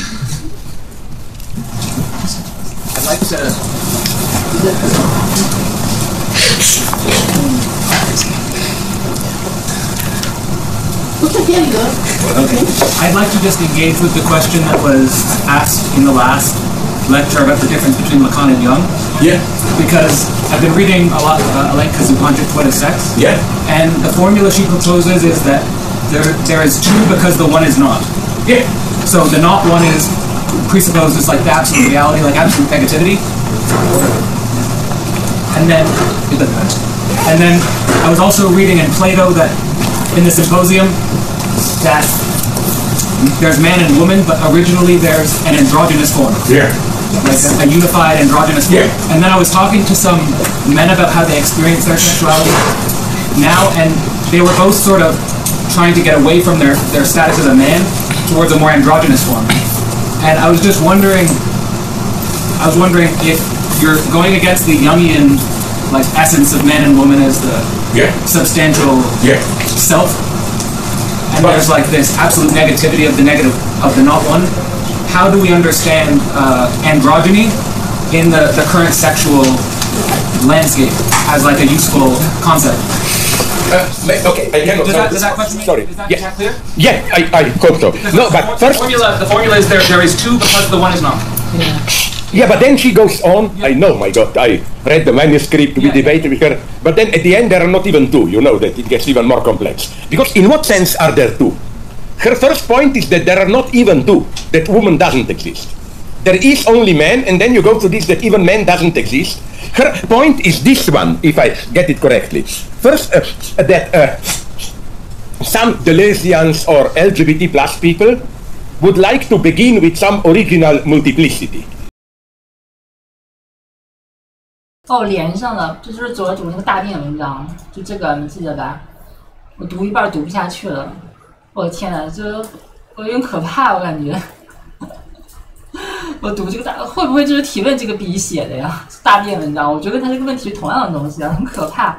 I'd like to... Okay. I'd like to just engage with the question that was asked in the last lecture about the difference between Lacan and Jung. Yeah. Because I've been reading a lot of Alenka Zupančić, What is Sex? Yeah. And the formula she proposes is that there is two because the one is not. Yeah. So the not one is presupposes like the absolute reality, like absolute negativity. And then I was also reading in Plato that in the Symposium that there's man and woman, but originally there's an androgynous form. Yeah. Like a unified androgynous form. Yeah. And then I was talking to some men about how they experience their sexuality now, and they were both sort of trying to get away from their status as a man towards a more androgynous form. And I was just wondering, if you're going against the Jungian like essence of man and woman as the substantial self, and there's like this absolute negativity of the negative of the not one. How do we understand androgyny in the current sexual landscape as like a useful concept? Okay, I cannot. Does that question sorry. Is that clear? Yeah, I hope so. No, but first the formula is there is two because the one is not. Yeah, but then she goes on. I know, my God, I read the manuscript, we debated with her, but then at the end there are not even two. You know that it gets even more complex. Because in what sense are there two? Her first point is that there are not even two, that woman doesn't exist. There is only man, and then you go to this, that even man doesn't exist. Her point is this one, if I get it correctly. First, that some Deleuzians or LGBT plus people would like to begin with some original multiplicity. 哦，连上了，这就是左主那个大便文章，就这个你记得吧？我读一半读不下去了，我的天呐，这我有点可怕，我感觉。我读这个会不会就是提问这个笔写的呀？大便文章，我觉得他这个问题是同样的东西啊，很可怕。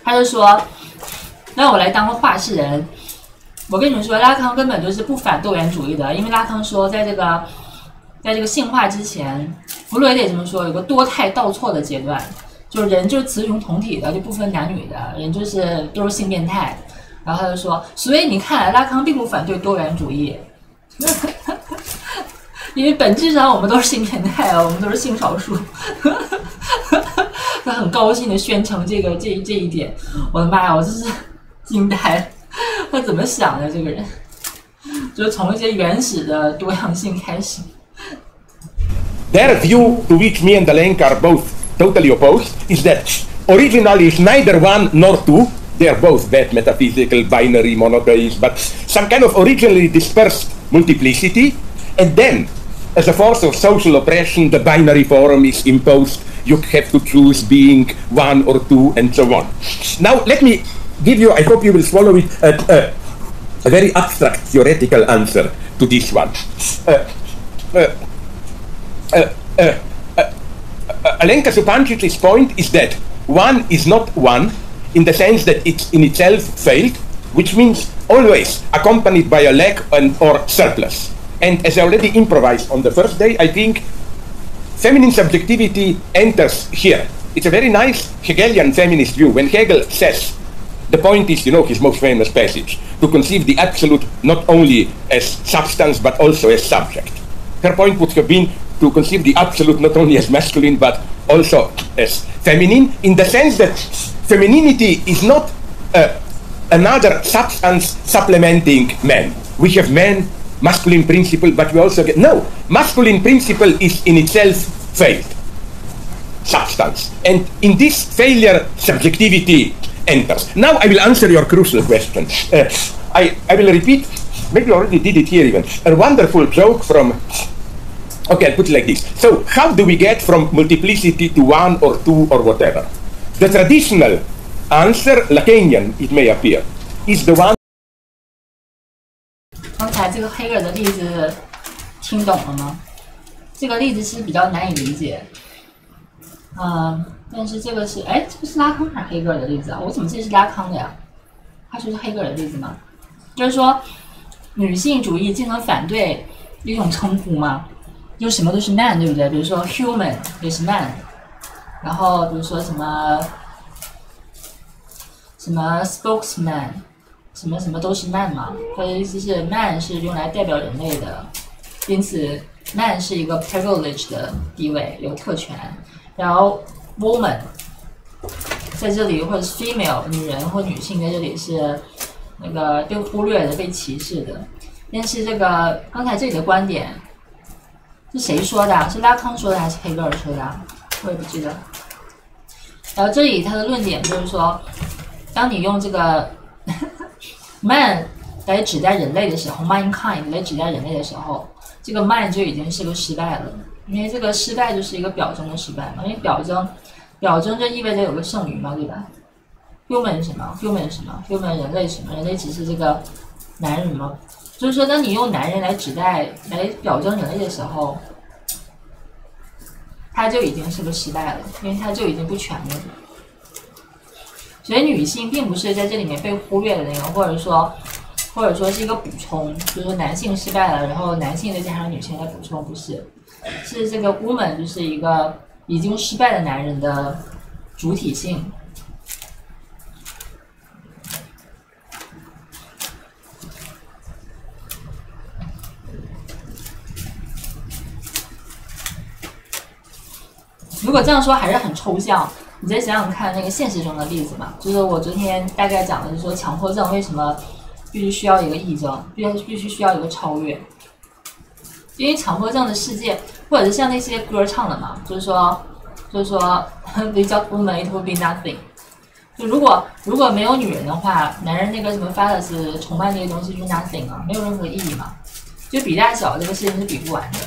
他就说，让我来当个话事人。我跟你们说，拉康根本就是不反多元主义的，因为拉康说，在这个性化之前，弗洛伊德也这么说，有个多态倒错的阶段，就是人就是雌雄同体的，就不分男女的，人就是都是性变态。然后他就说，所以你看来拉康并不反对多元主义，因为本质上我们都是性变态啊，我们都是性少数。他很高兴的宣称这一点，我的妈呀，我真是惊呆了。他怎么想的？这个人就是从一些原始的多样性开始。Their view, to which me and Alenka are both totally opposed, is that originally is neither one nor two. They are both that metaphysical, binary, monotheist, but some kind of originally dispersed multiplicity, and then, as a force of social oppression, the binary form is imposed. You have to choose being one or two, and so on. Now, let me give you, I hope you will swallow it, a very abstract theoretical answer to this one. Alenka Zupančić's point is that one is not one in the sense that it's in itself failed, which means always accompanied by a lack or surplus. And as I already improvised on the first day, I think feminine subjectivity enters here. It's a very nice Hegelian feminist view. When Hegel says The point is, his most famous passage, to conceive the absolute not only as substance but also as subject. Her point would have been to conceive the absolute not only as masculine but also as feminine, in the sense that femininity is not another substance supplementing man. We have man, masculine principle, but we also get... No, masculine principle is in itself failed substance. And in this failure, subjectivity enters. Now I will answer your crucial question. I will repeat, maybe I already did it here even, a wonderful joke from... Okay, I'll put it like this. So, how do we get from multiplicity to 1 or 2 or whatever? The traditional answer, Lacanian it may appear, is the one... 刚才这个黑格尔的例子听懂了吗？这个例子是比较难以理解。但是这个是，这个是拉康还是黑格尔的例子啊？我怎么记得是拉康的呀？他说是黑格尔的例子吗？就是说，女性主义进行反对一种称呼嘛，就什么都是 man， 对不对？比如说 human 也是 man， 然后比如说什么 spokesman， 什么什么都是 man 嘛。他的意思是 man 是用来代表人类的，因此 man 是一个 privilege 的地位，有特权。然后 woman 在这里，或者是 female 女人或女性在这里是那个被忽略的、被歧视的。但是这个刚才这里的观点是谁说的？是拉康说的还是黑格尔说的？我也不记得。然后这里他的论点就是说，当你用这个man 来指代人类的时候 ，mankind 来指代人类的时候，这个 man 就已经是个失败了。因为这个失败就是一个表征的失败嘛，因为表征就意味着有个剩余嘛，对吧 ？human 是什么 ？human 是什么 ？human 人类是什么？人类只是这个男人吗？就是说，当你用男人来指代、来表征人类的时候，它就已经是个失败了，因为它就已经不全面了。所以女性并不是在这里面被忽略的那个，或者说是一个补充，就是说男性失败了，然后男性再加上女性来补充，不是。是这个 woman 就是一个已经失败的男人的主体性。如果这样说还是很抽象，你再想想看那个现实中的例子嘛，就是我昨天大概讲的，就是说强迫症为什么必须需要一个癔症，必须需要一个超越。因为强迫症的世界，或者是像那些歌唱的嘛，就是说 without woman it would be nothing。就如果没有女人的话，男人那个什么 phallus 崇拜那些东西就是 nothing 啊，没有任何意义嘛。就比大小这个事情是比不完的，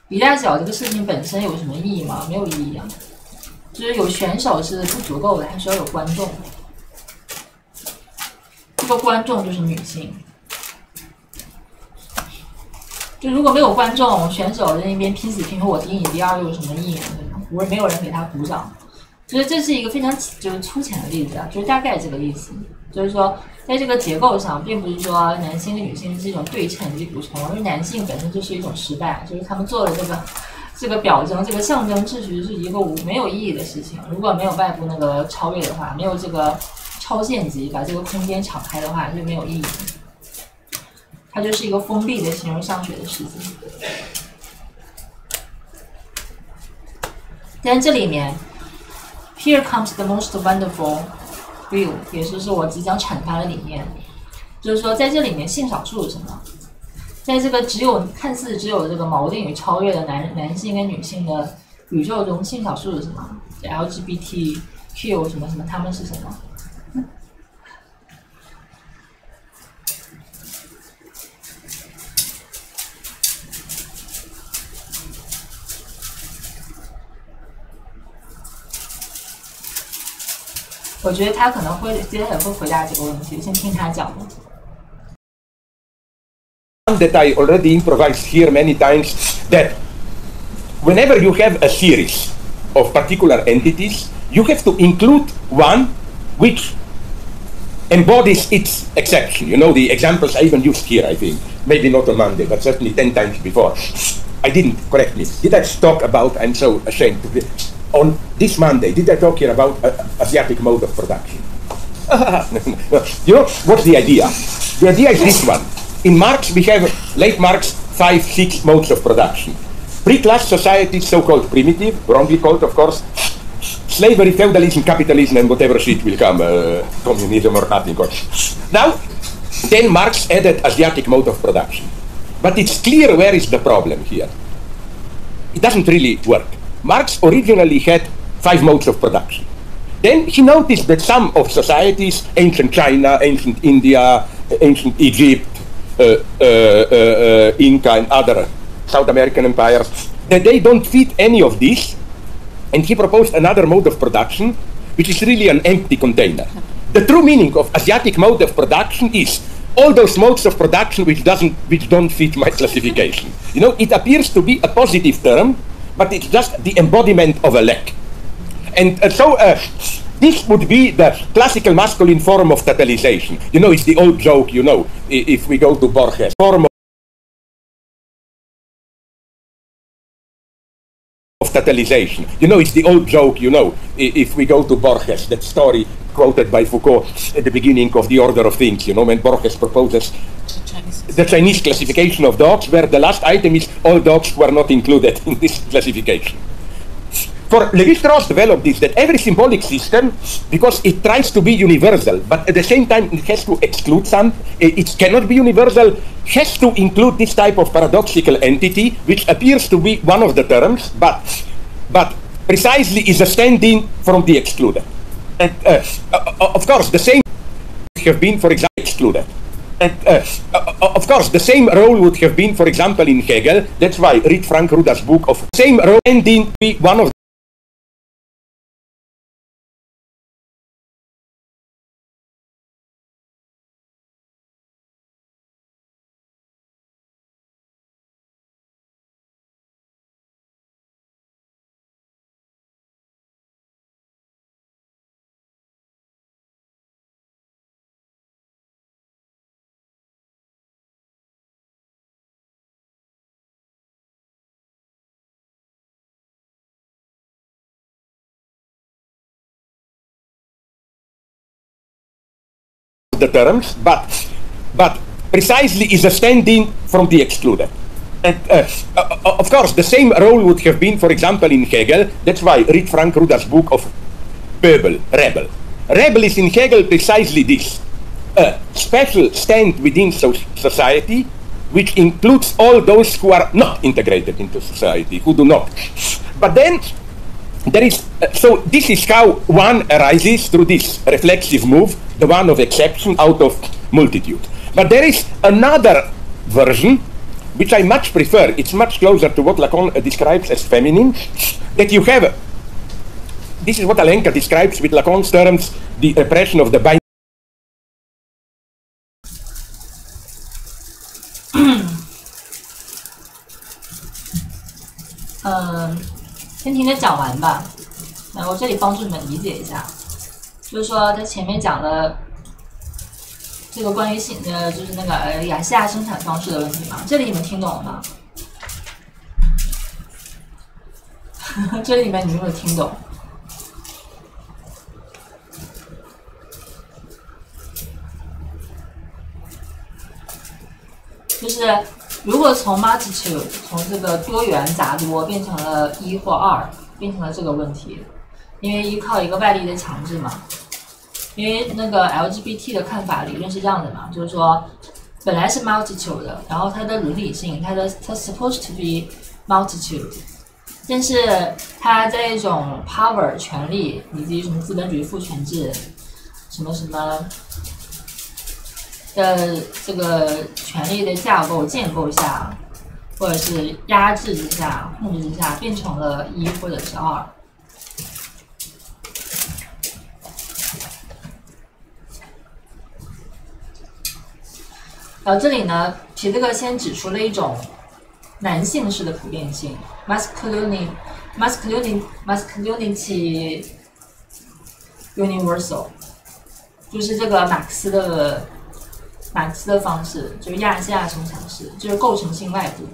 比大小这个事情本身有什么意义吗？没有意义啊。就是有选手是不足够的，还需要有观众。这个观众就是女性。就如果没有观众，选手在那边拼死拼活，我第一你第二，又有什么意义呢？不是没有人给他鼓掌。所以这是一个非常就是粗浅的例子啊，就是大概这个意思。就是说，在这个结构上，并不是说男性跟女性是一种对称及补充，而是男性本身就是一种失败，就是他们做的这个表征、这个象征秩序是一个没有意义的事情。如果没有外部那个超越的话，没有这个超限级把这个空间敞开的话，就没有意义。它就是一个封闭的形而上学的世界。但这里面 ，Here comes the most wonderful view， 也就是我即将阐发的理念，就是说在这里面性少数是什么？在这个看似只有这个锚定与超越的男性跟女性的宇宙中，性少数是什么 ？LGBTQ 什么什么，他们是什么？我觉得他可能会接下来会回答这个问题，先听他讲吧。That I already improvised here many times, that whenever you have a series of particular entities, you have to include one which embodies its exception. You know, the examples I even used here, I think, maybe not on Monday, but certainly 10 times before. I didn't, correct me. Did I talk about, I'm so ashamed to be, on this Monday, did I talk here about Asiatic mode of production? You know, what's the idea? The idea is this one. In Marx, we have, late Marx, 5, 6 modes of production. Pre-class society, so-called primitive, wrongly called, of course, slavery, feudalism, capitalism, and whatever shit will come, communism or nothing. Now, then Marx added Asiatic mode of production. But it's clear where is the problem here. It doesn't really work. Marx originally had 5 modes of production. Then he noticed that some of societies, ancient China, ancient India, ancient Egypt, Inca and other South American empires, that they don't fit any of this, and he proposed another mode of production, which is really an empty container. The true meaning of Asiatic mode of production is all those modes of production which don't fit my classification. You know, it appears to be a positive term, but it's just the embodiment of a lack. And so this would be the classical masculine form of totalization. You know, it's the old joke, you know, if we go to Borges, form of totalization. You know, it's the old joke, you know, if we go to Borges, that story quoted by Foucault at the beginning of The Order of Things, you know, when Borges proposes the Chinese classification of dogs, where the last item is all dogs were not included in this classification. For Lévi-Strauss developed this, that every symbolic system, because it tries to be universal, but at the same time it has to exclude some, it cannot be universal, has to include this type of paradoxical entity, which appears to be one of the terms, but precisely is a stand-in from the excluded. And of course, the same would have been, for example, excluded. And of course, the same role would have been, for example, in Hegel. That's why read Frank Ruda's book of same role, stand-in be one of the terms, but precisely is a stand-in from the excluded. And of course, the same role would have been, for example, in Hegel. That's why read Frank Ruda's book of Pöbel, rebel. Rebel is in Hegel precisely this, a special stand within society, which includes all those who are not integrated into society, who do not. But then there is, so this is how one arises through this reflexive move, the one of exception out of multitude. But there is another version, which I much prefer. It's much closer to what Lacan describes as feminine, that you have, this is what Alenka describes with Lacan's terms, the repression of the binary. 先听着讲完吧。我这里帮助你们理解一下，就是说他前面讲了这个关于就是那个亚细亚生产方式的问题嘛，这里你们听懂了吗？这里面你们有没有听懂？就是如果从 multitude 从这个多元杂多变成了1或2，变成了这个问题，因为依靠一个外力的强制嘛。因为那个 LGBT 的看法理论是这样的嘛，就是说本来是 multitude 的，然后它的伦理性，它 supposed to be multitude， 但是它在一种 power 权力以及什么资本主义父权制，什么什么的这个权力的架构建构下，或者是压制之下、控制之下，变成了1或者是2。然后这里呢，皮特克先指出了一种男性式的普遍性 masculinity universal， 就是这个马克思的方式，就是亚细亚生产式，就是构成性外部。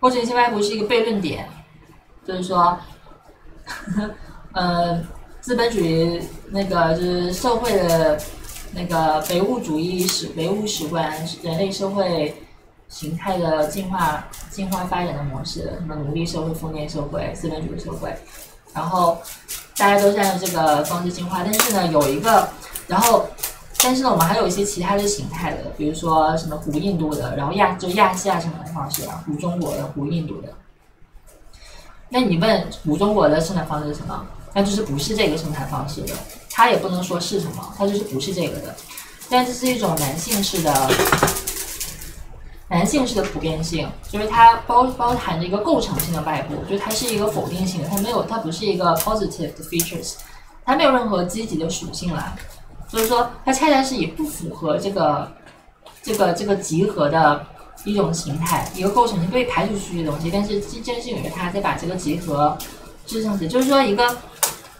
构成性外部是一个悖论点，就是说，资本主义那个就是社会的那个唯物主义唯物史观，人类社会形态的进化发展的模式，什么奴隶社会、封建社会、资本主义社会，然后大家都是按照这个方式进化，但是呢有一个，但是呢我们还有一些其他的形态的，比如说什么古印度的，然后亚细亚生产方式啊，古中国的、古印度的。那你问古中国的生产方式是什么？那就是不是这个生产方式的，它也不能说是什么，它就是不是这个的。但这是一种男性式的普遍性，就是它包含着一个构成性的外部，就是它是一个否定性的，它不是一个 positive 的 features， 它没有任何积极的属性来，所以说它恰恰是以不符合这个集合的一种形态，一个构成性被排除出去的东西，但是正是因为它再把这个集合支上去，就是说一个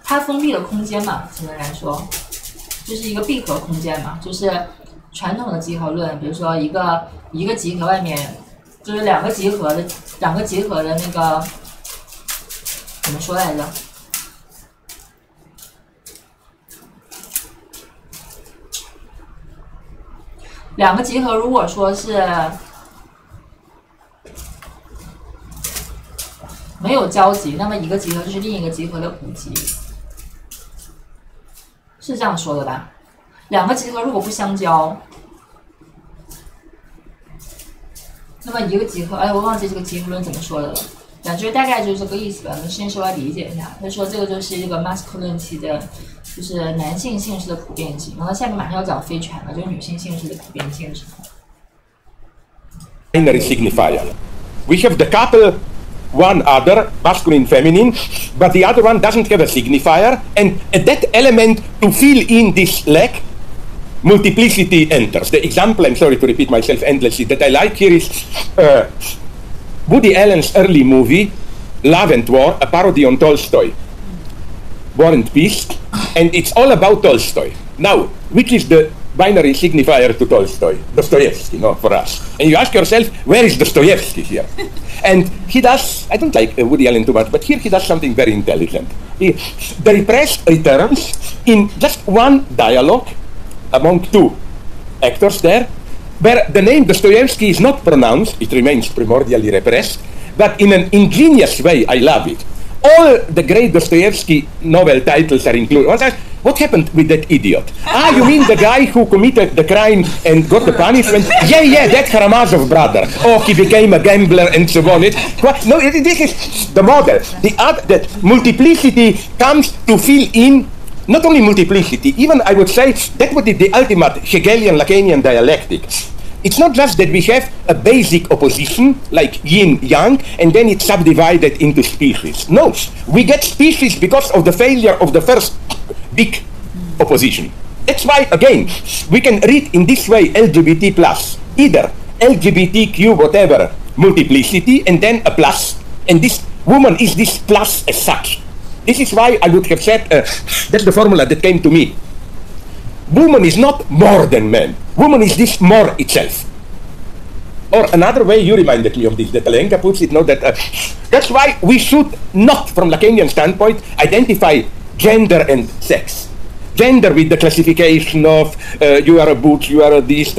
它封闭的空间嘛，简单来说就是一个闭合空间嘛，就是传统的集合论，比如说一个集合外面就是两个集合的那个怎么说来着？两个集合如果说是没有交集，那么一个集合就是另一个集合的补集，是这样说的吧？两个集合如果不相交，那么一个集合，我忘记这个集合论怎么说的了。就是大概就是这个意思吧，我们先稍微理解一下。他说这个就是一个 masculinity 的，就是男性性质的普遍性。然后下面马上要讲非权了，就是女性性质的普遍性是什么 ？Binary signifier. We have the couple, one other, masculine, feminine, but the other one doesn't have a signifier, and at that element to fill in this lack, multiplicity enters. The example, I'm sorry to repeat myself endlessly, that I like here is Woody Allen's early movie, Love and War, a parody on Tolstoy, War and Peace, and it's all about Tolstoy. Now, which is the binary signifier to Tolstoy? Dostoevsky, for us. And you ask yourself, where is Dostoevsky here? And he does, I don't like Woody Allen too much, but here he does something very intelligent. The repressed returns in just one dialogue among two actors there, where the name Dostoevsky is not pronounced, it remains primordially repressed, but in an ingenious way, I love it. All the great Dostoevsky novel titles are included. What happened with that idiot? You mean the guy who committed the crime and got the punishment? Yeah, that Karamazov brother. Oh, he became a gambler and so on. No, this is the model. The multiplicity comes to fill in. Not only multiplicity, even I would say that would be the ultimate Hegelian Lacanian dialectic. It's not just that we have a basic opposition, like yin-yang, and then it's subdivided into species. No, we get species because of the failure of the first big opposition. That's why, again, we can read in this way LGBT+, either LGBTQ whatever, multiplicity, and then a plus, and this woman is this plus as such. This is why I would have said, that's the formula that came to me. Woman is not more than man. Woman is this more itself. Or another way, you reminded me of this, that Alenka puts it, that's why we should not, from Lacanian standpoint, identify gender and sex. Gender with the classification of you are a butch, you are a this,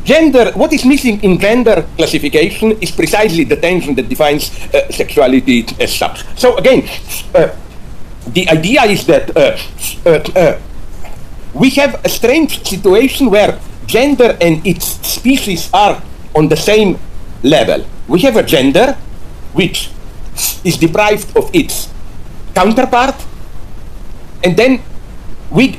gender, what is missing in gender classification is precisely the tension that defines sexuality as such. So again, the idea is that we have a strange situation where gender and its species are on the same level. We have a gender which is deprived of its counterpart, and then we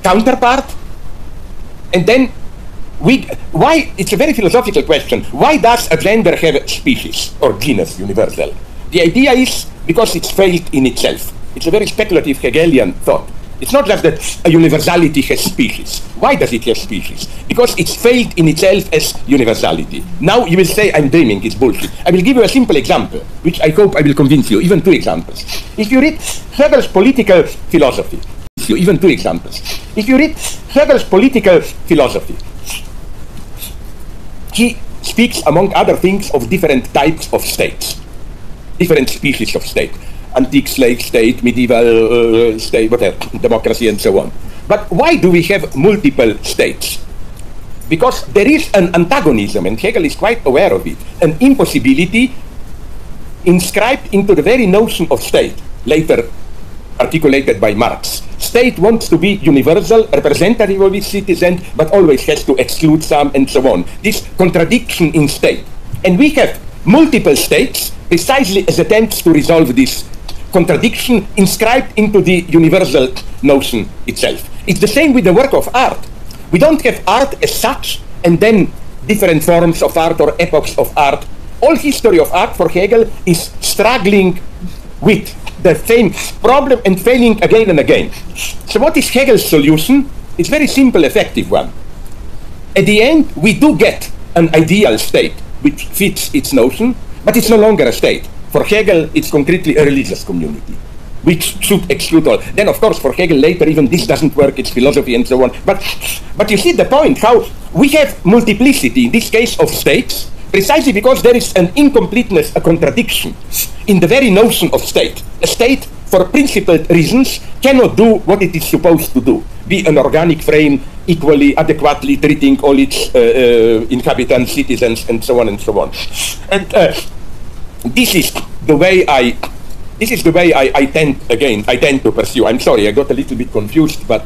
counterpart, and then why, it's a very philosophical question, why does a gender have a species or genus universal? The idea is because it's failed in itself. It's a very speculative Hegelian thought. It's not just that a universality has species. Why does it have species? Because it's failed in itself as universality. Now you will say I'm dreaming, it's bullshit. I will give you a simple example, which I hope I will convince you, even 2 examples. If you read Hegel's political philosophy, even 2 examples. If you read Hegel's political philosophy, he speaks, among other things, of different types of states, different species of state. Antique slave state, medieval state, whatever, democracy and so on. But why do we have multiple states? Because there is an antagonism, and Hegel is quite aware of it, an impossibility inscribed into the very notion of state, later articulated by Marx. State wants to be universal, representative of its citizens, but always has to exclude some, and so on. This contradiction in state. And we have multiple states precisely as attempts to resolve this contradiction inscribed into the universal notion itself. It's the same with the work of art. We don't have art as such, and then different forms of art or epochs of art. All history of art for Hegel is struggling with the same problem and failing again and again. So what is Hegel's solution? It's a very simple, effective one. At the end, we do get an ideal state which fits its notion, but it's no longer a state. For Hegel, it's concretely a religious community, which should exclude all. Then, of course, for Hegel later, even this doesn't work, it's philosophy and so on. But you see the point, how we have multiplicity, in this case, of states, precisely because there is an incompleteness, a contradiction in the very notion of state. A state, for principled reasons, cannot do what it is supposed to do, be an organic frame equally, adequately treating all its inhabitants, citizens, and so on and so on. And this is the way I tend to pursue. I'm sorry, I got a little bit confused, but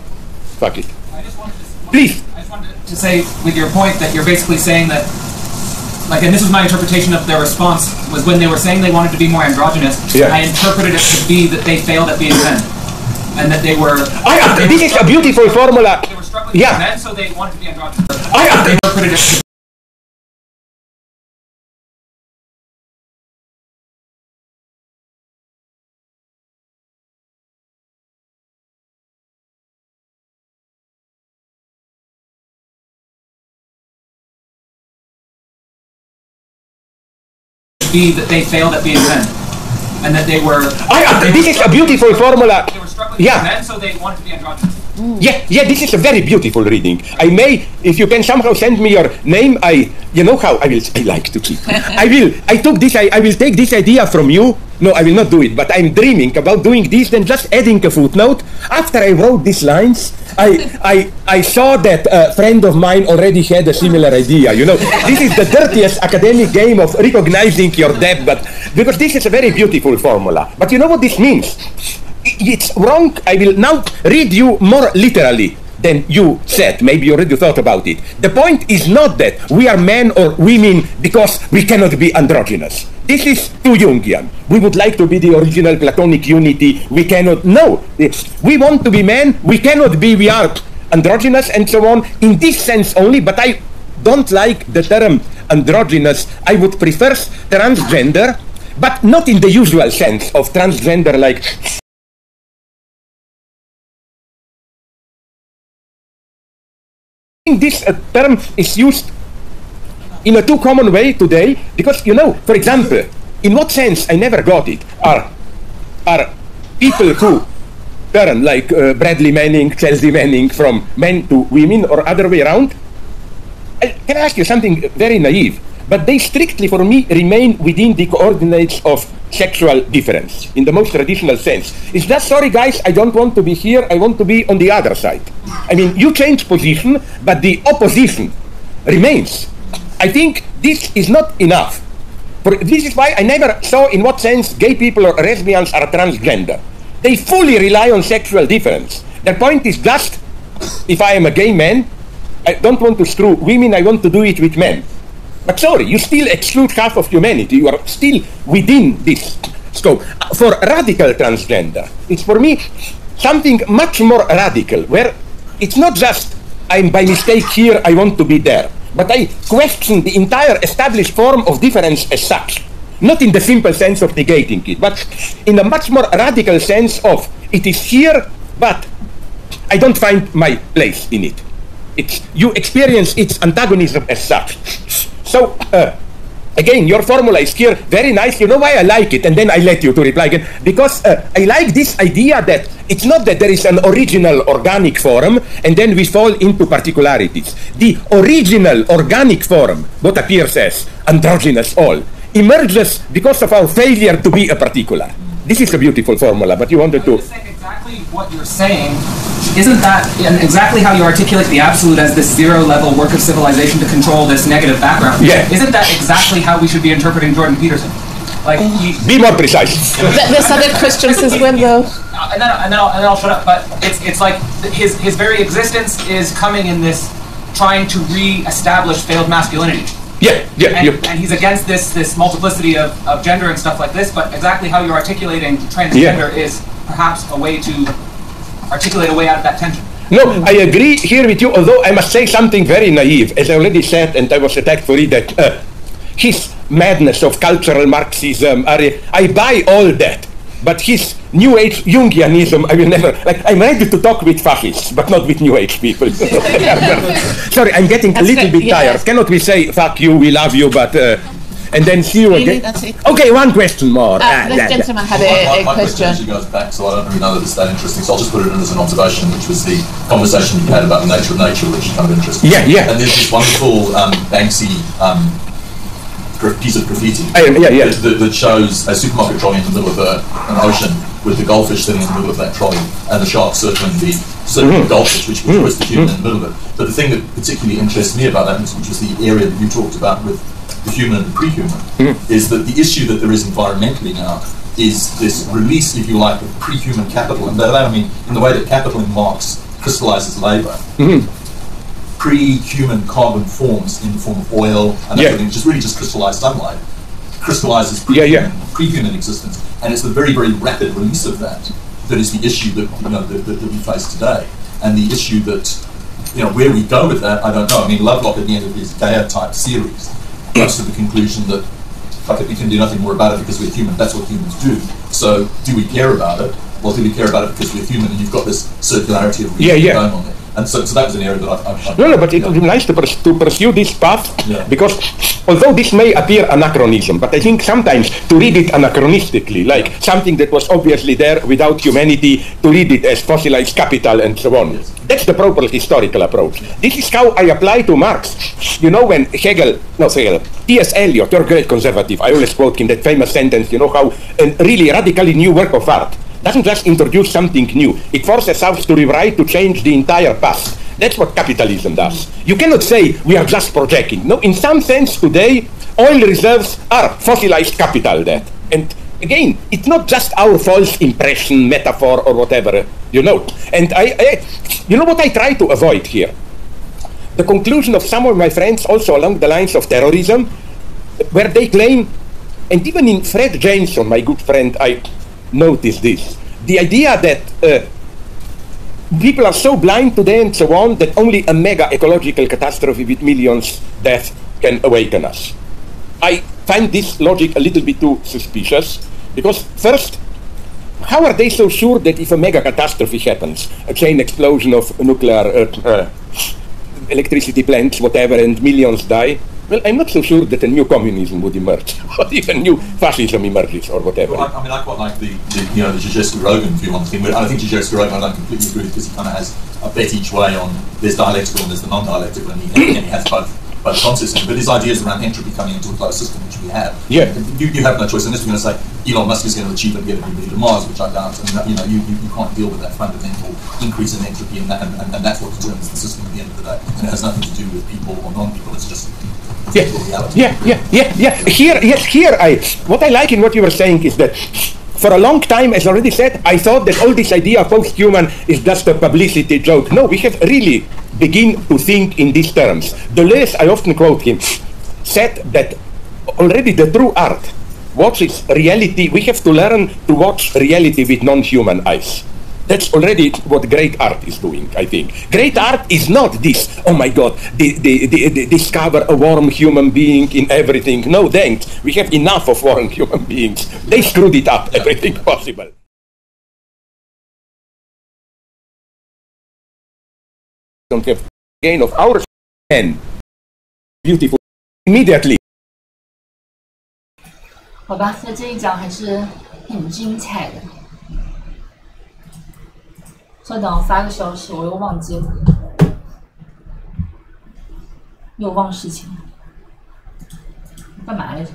fuck it. I just wanted to say, with your point, that you're basically saying that, like, and this was my interpretation of their response, was when they were saying they wanted to be more androgynous, I interpreted it to be that they failed at being men. And that they were... this is a beautiful formula. They were struggling with men, so they wanted to be androgynous. They interpreted it to be that they failed at being men, and that they were... this is a beautiful formula. They were struggling with men, so they wanted to be androgynous. Yeah, this is a very beautiful reading. I may, if you can somehow send me your name, you know how I like to keep. I will take this idea from you. No, I will not do it, but I'm dreaming about doing this, then just adding a footnote. After I wrote these lines, I saw that a friend of mine already had a similar idea, you know. This is the dirtiest academic game of recognizing your debt, but because this is a very beautiful formula. But you know what this means? It's wrong. I will now read you more literally than you said. Maybe you already thought about it. The point is not that we are men or women because we cannot be androgynous. This is too Jungian. We would like to be the original Platonic unity. We cannot. No. We want to be men. We cannot be. We are androgynous and so on. In this sense only, but I don't like the term androgynous. I would prefer transgender, but not in the usual sense of transgender like... This term is used in a too common way today because, you know, for example, in what sense, I never got it, are people who turn like Bradley Manning, Chelsea Manning from men to women or other way around. Can I ask you something very naive? But they strictly, for me, remain within the coordinates of sexual difference, in the most traditional sense. It's just, sorry guys, I don't want to be here, I want to be on the other side. I mean, you change position, but the opposition remains. I think this is not enough. This is why I never saw in what sense gay people or lesbians are transgender. They fully rely on sexual difference. Their point is just, if I am a gay man, I don't want to screw women, I want to do it with men. But sorry, you still exclude half of humanity. You are still within this scope. For radical transgender, it's for me something much more radical, where it's not just I'm by mistake here, I want to be there, but I question the entire established form of difference as such. Not in the simple sense of negating it, but in a much more radical sense of it is here, but I don't find my place in it. You experience its antagonism as such. So, again, your formula is here, very nice. You know why I like it? And then I let you to reply again. Because I like this idea that it's not that there is an original organic form, and then we fall into particularities. The original organic form, what appears as androgynous all, emerges because of our failure to be a particular. This is a beautiful formula, but you wanted to... Exactly what you're saying, isn't that exactly how you articulate the absolute as this zero-level work of civilization to control this negative background? Yeah. Isn't that exactly how we should be interpreting Jordan Peterson? Like, be more precise. There's other questions as well, though. And then I'll shut up. But it's like his very existence is coming in this trying to re-establish failed masculinity. And he's against this multiplicity of gender and stuff like this, but exactly how you're articulating transgender is perhaps a way to articulate a way out of that tension. No, I agree here with you, although I must say something very naive. As I already said, and I was attacked for it, that his madness of cultural Marxism, I buy all that. But his New Age Jungianism, I will never, like, I'm ready to talk with fascists, but not with New Age people. Sorry, I'm getting a little bit tired. Cannot we say, fuck you, we love you, but, and then see you again? That's it. Okay, one question more. This gentleman had a my question question. actually goes back, so I don't really know that it's that interesting, so I'll just put it in as an observation, which was the conversation you had about the nature of nature, which is kind of interesting. Yeah. And there's this wonderful Banksy piece of graffiti that shows a supermarket trolley in the middle of an ocean with the goldfish sitting in the middle of that trolley and the shark circling the goldfish, which was the human in the middle of it. But the thing that particularly interests me about that, which was the area that you talked about with the human and the pre-human, is that the issue that there is environmentally now is this release, if you like, of pre-human capital. And by that I mean in the way that capital in Marx crystallizes labour. Pre-human carbon forms in the form of oil and everything, just really just crystallized sunlight, crystallizes pre-human existence, and it's the very, very rapid release of that is the issue that that we face today, and the issue that where we go with that, I don't know. I mean, Lovelock at the end of his Gaia type series comes to the conclusion that we can do nothing more about it because we're human. That's what humans do. So, do we care about it? Well, do we care about it because we're human? And you've got this circularity of reason going on there. And so that was an area that I No, but it would be nice to pursue this path, because although this may appear anachronism, but I think sometimes to read it anachronistically, like something that was obviously there without humanity, to read it as fossilized capital and so on. That's the proper historical approach. This is how I apply to Marx. When T.S. Eliot, your great conservative, I always quote him that famous sentence, how a really radically new work of art doesn't just introduce something new. It forces us to rewrite, to change the entire past. That's what capitalism does. You cannot say we are just projecting. No, in some sense today, oil reserves are fossilized capital debt. And again, it's not just our false impression, metaphor, or whatever, And I what I try to avoid here? The conclusion of some of my friends, also along the lines of terrorism, where they claim, and even in Fred Jameson, my good friend, I notice this. The idea that people are so blind today and so on that only a mega ecological catastrophe with millions deaths can awaken us. I find this logic a little bit too suspicious, because first, how are they so sure that if a mega catastrophe happens, a chain explosion of nuclear electricity plants, whatever, and millions die? Well, I'm not so sure that a new communism would emerge, or even new fascism emerges, or whatever. Well, I quite like the Zizek-Rogan view on the thing. I think Zizek-Rogan, I don't completely agree with, because he kind of has a bet each way on there's dialectical and there's the non-dialectical, and he has both concepts in it. But his ideas around entropy coming into a closed system, which we have, you have no choice. Unless we're going to say Elon Musk is going to achieve and get everybody to Mars, which I doubt, and you can't deal with that fundamental increase in entropy, and that's what determines the system at the end of the day. And it has nothing to do with people or non-people. It's just Here, what I like in what you were saying is that for a long time, as already said, I thought that all this idea of post-human is just a publicity joke. No, we have really begin to think in these terms. Deleuze, I often quote him, said that already the true art watches reality. We have to learn to watch reality with non-human eyes. That's already what great art is doing, I think. Great art is not this, oh my God, discover a warm human being in everything. No, thanks. We have enough of warm human beings. They screwed it up, everything possible. don't have gain of our and beautiful immediately. 好吧，那这一讲还是很精彩的。稍等，我发个消息，我又忘记了，又忘事情了，干嘛来着？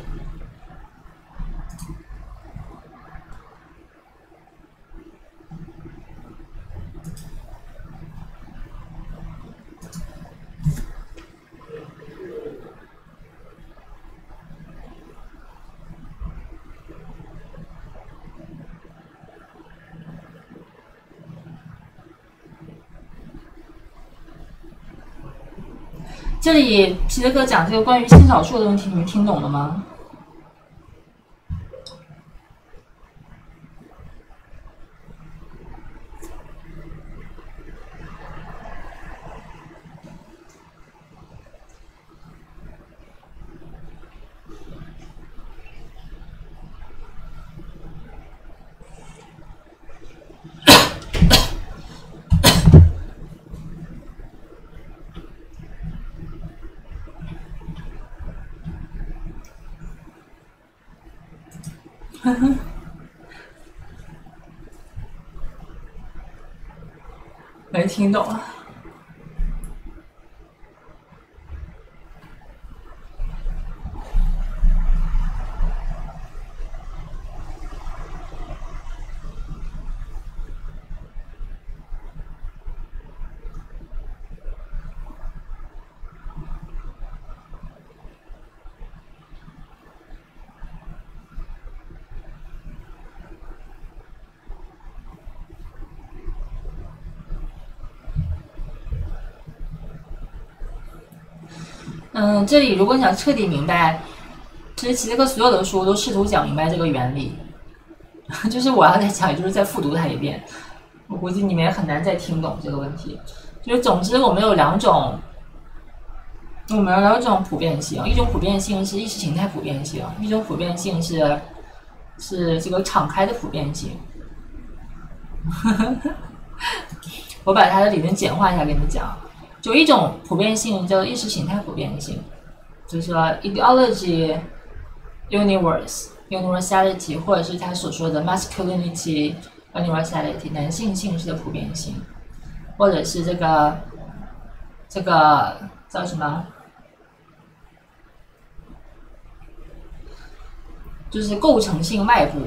这里皮特哥讲这个关于性少数的问题，你们听懂了吗？没听懂啊。这里如果想彻底明白，其实这个所有的书都试图讲明白这个原理，就是我要再讲，也就是再复读它一遍。我估计你们也很难再听懂这个问题。就是总之，我们有两种普遍性，一种普遍性是意识形态普遍性，一种普遍性是这个敞开的普遍性。我把它的理论简化一下跟你讲。就一种普遍性叫意识形态普遍性，就是说 ideology universality， 或者是他所说的 masculinity universality， 男性性质的普遍性，或者是这个叫什么？就是构成性外部。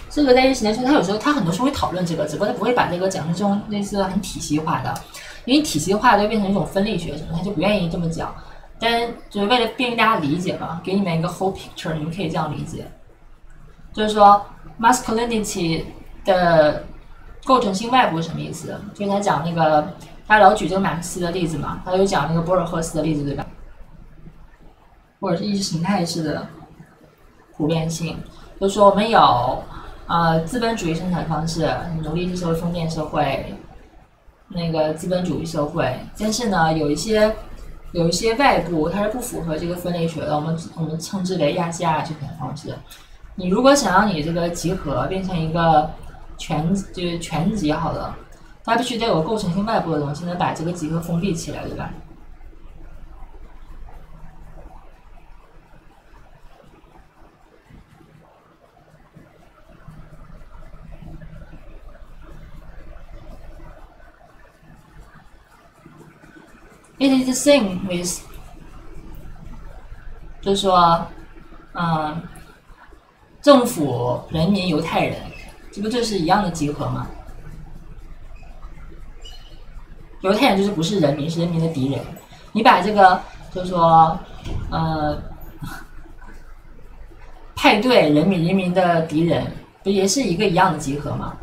这个在意识形态中，他很多时候会讨论这个，只不过他不会把这个讲成这种类似很体系化的。因为体系化就变成一种分类学什么，他就不愿意这么讲。但就是为了便于大家理解嘛，给你们一个 whole picture， 你们可以这样理解，就是说 masculinity 的构成性外部是什么意思？就是他讲那个，他老举这个马克思的例子嘛，他有讲那个博尔赫斯的例子，对吧？或者是意识形态式的普遍性，就是说我们有资本主义生产方式，奴隶制社会、封建社会。那个资本主义社会，但是呢，有一些外部它是不符合这个分类学的，我们称之为亚细亚生产方式。你如果想让你这个集合变成一个就是全集好了，它必须得有构成性外部的东西，能把这个集合封闭起来，对吧？It is the same with， 就是说，政府、人民、犹太人，这不就是一样的集合吗？犹太人就是不是人民，是人民的敌人。你把这个，就是说，派对、人民的敌人，不也是一个一样的集合吗？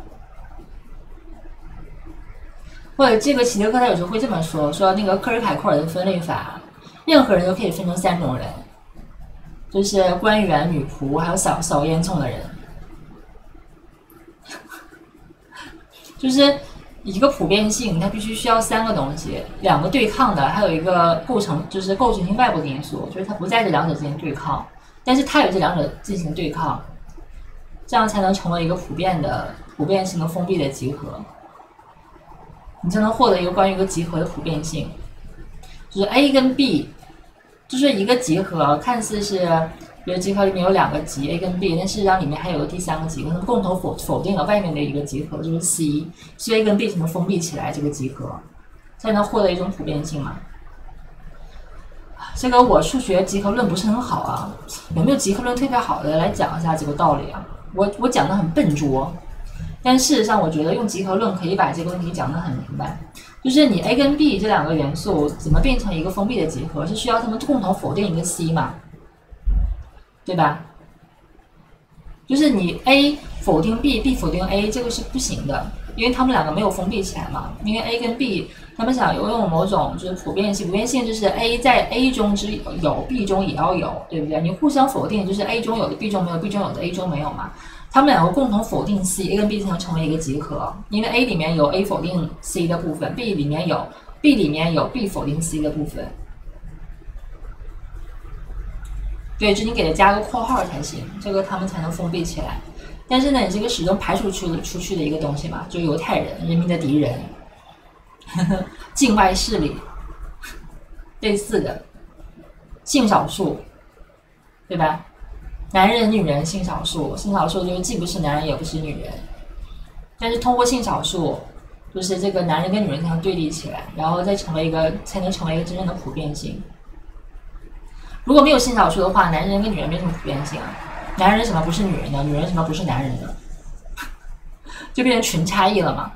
或者这个齐德克他有时候会这么说那个科尔凯库尔的分类法，任何人都可以分成3种人，就是官员、女仆，还有扫烟囱的人。就是一个普遍性，它必须需要3个东西，2个对抗的，还有一个就是构成性外部的因素，就是它不在这2者之间对抗，但是它与这2者进行对抗，这样才能成为一个普遍性的封闭的集合。你才能获得一个关于一个集合的普遍性。就是 A 跟 B， 就是一个集合，看似是比如集合里面有2个集 A 跟 B， 但事实上里面还有个第3个集合，他们共同否定了外面的一个集合，就是 C， 所以 A 跟 B 才能封闭起来这个集合，才能获得一种普遍性嘛。这个我数学集合论不是很好啊，有没有集合论特别好的来讲一下这个道理啊？我讲的很笨拙，但事实上我觉得用集合论可以把这个问题讲得很明白。就是你 A 跟 B 这2个元素怎么变成一个封闭的集合，是需要他们共同否定一个 C 嘛，对吧？就是你 A 否定 B，B 否定 A， 这个是不行的，因为他们2个没有封闭起来嘛。因为 A 跟 B 他们想拥有某种就是普遍性，普遍性就是 A 在 A 中只有 B 中也要有，对不对？你互相否定就是 A 中有的 B 中没有 ，B 中有的 A 中没有嘛。他们2个共同否定 C，A 跟 B 才能成为一个集合，因为 A 里面有 A 否定 C 的部分 ，B 里面有 B 否定 C 的部分。对，就你给它加个括号才行，这个他们才能封闭起来。但是呢，你这个始终排除出去的一个东西嘛，就犹太人，人民的敌人，境外势力，类似的，性少数，对吧？男人、女人、性少数，性少数就是既不是男人也不是女人，但是通过性少数，就是这个男人跟女人才能对立起来，然后才能成为一个真正的普遍性。如果没有性少数的话，男人跟女人没什么普遍性啊。男人什么不是女人的，女人什么不是男人的，就变成群差异了嘛。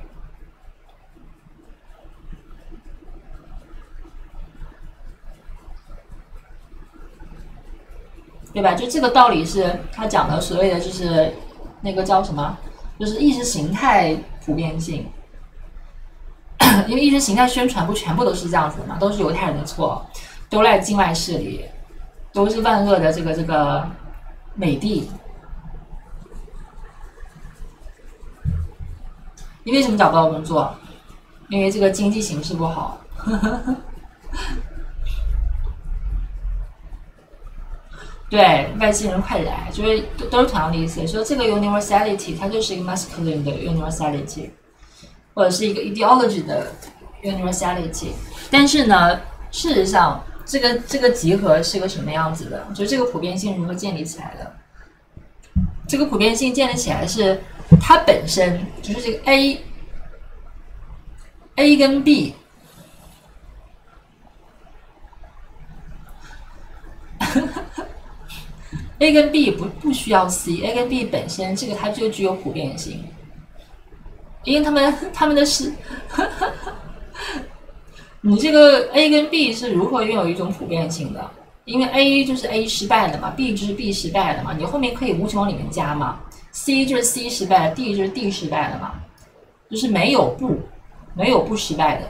对吧？就这个道理是他讲的所谓的就是那个叫什么，就是意识形态普遍性。因为意识形态宣传不全部都是这样子的嘛，都是犹太人的错，都赖境外势力，都是万恶的这个美帝。你为什么找不到工作？因为这个经济形势不好。对，外星人快来，就是都是同样的意思。说这个 universality 它就是一个 masculine 的 universality， 或者是一个 ideology 的 universality。但是呢，事实上这个集合是个什么样子的？就这个普遍性如何建立起来的？这个普遍性建立起来是它本身就是这个 A 跟 B。A 跟 B 不需要 C，A 跟 B 本身这个它就具有普遍性，因为他们的是，你这个 A 跟 B 是如何拥有一种普遍性的？因为 A 就是 A 失败了嘛 ，B 就是 B 失败了嘛，你后面可以无穷往里面加嘛 ，C 就是 C 失败了 ，D 就是 D 失败了嘛，就是没有不失败的。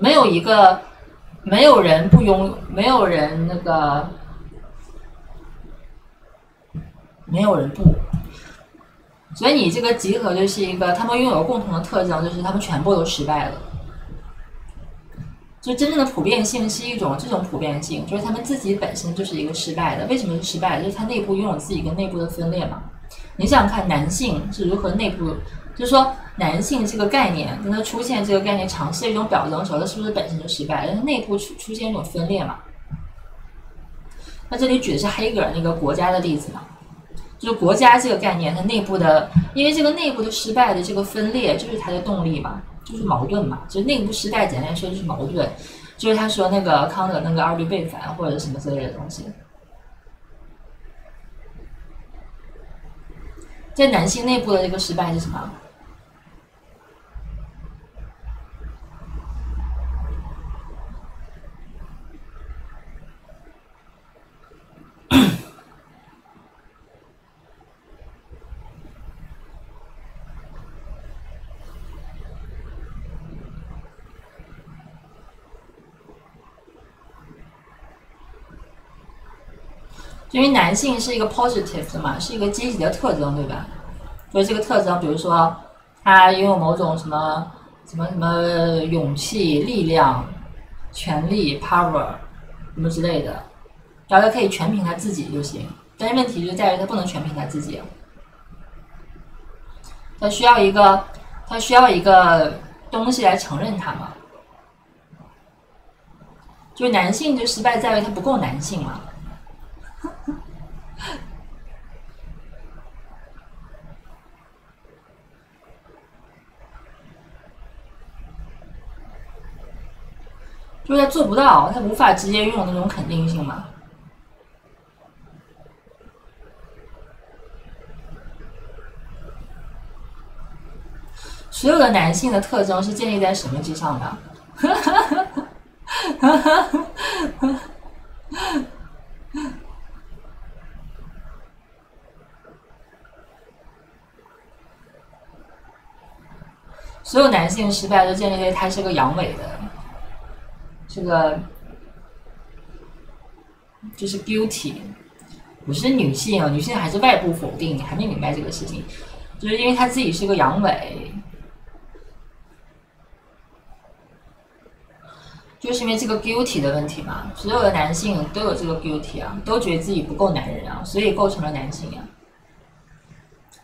没有人不，所以你这个集合就是一个，他们拥有共同的特征，就是他们全部都失败了。就真正的普遍性是一种这种普遍性，就是他们自己本身就是一个失败的。为什么是失败的？就是他内部拥有自己跟内部的分裂嘛。你想想看，男性是如何内部，就是说男性这个概念，跟它出现这个概念尝试一种表征的时候，它是不是本身就失败了？它内部出现一种分裂嘛。那这里举的是黑格尔那个国家的例子嘛，就是国家这个概念，它内部的，因为这个内部的失败的这个分裂，就是它的动力嘛，就是矛盾嘛，就是内部失败，简单来说就是矛盾，就是他说那个康德那个二律背反或者什么之类的东西。在男性内部的这个失败是什么？因为男性是一个 positive 的嘛，是一个积极的特征，对吧？所以这个特征，比如说他拥有某种什么勇气、力量、权力、power 什么之类的，然后他可以全凭他自己就行。但是问题就在于他不能全凭他自己，他需要一个东西来承认他嘛。就是男性就失败在于他不够男性嘛。就是他做不到，他无法直接拥有那种肯定性嘛。所有的男性的特征是建立在什么之上的？所有男性失败都建立在他是个阳痿的，这个就是 guilty， 不是女性，女性还是外部否定，你还没明白这个事情，就是因为他自己是个阳痿。就是因为这个 guilty 的问题嘛，所有的男性都有这个 guilty 啊，都觉得自己不够男人啊，所以构成了男性啊。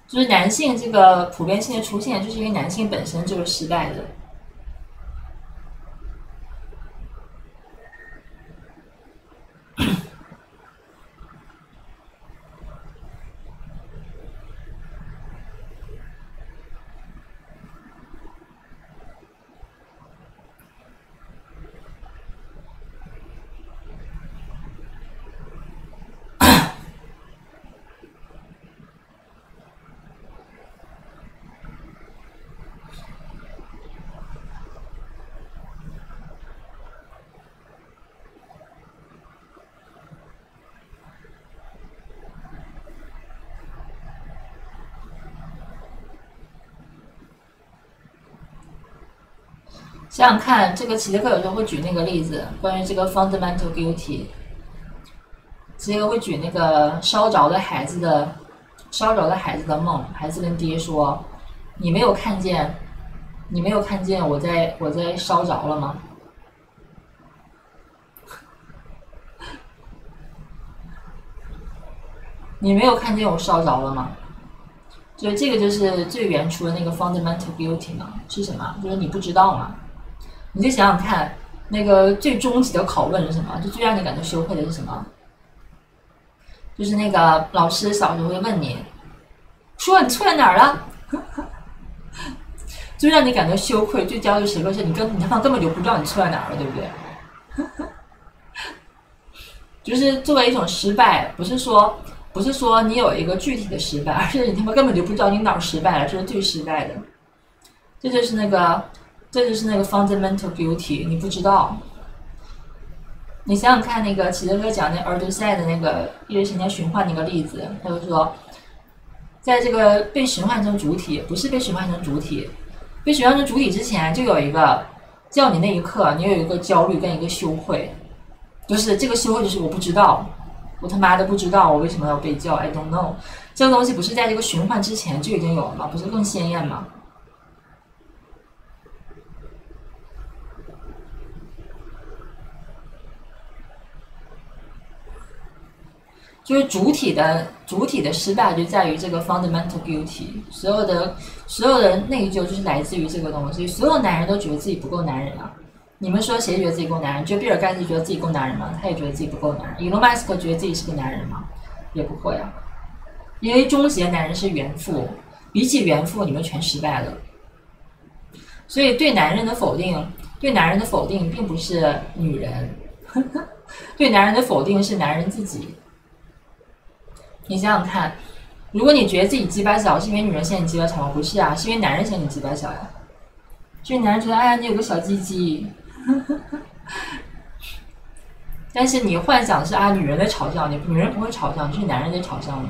就是男性这个普遍性的出现，就是因为男性本身就是失败的。想想看，这个齐德克有时候会举那个例子，关于这个 fundamental guilty， 齐德克会举那个烧着的孩子的梦，孩子跟爹说：“你没有看见我在烧着了吗？”你没有看见我烧着了吗？就这个就是最原初的那个 fundamental guilty 嘛，是什么？就是你不知道嘛。你就想想看，那个最终极的拷问是什么？就最让你感到羞愧的是什么？就是那个老师小时候会问你，说你错在哪儿了？最让你感到羞愧、最焦虑时刻是你他妈根本就不知道你错在哪儿了，对不对？就是作为一种失败，不是说你有一个具体的失败，而是你他妈根本就不知道你哪儿失败了，这是最失败的。这就是那个 fundamental guilty， 你不知道。你想想看，那个齐德克讲那尔杜塞的那个意识形态循环那个例子，他就说，在这个被循环成主体，不是被循环成主体，被循环成主体之前，就有一个叫你那一刻，你有一个焦虑跟一个羞愧，就是这个羞愧就是我不知道，我他妈的不知道我为什么要被叫 I don't know， 这个东西不是在这个循环之前就已经有了吗？不是更鲜艳吗？就是主体的失败就在于这个 fundamental guilty， 所有的内疚就是来自于这个东西。所有男人都觉得自己不够男人啊！你们说谁觉得自己够男人？就比尔盖茨觉得自己够男人吗？他也觉得自己不够男人。伊隆马斯克觉得自己是个男人吗？也不会啊，因为终极的男人是原父，比起原父，你们全失败了。所以对男人的否定并不是女人，对男人的否定是男人自己。你想想看，如果你觉得自己鸡巴小，是因为女人嫌你鸡巴小吗？不是啊，是因为男人嫌你鸡巴小呀。是因为男人觉得，哎呀，你有个小鸡鸡。但是你幻想是啊，女人在嘲笑你，女人不会嘲笑你，是男人在嘲笑你。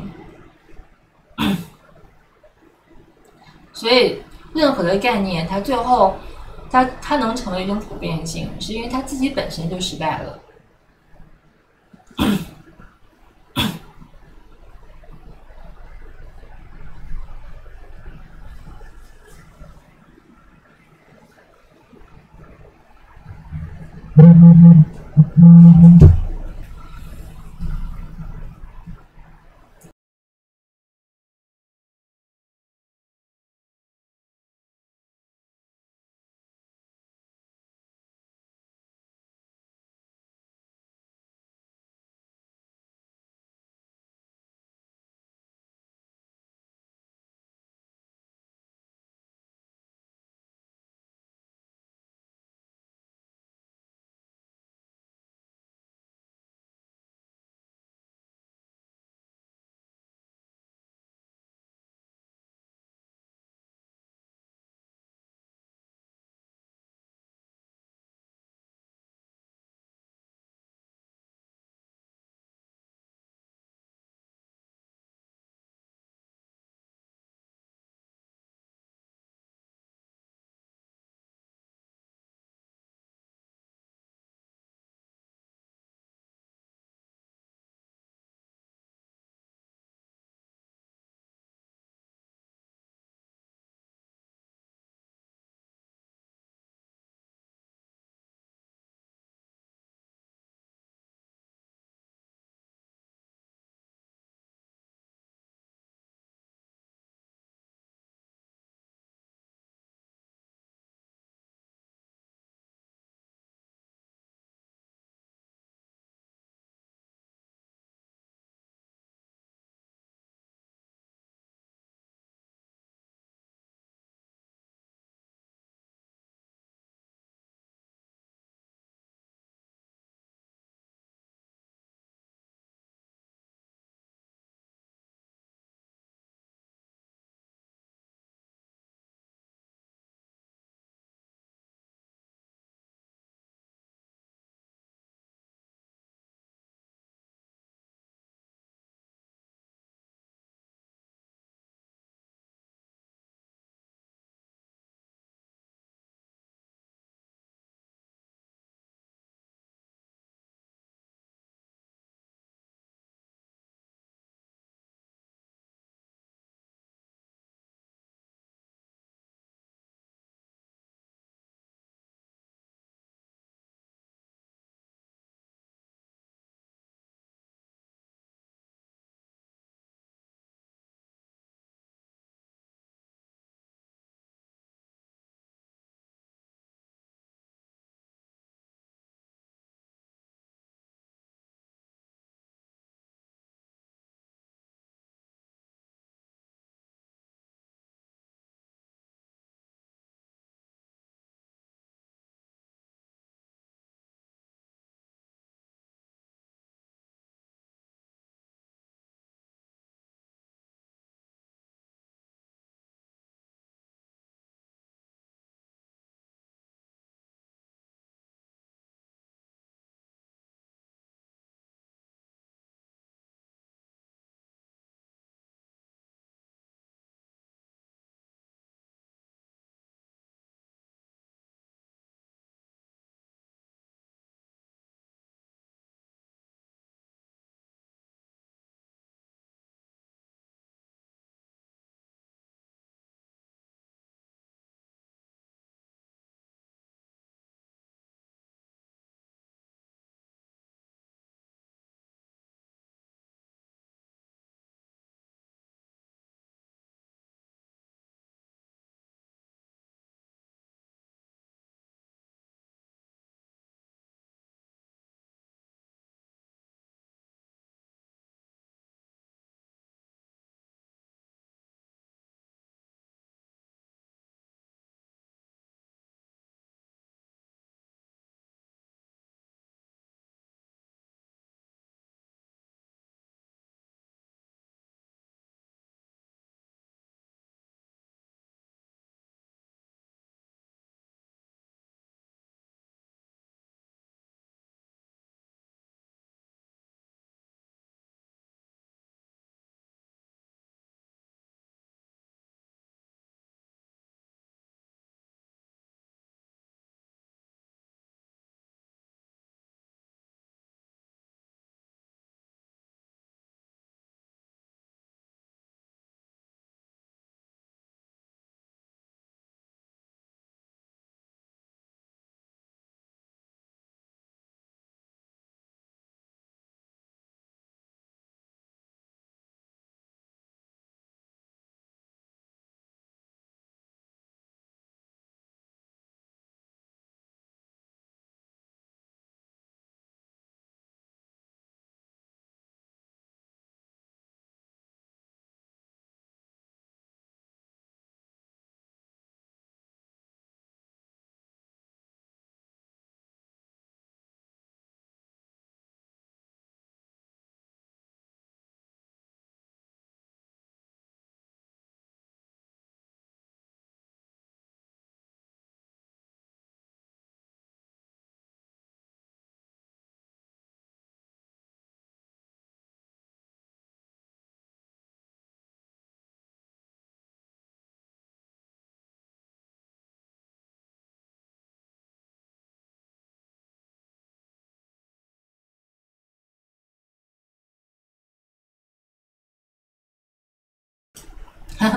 所以，任何的概念，它最后，它能成为一种普遍性，是因为它自己本身就失败了。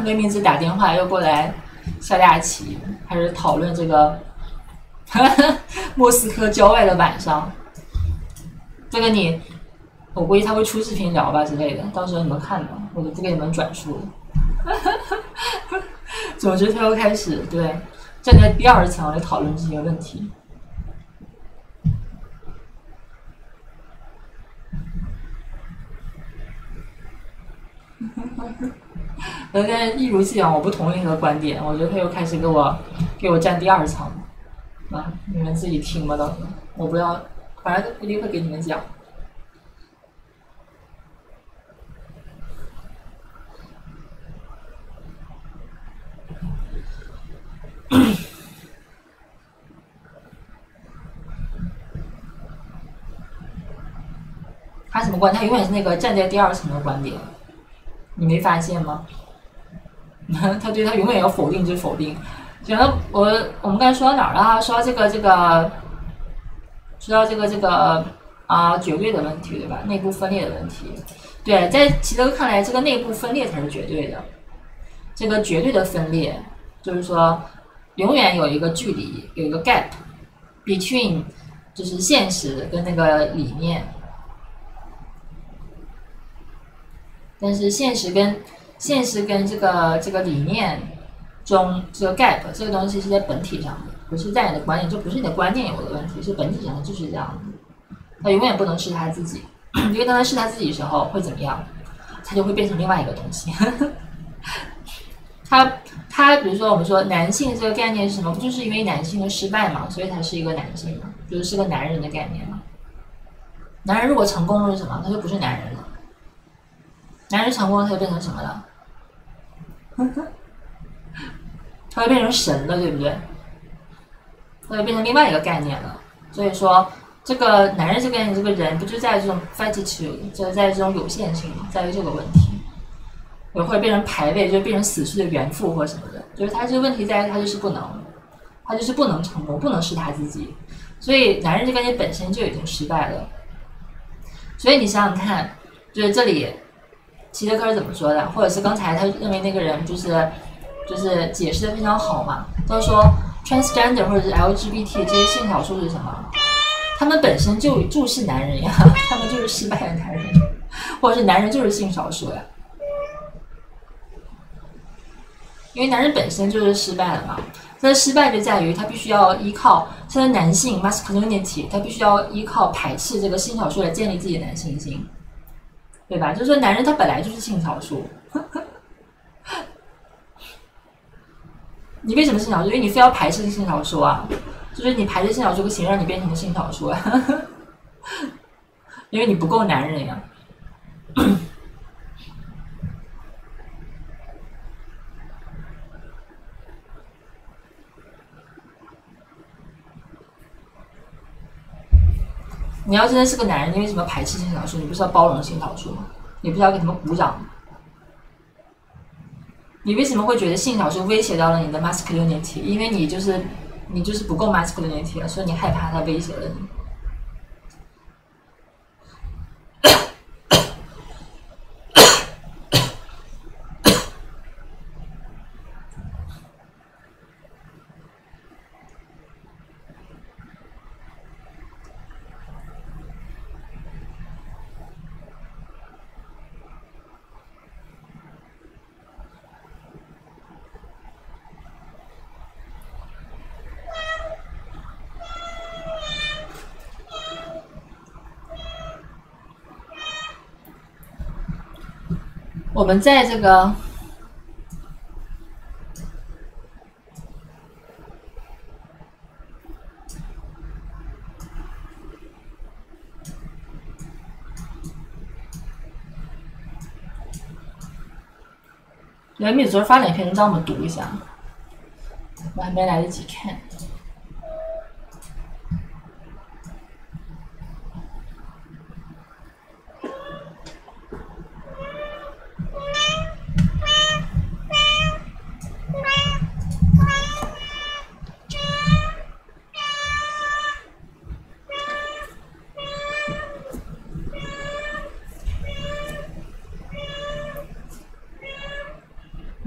魏明子打电话又过来下大棋，开始讨论这个莫斯科郊外的晚上。这个我估计他会出视频聊吧之类的，到时候你们看吧，我就不给你们转述了。总之，他又开始站在第2层来讨论这些问题。但是一如既往，我不同意他的观点。我觉得他又开始给我站第2层啊！你们自己听吧，到时候我不要，反正一定会给你们讲。他什么观点？他永远是那个站在第2层的观点，你没发现吗？他永远要否定就否定。觉得我们刚才说到哪儿了？说到这个绝对的问题，对吧？内部分裂的问题。对，在齐德看来，这个内部分裂才是绝对的。这个绝对的分裂，就是说，永远有一个距离，有一个 gap between， 就是现实跟那个理念。但是现实跟这个理念中这个 gap 这个东西是在本体上的，不是在你的观念，就不是你的观念有的问题，是本体上的就是这样的。他永远不能是他自己，因为当他是他自己的时候会怎么样？他就会变成另外一个东西。他比如说我们说男性这个概念是什么？不就是因为男性的失败嘛，所以他是一个男性嘛，就是个男人的概念嘛。男人如果成功了是什么？他就不是男人了。男人成功了，他就变成什么了？他会变成神了，对不对？他就变成另外一个概念了。所以说，这个男人这个概念，这个人不就在这种 finitude， 就在这种有限性，在于这个问题，或者变成排位，就变成死去的原父或什么的。就是他这个问题在于他就是不能成功，不能是他自己。所以男人这个概念本身就已经失败了。所以你想想看，就是这里。齐德克是怎么说的？或者是刚才他认为那个人就是解释的非常好嘛？他说 transgender 或者是 LGBT 这些性少数是什么？他们本身就是男人呀，他们就是失败的男人，或者是男人就是性少数呀。因为男人本身就是失败了嘛，他的失败就在于他必须要依靠他的男性 masculinity， 他必须要依靠排斥这个性少数来建立自己的男性性。对吧？就是说，男人他本来就是性少数。你为什么性少数？因为你非要排斥性少数啊！就是你排斥性少数，不行，让你变成了性少数啊！因为你不够男人呀。你要真的是个男人，你为什么排斥性少数？你不是要包容性少数吗？你不是要给他们鼓掌吗？你为什么会觉得性少数威胁到了你的 masculinity？ 因为你就是不够 masculinity 了，所以你害怕它威胁了你。我们在这个人民昨儿发了一篇文章，我们读一下，我还没来得及看。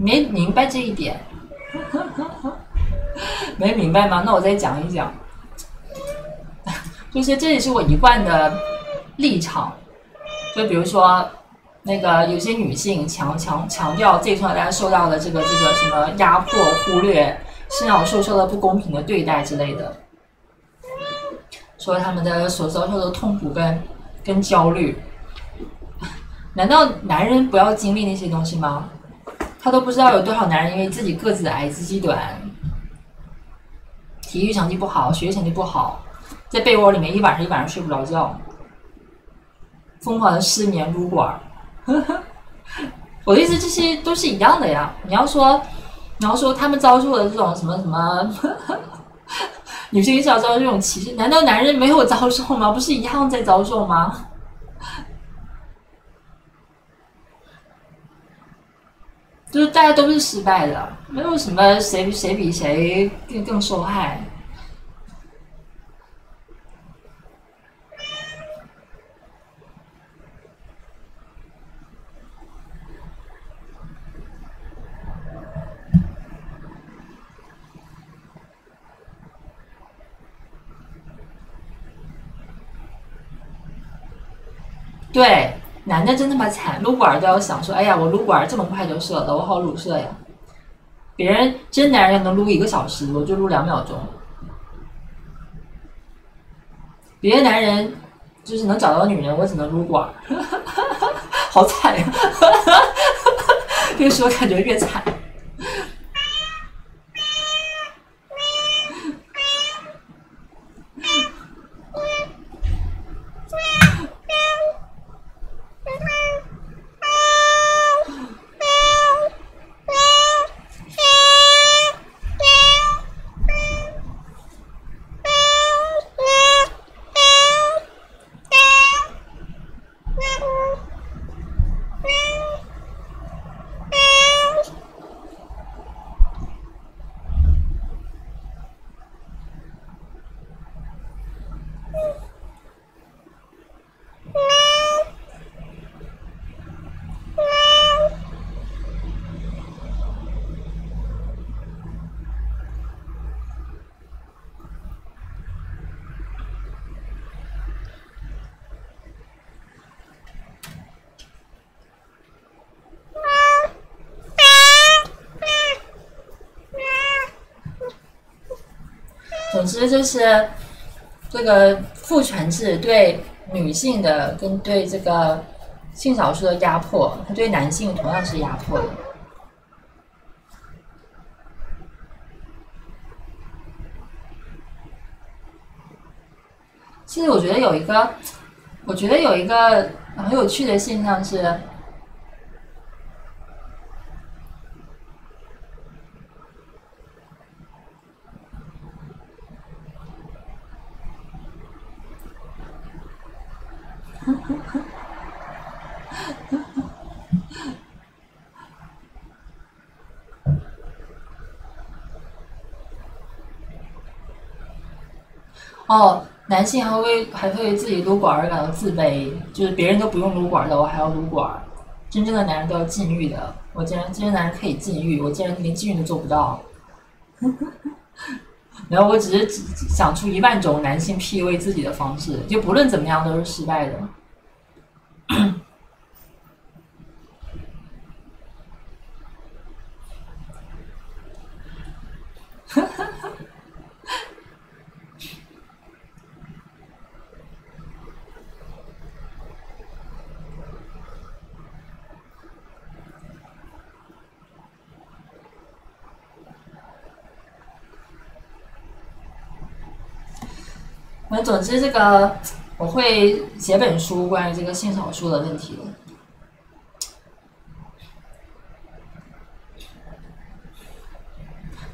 没明白这一点，没明白吗？那我再讲一讲，就是这也是我一贯的立场，就比如说那个有些女性强调这一段大家受到的这个什么压迫、忽略、性少数受到不公平的对待之类的，说他们的所遭受的痛苦跟焦虑，难道男人不要经历那些东西吗？他都不知道有多少男人因为自己个子矮、自己短，体育成绩不好、学习成绩不好，在被窝里面一晚上睡不着觉，疯狂的失眠、撸管。我的意思，这些都是一样的呀。你要说他们遭受的这种什么女性遭受这种歧视，难道男人没有遭受吗？不是一样在遭受吗？就是大家都是失败的，没有什么谁比谁更受害。对，男的真他妈惨，撸管都要想说，哎呀，我撸管这么快就射了，我好鲁射呀！别人真男人能撸1个小时，我就撸2秒钟。别的男人就是能找到女人，我只能撸管，好惨呀！越说感觉越惨。总之就是这个父权制对女性的跟对这个性少数的压迫，它对男性同样是压迫的。其实我觉得有一个很有趣的现象是，男性还会为自己撸管而感到自卑，就是别人都不用撸管的，我还要撸管。真正的男人都要禁欲的，真正男人可以禁欲，我竟然连禁欲都做不到。然后我只是想出10000种男性 PUA 自己的方式，就不论怎么样都是失败的。总之，这个我会写本书关于这个性少数的问题的。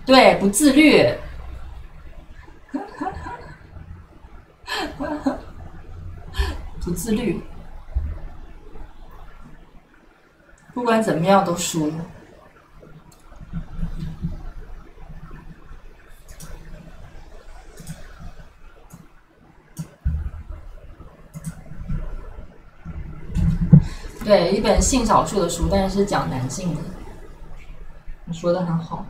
对，不自律。不自律，不管怎么样都输。对，一本性少数的书，但是讲男性的。你说的很好。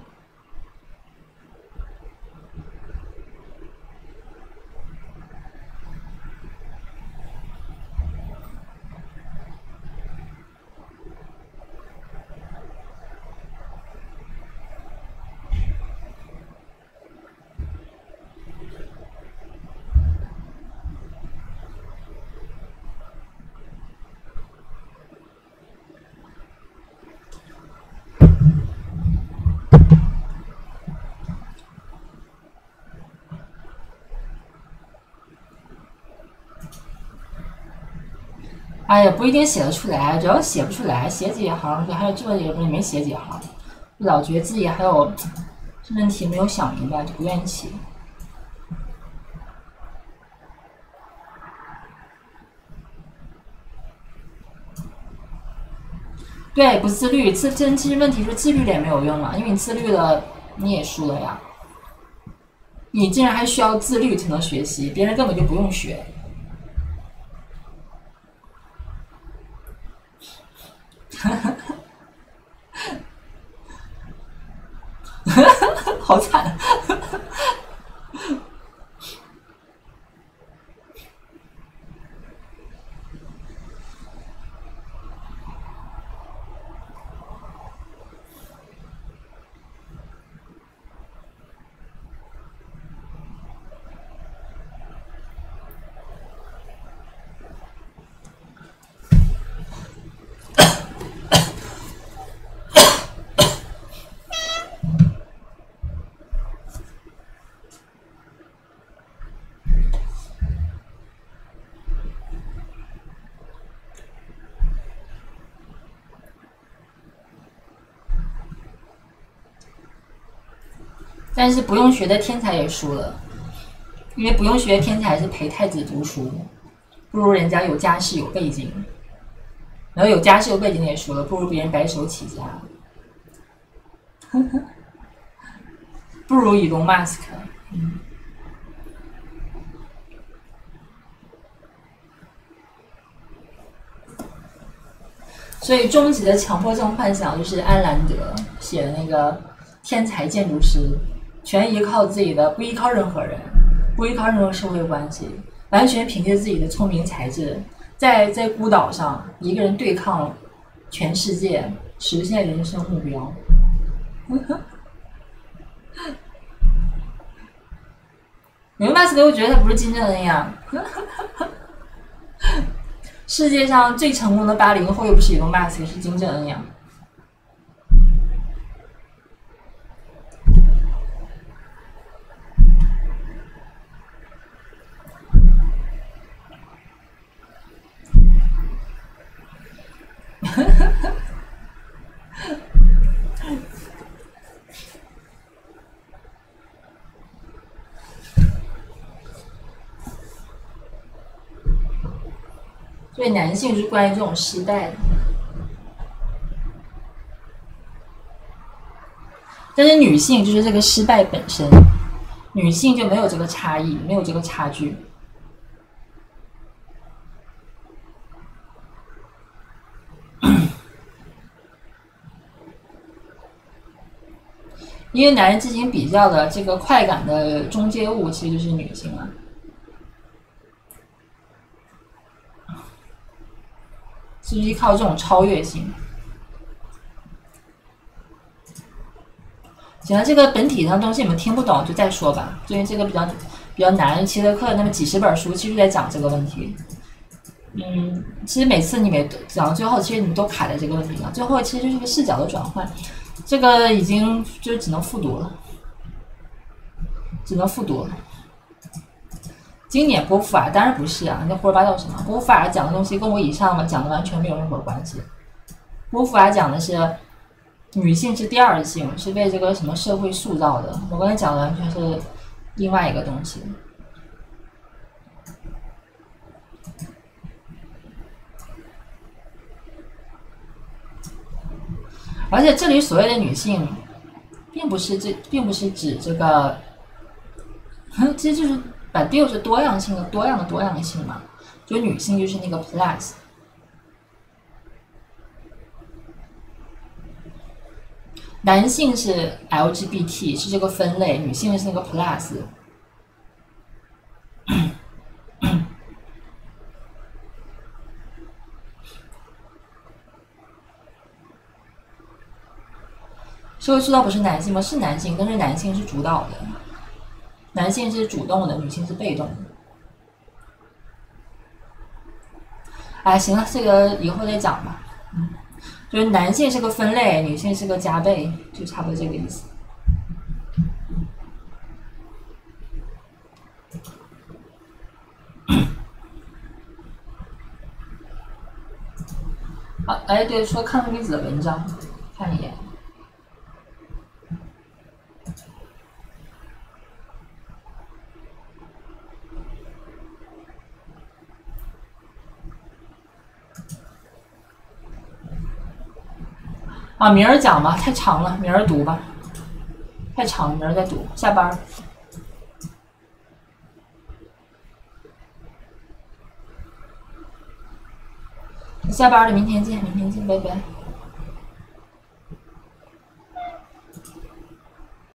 哎呀，不一定写得出来，主要写不出来，写几行，还有这也不是没写几行，老觉得自己还有问题没有想明白，就不愿意写。对，不自律，其实问题是自律了也没有用了，因为你自律了，你也输了呀。你竟然还需要自律才能学习，别人根本就不用学。好惨！但是不用学的天才也输了，因为不用学的天才是陪太子读书，不如人家有家世有背景，然后有家世有背景也输了，不如别人白手起家，不如以龙马斯克。所以终极的强迫症幻想就是安兰德写的那个天才建筑师，全依靠自己的，不依靠任何人，不依靠任何社会关系，完全凭借自己的聪明才智，在孤岛上一个人对抗全世界，实现人生目标。你们马斯克又觉得他不是金正恩呀？世界上最成功的80后又不是伊隆马斯克，是金正恩呀。所以男性是关于这种失败的，但是女性就是这个失败本身，女性就没有这个差异，没有这个差距。因为男人进行比较的这个快感的中介物其实就是女性啊。是依靠这种超越性。行了，这个本体上的东西你们听不懂就再说吧，因为这个比较难。其实课那么几十本书，其实在讲这个问题。其实每次你们讲到最后，其实你们都卡在这个问题上。最后其实就是一个视角的转换，这个已经就只能复读了，只能复读了。经典波伏娃当然不是啊，那胡说八道什么？波伏娃讲的东西跟我以上讲的完全没有任何关系。波伏娃讲的是女性是第二性，是被这个什么社会塑造的。我刚才讲的完全是另外一个东西。而且这里所谓的女性，并不是指这个，其实就是把 deal 是多样性的多样性嘛，就女性就是那个 plus。男性是 LGBT 是这个分类，女性是那个 plus。社会塑造不是男性吗？是男性，但是男性是主导的，男性是主动的，女性是被动的。哎，行了，这个以后再讲吧。就是男性是个分类，女性是个加倍，就差不多这个意思。好，哎，对，说看了女子的文章，看一眼。啊，明儿讲吧，太长了，明儿读吧，太长，明儿再读。下班。下班了，明天见，明天见，拜拜。